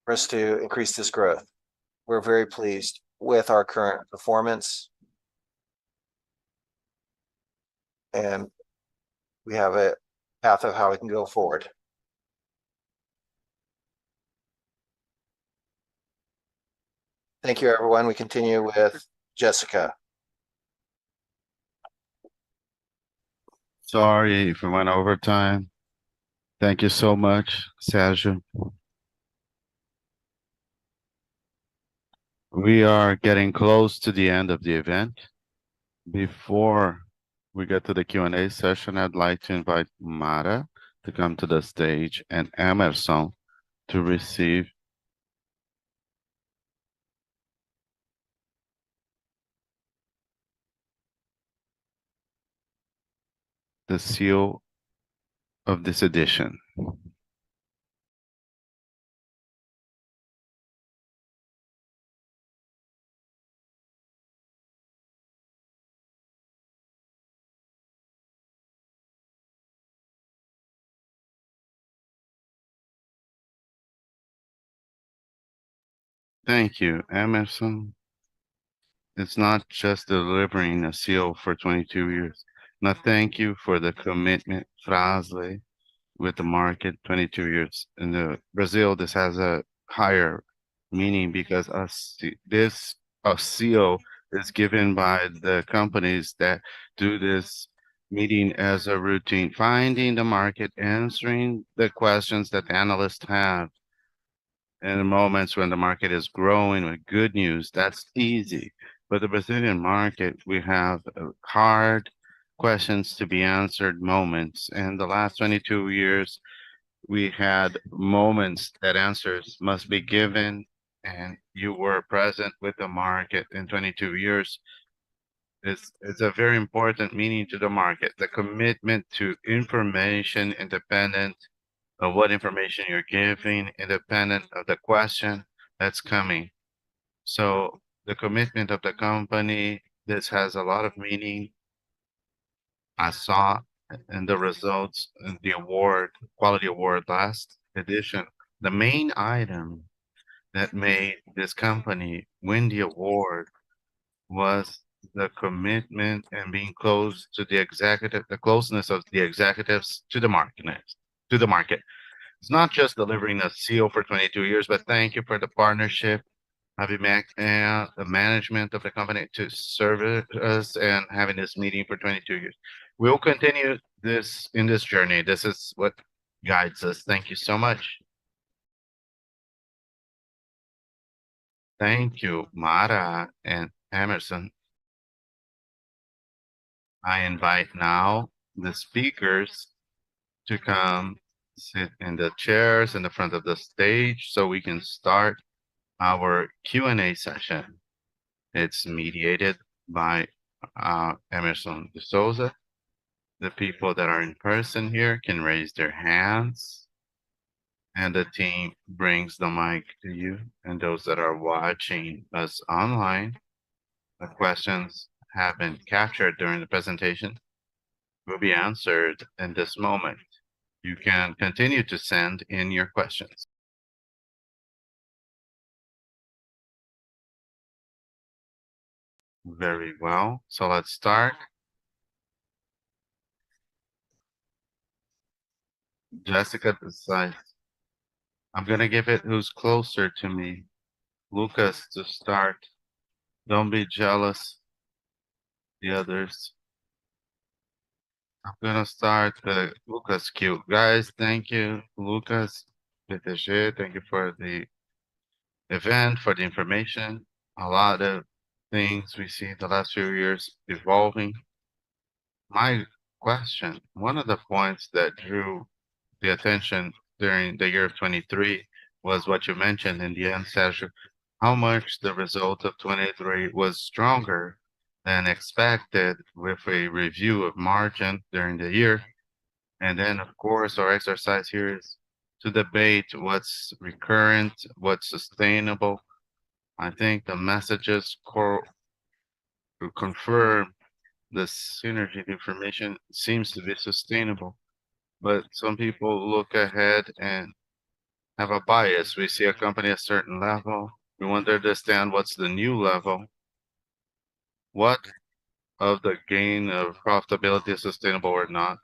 for us to increase this growth. We're very pleased with our current performance, and we have a path of how we can go forward. Thank you, everyone. We continue with Jessica. Sorry if we went over time. Thank you so much, Sérgio. We are getting close to the end of the event. Before we get to the Q&A session, I'd like to invite Mara to come to the stage and Hemerson to receive the seal of this edition. Thank you, Emerson. It's not just delivering a seal for 22 years. Now, thank you for the commitment, Frasle, with the market 22 years. In the Brazil, this has a higher meaning because this a seal is given by the companies that do this meeting as a routine, finding the market, answering the questions that the analysts have in the moments when the market is growing with good news. That's easy. But the Brazilian market, we have hard questions to be answered moments. And the last 22 years, we had moments that answers must be given, and you were present with the market in 22 years. It's a very important meaning to the market. The commitment to information independent of what information you're giving, independent of the question that's coming. So the commitment of the company, this has a lot of meaning. I saw in the results in the award, quality award last edition, the main item that made this company win the award was the commitment and being close to the executive, the closeness of the executives to the market. It's not just delivering a seal for 22 years, but thank you for the partnership, Abimac, and the management of the company to serve us and having this meeting for 22 years. We'll continue this in this journey. This is what guides us. Thank you so much. Thank you, Mara and Emerson. I invite now the speakers to come sit in the chairs in the front of the stage so we can start our Q&A session. It's mediated by Hemerson de Souza. The people that are in person here can raise their hands, and the team brings the mic to you. And those that are watching us online, the questions have been captured during the presentation, will be answered in this moment. You can continue to send in your questions. Very well. So let's start. Jessica decides. I'm gonna give it who's closer to me. Lucas to start. Don't be jealous. The others. I'm gonna start the Lucas queue. Guys, thank you. Lucas, PTG, thank you for the event, for the information. A lot of things we see the last few years evolving. My question, one of the points that drew the attention during the year of 23 was what you mentioned in the end, Sergio, how much the result of 23 was stronger than expected with a review of margin during the year. And then, of course, our exercise here is to debate what's recurrent, what's sustainable. I think the messages confirm the synergy information seems to be sustainable, but some people look ahead and have a bias. We see a company at a certain level. We want to understand what's the new level. What of the gain of profitability is sustainable or not?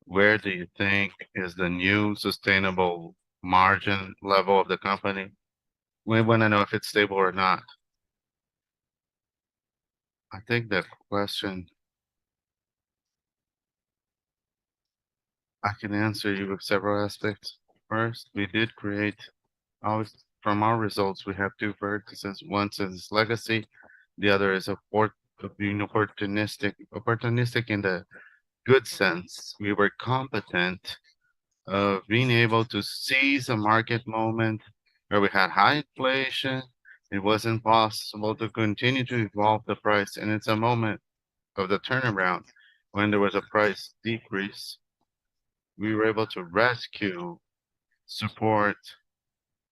Where do you think is the new sustainable margin level of the company? We want to know if it's stable or not. I think the question I can answer you with several aspects. First, we did create always from our results, we have two vertices. One is legacy, the other is being opportunistic in the good sense. We were competent of being able to seize a market moment where we had high inflation. It wasn't possible to continue to evolve the price, and it's a moment of the turnaround when there was a price decrease. We were able to rescue support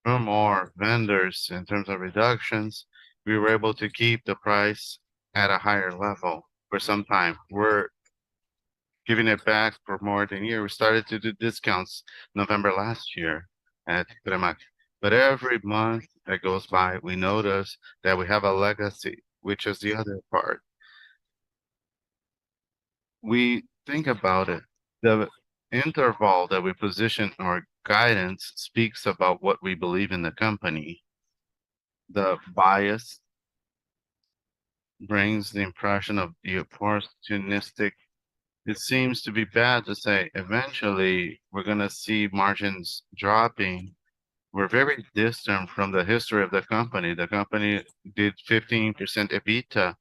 from more vendors in terms of reductions. We were able to keep the price at a higher level for some time. We're giving it back for more than a year. We started to do discounts November last year at Premac. But every month that goes by, we notice that we have a legacy, which is the other part. We think about it. The interval that we position our guidance speaks about what we believe in the company. The bias brings the impression of the opportunistic. It seems to be bad to say eventually we're going to see margins dropping. We're very distant from the history of the company. The company did 15% EBITDA.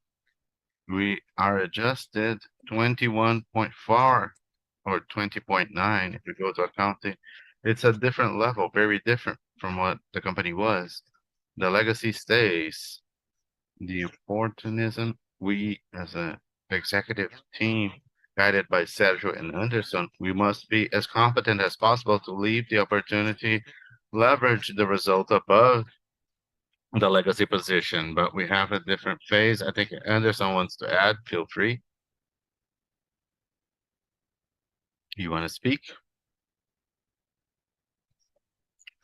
We are adjusted 21.4 or 20.9 if we go to accounting. It's a different level, very different from what the company was. The legacy stays. The opportunism, we as a executive team, guided by Sergio and Anderson, we must be as competent as possible to leave the opportunity, leverage the result above the legacy position, but we have a different phase. I think Anderson wants to add, feel free. You want to speak?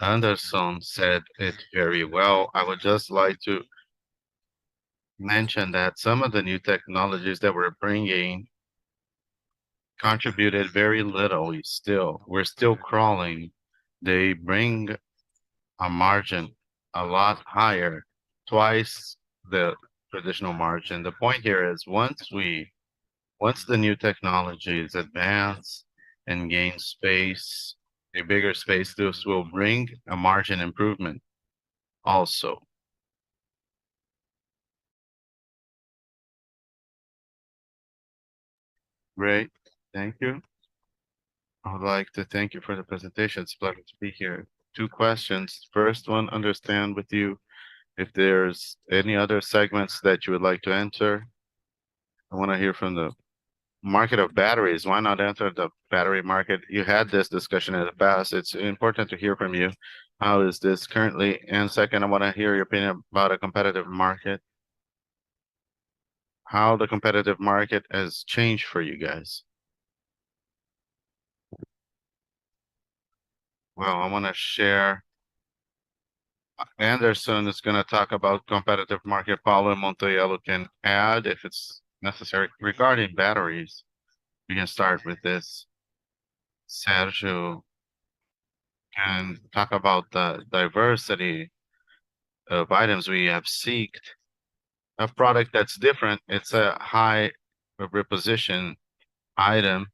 Anderson said it very well. I would just like to mention that some of the new technologies that we're bringing contributed very little. We're still crawling. They bring a margin a lot higher, twice the traditional margin. The point here is once the new technologies advance and gain space, a bigger space, this will bring a margin improvement also. Great, thank you. I would like to thank you for the presentation. It's a pleasure to be here. Two questions. First one, understand with you if there's any other segments that you would like to enter. I want to hear from the market of batteries. Why not enter the battery market? You had this discussion in the past. It's important to hear from you. How is this currently? And second, I want to hear your opinion about a competitive market. How the competitive market has changed for you guys. Well, I want to share. Anderson is going to talk about competitive market. Paulo and Montagnoli can add if it's necessary. Regarding batteries, we can start with this. Sergio can talk about the diversity of items we have seeked. A product that's different, it's a high reposition item.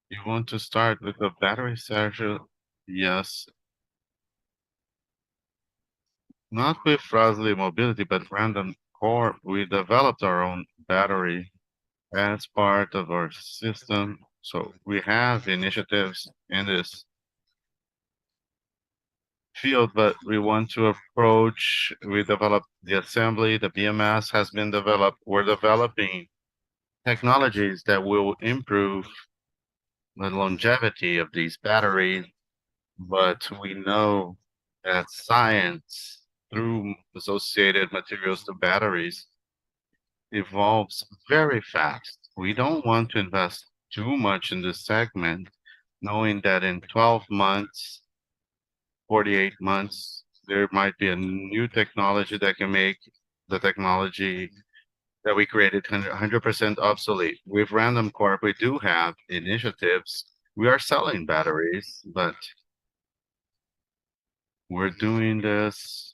You want to start with the battery, Sergio? Yes. Not with Frasle Mobility, but Random Corp. We developed our own battery as part of our system. So we have initiatives in this field, but we want to approach, we developed the assembly, the BMS has been developed. We're developing technologies that will improve the longevity of these batteries, but we know that science through associated materials to batteries evolves very fast. We don't want to invest too much in this segment, knowing that in 12 months, 48 months, there might be a new technology that can make the technology that we created 100% obsolete. With Random Corp, we do have initiatives. We are selling batteries, but we're doing this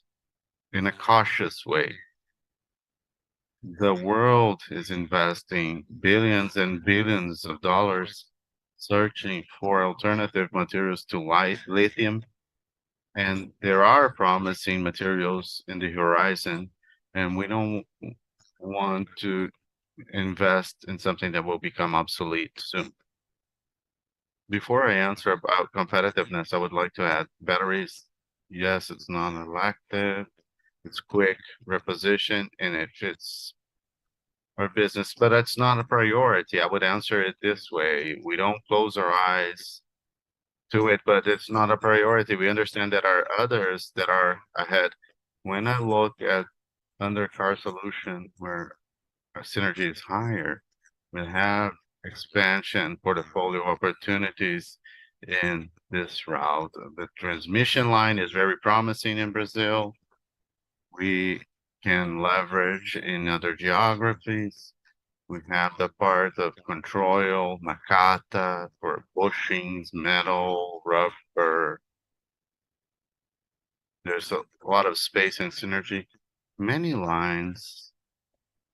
in a cautious way. The world is investing billions and billions of dollars searching for alternative materials to lithium. And there are promising materials in the horizon, and we don't want to invest in something that will become obsolete soon. Before I answer about competitiveness, I would like to add batteries. Yes, it's non-elective, it's quick reposition, and it fits our business, but that's not a priority. I would answer it this way. We don't close our eyes to it, but it's not a priority. We understand that are others that are ahead. When I look at undercar solution where our synergy is higher, we have expansion portfolio opportunities in this route. The transmission line is very promising in Brazil. We can leverage in other geographies. We have the part of control, Nakata for bushings, metal, rubber. There's a lot of space and synergy. Many lines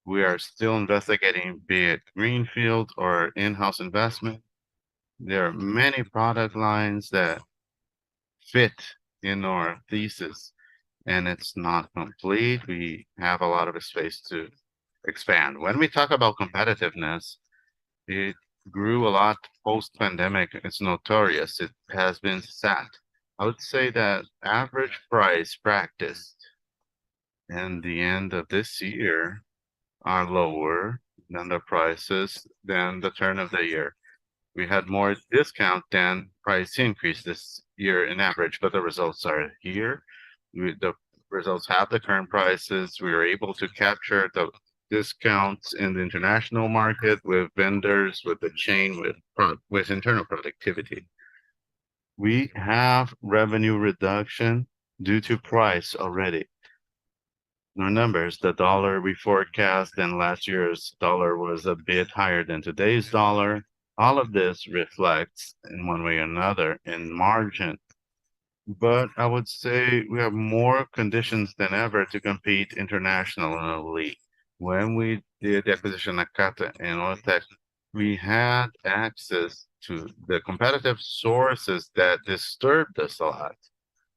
we are still investigating, be it greenfield or in-house investment. There are many product lines that fit in our thesis, and it's not complete. We have a lot of space to expand. When we talk about competitiveness, it grew a lot post-pandemic. It's notorious. It has been set. I would say that average price practiced in the end of this year are lower than the prices than the turn of the year. We had more discount than price increase this year in average, but the results are here. The results have the current prices. We were able to capture the discounts in the international market with vendors, with the chain, with internal productivity. We have revenue reduction due to price already. Our numbers, the dollar we forecast and last year's dollar was a bit higher than today's dollar. All of this reflects in one way or another in margin. But I would say we have more conditions than ever to compete internationally. When we did the acquisition of Nakata and Otec, we had access to the competitive sources that disturbed us a lot.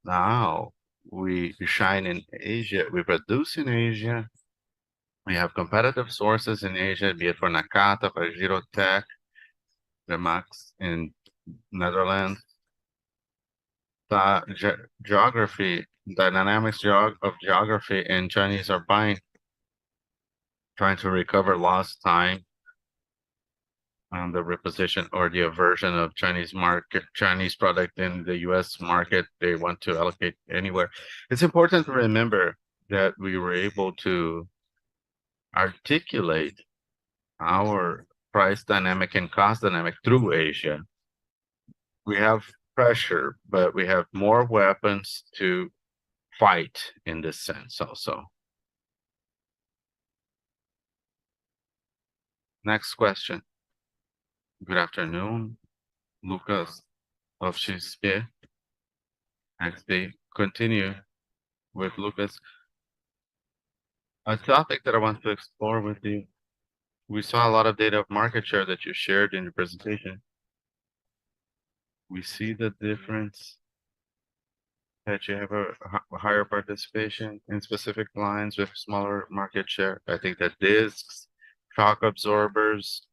Now we shine in Asia, we produce in Asia. We have competitive sources in Asia, be it for Nakata, for Girotech, the Max in Netherlands. The geography, the dynamics of geography and Chinese are buying, trying to recover lost time on the reposition or the aversion of Chinese product in the US market. They want to allocate anywhere. It's important to remember that we were able to articulate our price dynamic and cost dynamic through Asia. We have pressure, but we have more weapons to fight in this sense also. Next question. Good afternoon, Lucas of XP. XP, continue with Lucas. A topic that I want to explore with you. We saw a lot of data of market share that you shared in your presentation. We see the difference that you have a higher participation in specific lines with smaller market share. I think that discs, shock absorbers.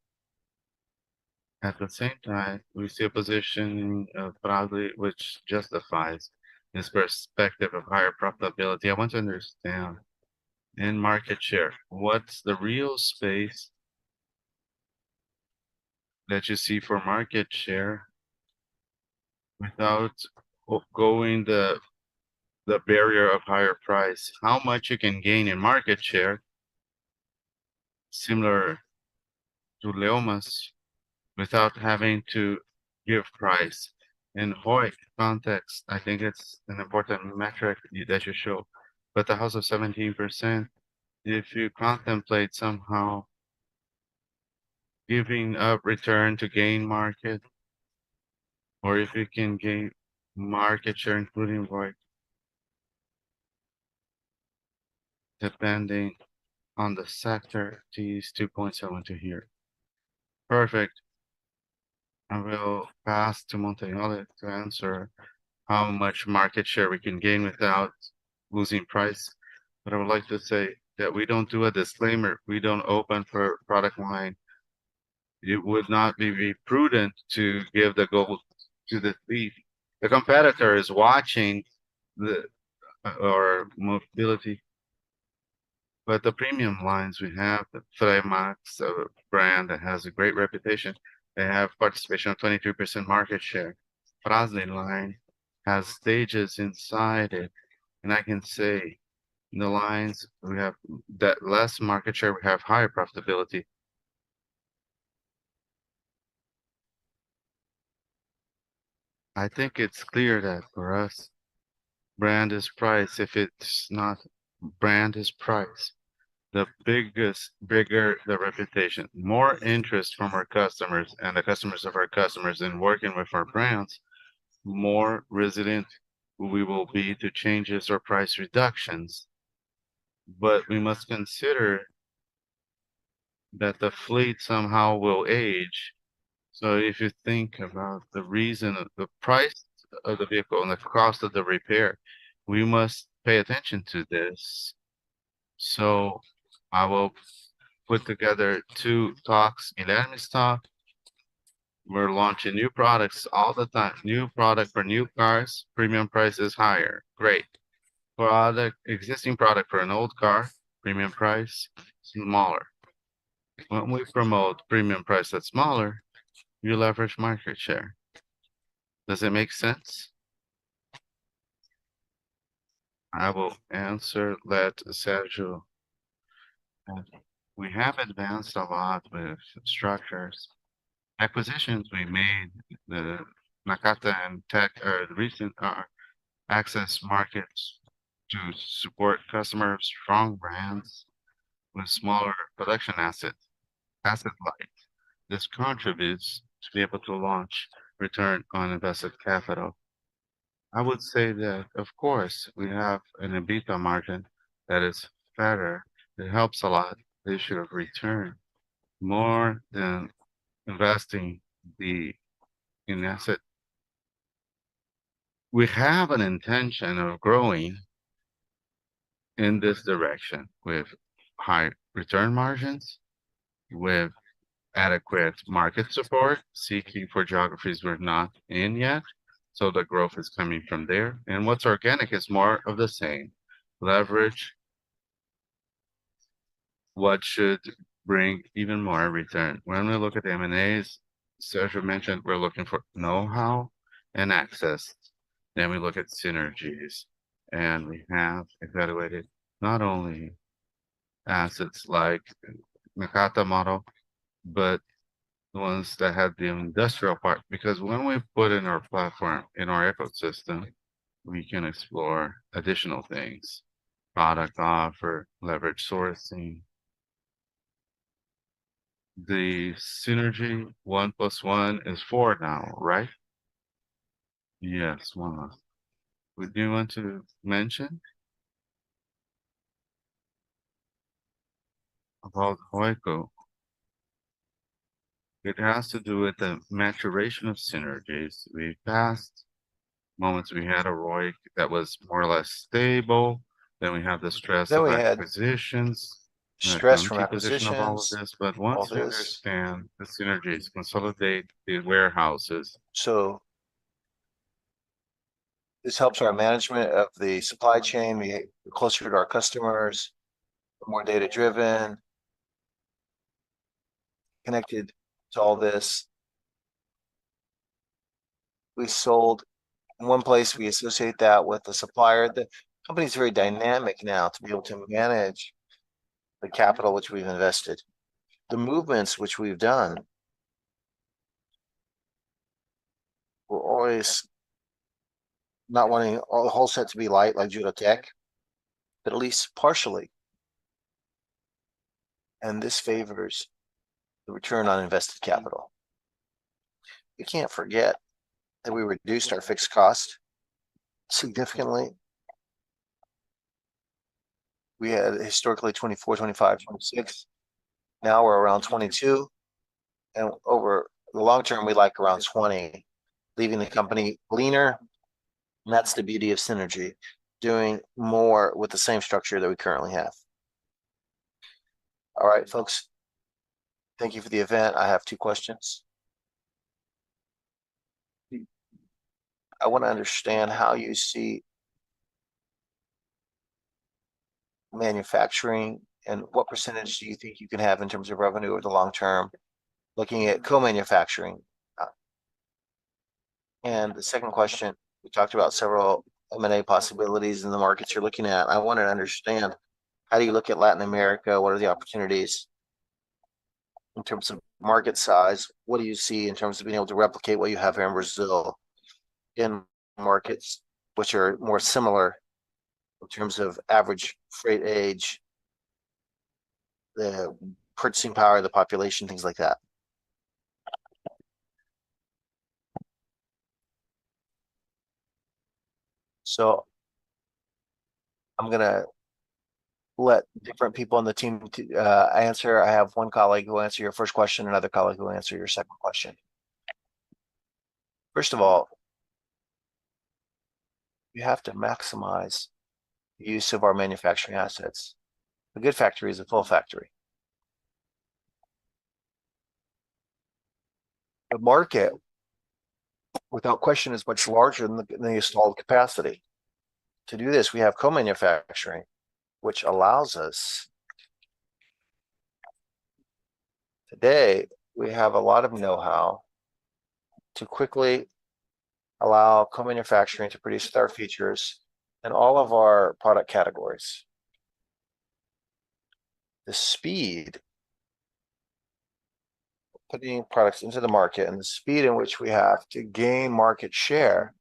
At the same time, we see a position of Frasle which justifies this perspective of higher profitability. I want to understand in market share, what's the real space that you see for market share without going the barrier of higher price? How much you can gain in market share, similar to Leomas, without having to give price. In ROIC context, I think it's an important metric that you show. But the house of 17%, if you contemplate somehow giving up return to gain market, or if you can gain market share, including ROIC, depending on the sector, to use 2.72 here. Perfect. I will pass to Montagnoli to answer how much market share we can gain without losing price. But I would like to say that we don't do a disclaimer. We don't open for product line. It would not be prudent to give the gold to the thief. The competitor is watching our mobility. But the premium lines we have, the Fremax, a brand that has a great reputation, they have participation of 23% market share. Frasle line has stages inside it. And I can say in the lines, we have that less market share, we have higher profitability. I think it's clear that for us, brand is price. If it's not brand is price, the bigger the reputation, more interest from our customers and the customers of our customers in working with our brands, more resilient we will be to changes or price reductions. But we must consider that the fleet somehow will age. So if you think about the reason of the price of the vehicle and the cost of the repair, we must pay attention to this. So I will put together two talks. Guilherme's talk. We're launching new products all the time. New product for new cars, premium price is higher. Great. For other existing product for an old car, premium price smaller. When we promote premium price that's smaller, you leverage market share. Does it make sense? I will answer, let Sergio. We have advanced a lot with structures. Acquisitions we made, the Nakata and Tech are the recent access markets to support customers, strong brands with smaller production assets, asset light. This contributes to be able to launch return on invested capital. I would say that, of course, we have an EBITDA margin that is better. It helps a lot the issue of return more than investing in asset. We have an intention of growing in this direction with high return margins, with adequate market support, seeking for geographies we're not in yet. So the growth is coming from there. And what's organic is more of the same. Leverage what should bring even more return. When we look at M&As, Sergio mentioned we're looking for know-how and access. Then we look at synergies, and we have evaluated not only assets like Nakata model, but the ones that had the industrial part. Because when we put in our platform, in our ecosystem, we can explore additional things, product offer, leverage sourcing. The synergy 1 + 1 is 4 now, right? Yes, one last. Would you want to mention about Hoico? It has to do with the maturation of synergies. We passed moments we had a ROIC that was more or less stable. Then we have the stress Then of we had acquisitions, the stress from accounting position of all of acquisitions, this. But all once we this. understand the synergies, consolidate the warehouses, So this helps our management of the supply chain. We're closer to our customers, more data driven, connected to all this. We sold in one place, we associate that with the supplier. The company's very dynamic now to be able to manage the capital which we've invested, the movements which we've done. We're always not wanting all the whole set to be light like Judo Tech, but at least partially. And this favors the return on invested capital. We can't forget that we reduced our fixed cost significantly. We had historically 24, 25, 26. Now we're around 22. And over the long term, we like around 20, leaving the company leaner. And that's the beauty of synergy, doing more with the same structure that we currently have. All right, folks. Thank you for the event. I have 2 questions. I want to understand how you see manufacturing and what percentage do you think you can have in terms of revenue over the long term, looking at co-manufacturing. And the second question, we talked about several M&A possibilities in the markets you're looking at. I want to understand, how do you look at Latin America? What are the opportunities in terms of market size? What do you see in terms of being able to replicate what you have here in Brazil? in markets which are more similar in terms of average freight age, the purchasing power of the population, things like that. So I'm gonna let different people on the team answer. I have one colleague who will answer your first question, another colleague who will answer your second question. First of all, you have to maximize the use of our manufacturing assets. A good factory is a full factory. The market, without question, is much larger than the installed capacity. To do this, we have co-manufacturing, which allows us. Today, we have a lot of know-how to quickly allow co-manufacturing to produce our features in all of our product categories. The speed of putting products into the market and the speed in which we have to gain market share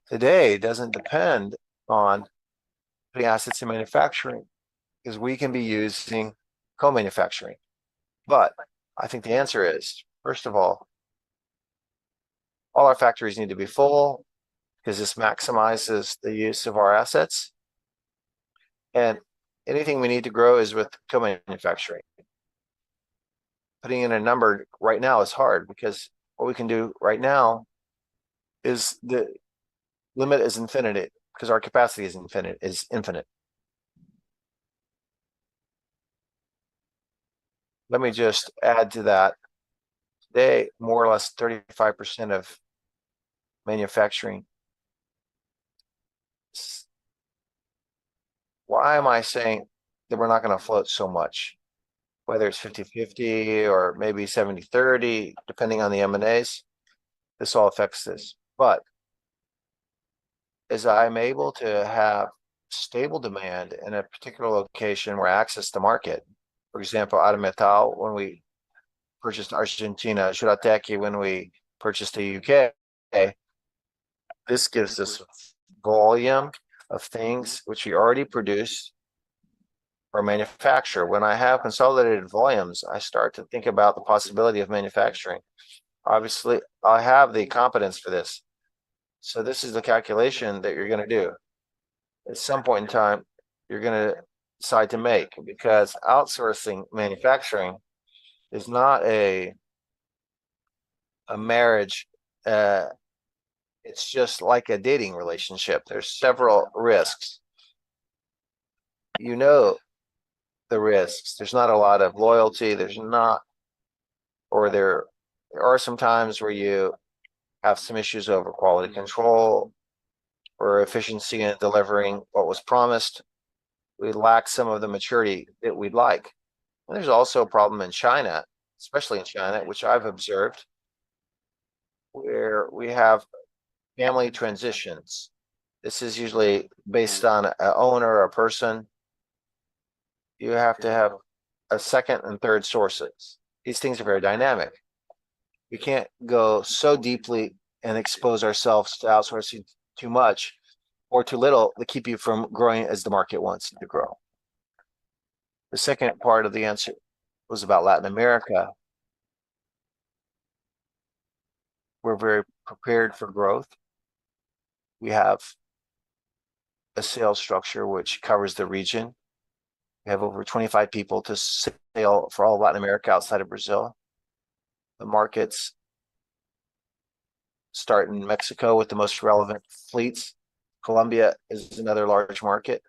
today doesn't depend on putting assets in manufacturing, because we can be using co-manufacturing. But I think the answer is, first of all our factories need to be full, because this maximizes the use of our assets. And anything we need to grow is with co-manufacturing. Putting in a number right now is hard, because what we can do right now is the limit is infinite, because our capacity is infinite. Let me just add to that. Today, more or less 35% of manufacturing. Why am I saying that we're not going to float so much? Whether it's 50-50 or maybe 70-30, depending on the M&As, this all affects this. But as I'm able to have stable demand in a particular location where access to market, for example, Metal, when we purchased Argentina, Juratec, when we purchased the UK, this gives us volume of things which we already produce or manufacture. When I have consolidated volumes, I start to think about the possibility of manufacturing. Obviously, I have the competence for this. So this is the calculation that you're going to do. At some point in time, you're going to decide to make, because outsourcing manufacturing is not a marriage. It's just like a dating relationship. There's several risks. You know the risks. There's not a lot of loyalty. There are some times where you have some issues over quality control or efficiency in delivering what was promised. We lack some of the maturity that we'd like. And there's also a problem in China, especially in China, which I've observed, where we have family transitions. This is usually based on an owner or a person. You have to have a second and third sources. These things are very dynamic. We can't go so deeply and expose ourselves to outsourcing too much or too little to keep you from growing as the market wants to grow. The second part of the answer was about Latin America. We're very prepared for growth. We have a sales structure which covers the region. We have over 25 people to sell for all of Latin America outside of Brazil. The markets start in Mexico with the most relevant fleets. Colombia is another large market.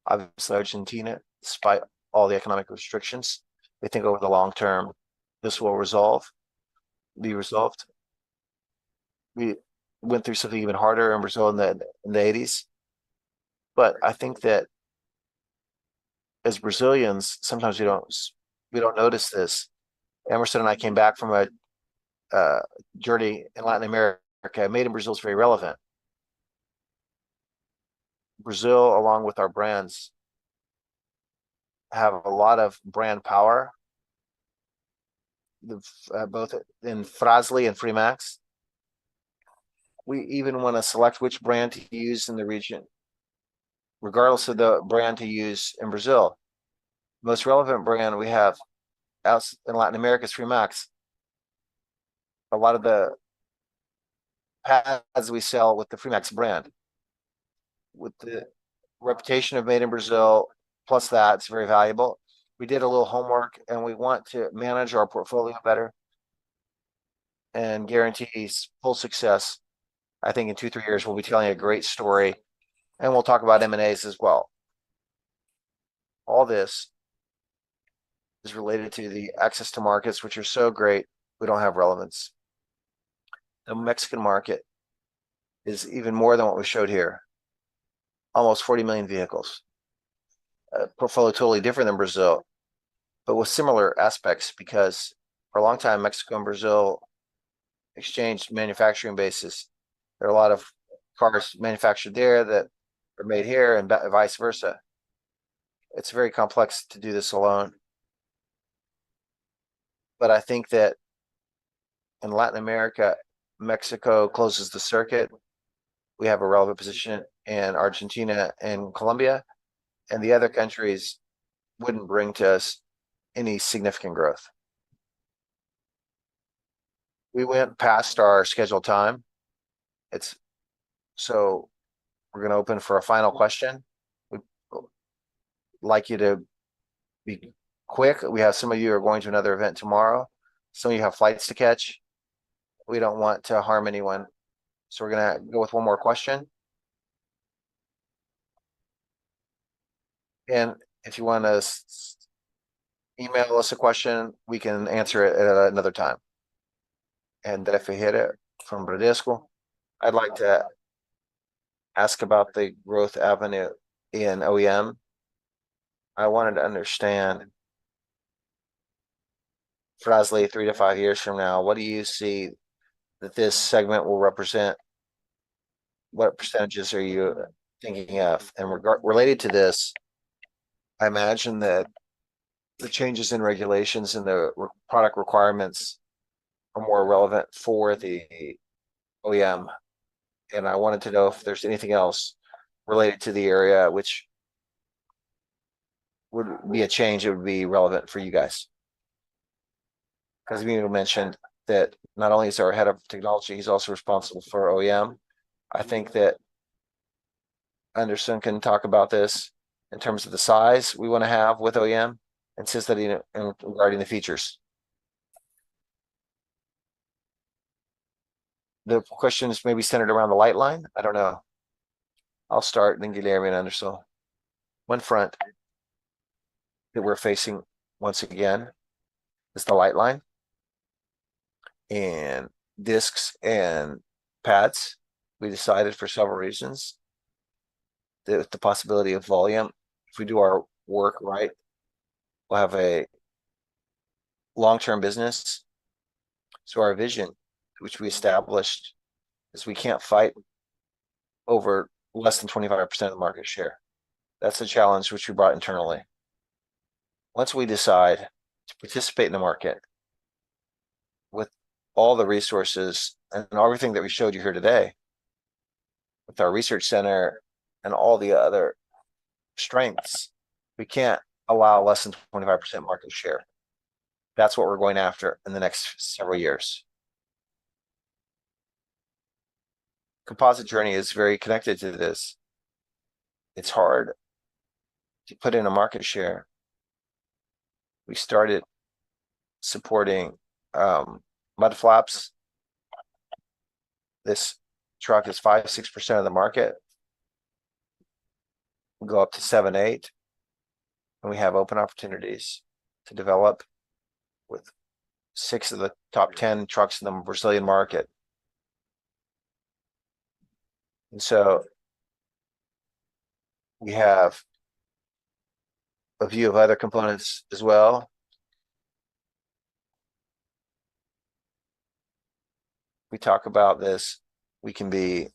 Obviously, Argentina, despite all the economic restrictions, we think over the long term, this will be resolved. We went through something even harder in Brazil in the 80s. But I think that as Brazilians, sometimes we don't notice this. Hemerson and I came back from a journey in Latin America. Made in Brazil is very relevant. Brazil, along with our brands, have a lot of brand power, both in Frasle and Fremax. we even want to select which brand to use in the region, regardless of the brand to use in Brazil. The most relevant brand we have out in Latin America is Fremax. A lot of the pads we sell with the Fremax brand, with the reputation of made in Brazil, plus that it's very valuable. We did a little homework and we want to manage our portfolio better and guarantees full success. I think in 2-3 years, we'll be telling a great story and we'll talk about M&As as well. All this is related to the access to markets, which are so great, we don't have relevance. The Mexican market is even more than what we showed here. Almost 40 million vehicles. A portfolio totally different than Brazil, but with similar aspects because for a long time, Mexico and Brazil exchanged manufacturing bases. There are a lot of cars manufactured there that are made here and vice versa. It's very complex to do this alone. But I think that in Latin America, Mexico closes the circuit. We have a relevant position in Argentina and Colombia, and the other countries wouldn't bring to us any significant growth. We went past our scheduled time. So we're going to open for a final question. We'd like you to be quick. We have some of you are going to another event tomorrow. Some of you have flights to catch. We don't want to harm anyone. So we're going to go with one more question. And if you want to email us a question, we can answer it at another time. And if we hit it from Bradesco, I'd like to ask about the growth avenue in OEM. I wanted to understand Frasle 3 to 5 years from now. What do you see that this segment will represent? What percentages are you thinking of? And related to this, I imagine that the changes in regulations and the product requirements are more relevant for the OEM. And I wanted to know if there's anything else related to the area which would be a change that would be relevant for you guys. Because you mentioned that not only is our head of technology, he's also responsible for OEM. I think that Anderson can talk about this in terms of the size we want to have with OEM and since that regarding the features. The question is maybe centered around the light line. I don't know. I'll start, then Guilherme and Anderson. One front that we're facing once again is the light line and discs and pads. We decided for several reasons that the possibility of volume, if we do our work right, we'll have a long-term business. So our vision, which we established, is we can't fight over less than 25% of the market share. That's a challenge which we brought internally. Once we decide to participate in the market with all the resources and everything that we showed you here today, with our research center and all the other strengths, we can't allow less than 25% market share. That's what we're going after in the next several years. Composite journey is very connected to this. It's hard to put in a market share. We started supporting mud flaps. This truck is 5-6% of the market. We'll go up to 7-8, and we have open opportunities to develop with 6 of the top 10 trucks in the Brazilian market. And so we have a view of other components as well. We talk about this, we can be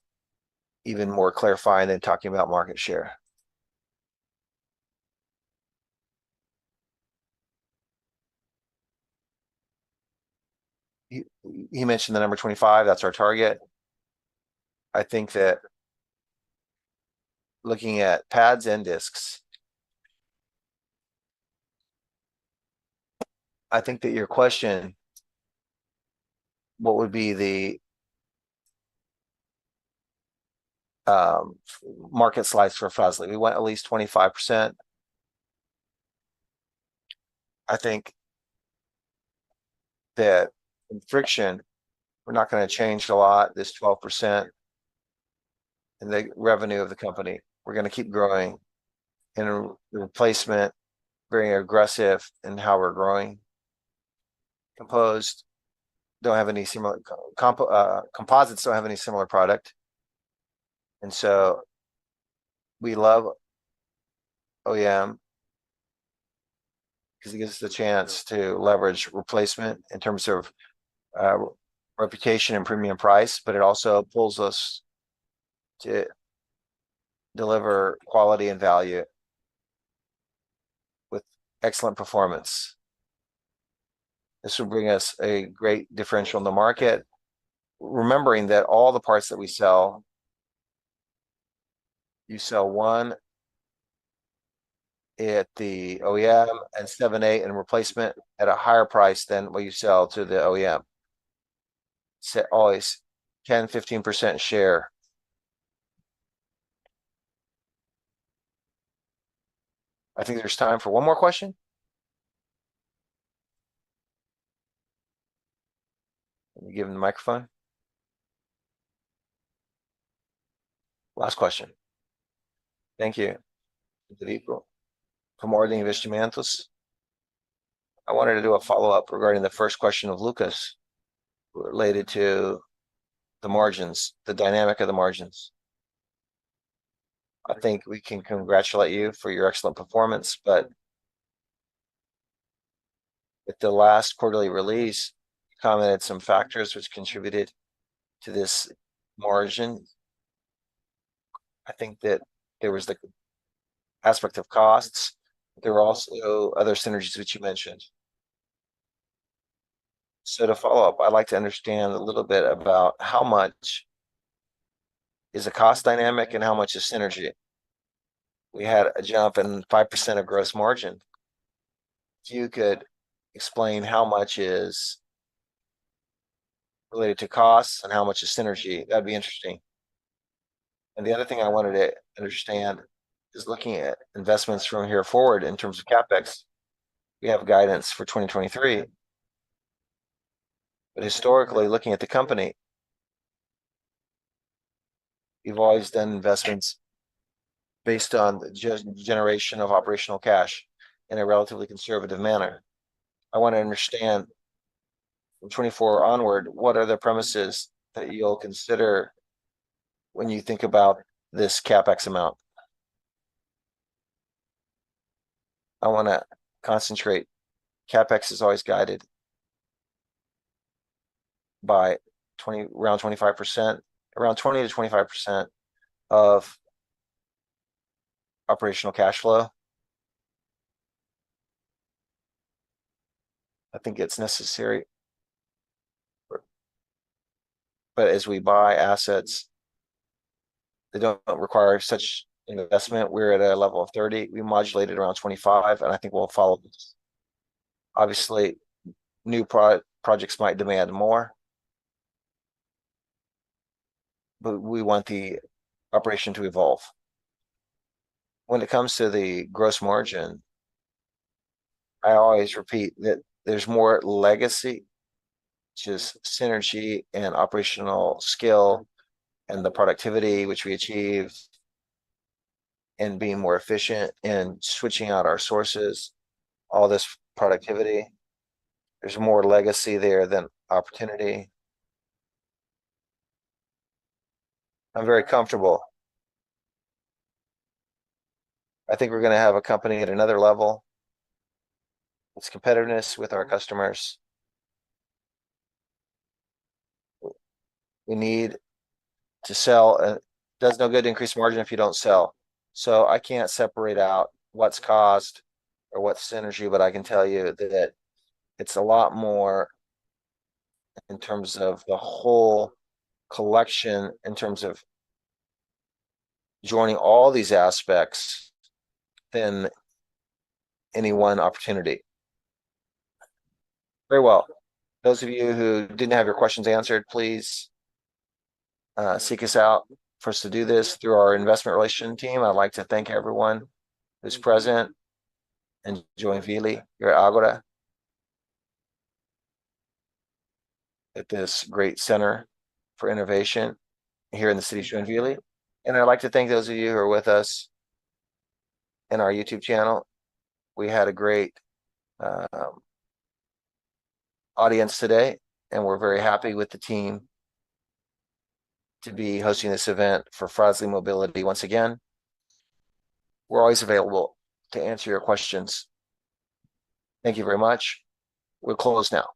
even more clarifying than talking about market share. He mentioned the number 25, that's our target. I think that looking at pads and discs, I think that your question, what would be the market slice for Frasle? We went at least 25%. I think that in friction, we're not going to change a lot, this 12% in the revenue of the company. We're going to keep growing. In the replacement, very aggressive in how we're growing. Composed don't have any similar composites don't have any similar product. And so we love OEM because it gives us the chance to leverage replacement in terms of reputation and premium price, but it also pulls us to deliver quality and value with excellent performance. This will bring us a great differential in the market, remembering that all the parts that we sell, you sell one at the OEM and 7/8 in replacement at a higher price than what you sell to the OEM. Set always 10-15% share. I think there's time for one more question. Let me give him the microphone. Last question. Thank you, Federico. From Ordem Investimentos. I wanted to do a follow-up regarding the first question of Lucas related to the margins, the dynamic of the margins. I think we can congratulate you for your excellent performance, but with the last quarterly release, you commented some factors which contributed to this margin. I think that there was the aspect of costs. There were also other synergies which you mentioned. So to follow up, I'd like to understand a little bit about how much is a cost dynamic and how much is synergy. We had a jump in 5% of gross margin. If you could explain how much is related to costs and how much is synergy, that'd be interesting. And the other thing I wanted to understand is looking at investments from here forward in terms of CapEx. We have guidance for 2023. But historically, looking at the company, you've always done investments based on the generation of operational cash in a relatively conservative manner. I want to understand from 24 onward, what are the premises that you'll consider when you think about this CapEx amount? I want to concentrate. CapEx is always guided by around 25%, around 20 to 25% of operational cash flow. I think it's necessary. But as we buy assets, they don't require such investment. We're at a level of 30. We modulated around 25, and I think we'll follow this. Obviously, new projects might demand more, but we want the operation to evolve. When it comes to the gross margin, I always repeat that there's more legacy, which is synergy and operational skill and the productivity which we achieve and being more efficient and switching out our sources, all this productivity. There's more legacy there than opportunity. I'm very comfortable. I think we're going to have a company at another level. It's competitiveness with our customers. We need to sell. It does no good to increase margin if you don't sell. So I can't separate out what's cost or what's synergy, but I can tell you that it's a lot more in terms of the whole collection in terms of joining all these aspects than any one opportunity. Very well. Those of you who didn't have your questions answered, please seek us out for us to do this through our investment relation team. I'd like to thank everyone who's present in Joinville, here at Agora, at this great center for innovation here in the city of Joinville. And I'd like to thank those of you who are with us in our YouTube channel. We had a great audience today, and we're very happy with the team to be hosting this event for Frasle Mobility. Once again, we're always available to answer your questions. Thank you very much. We'll close now.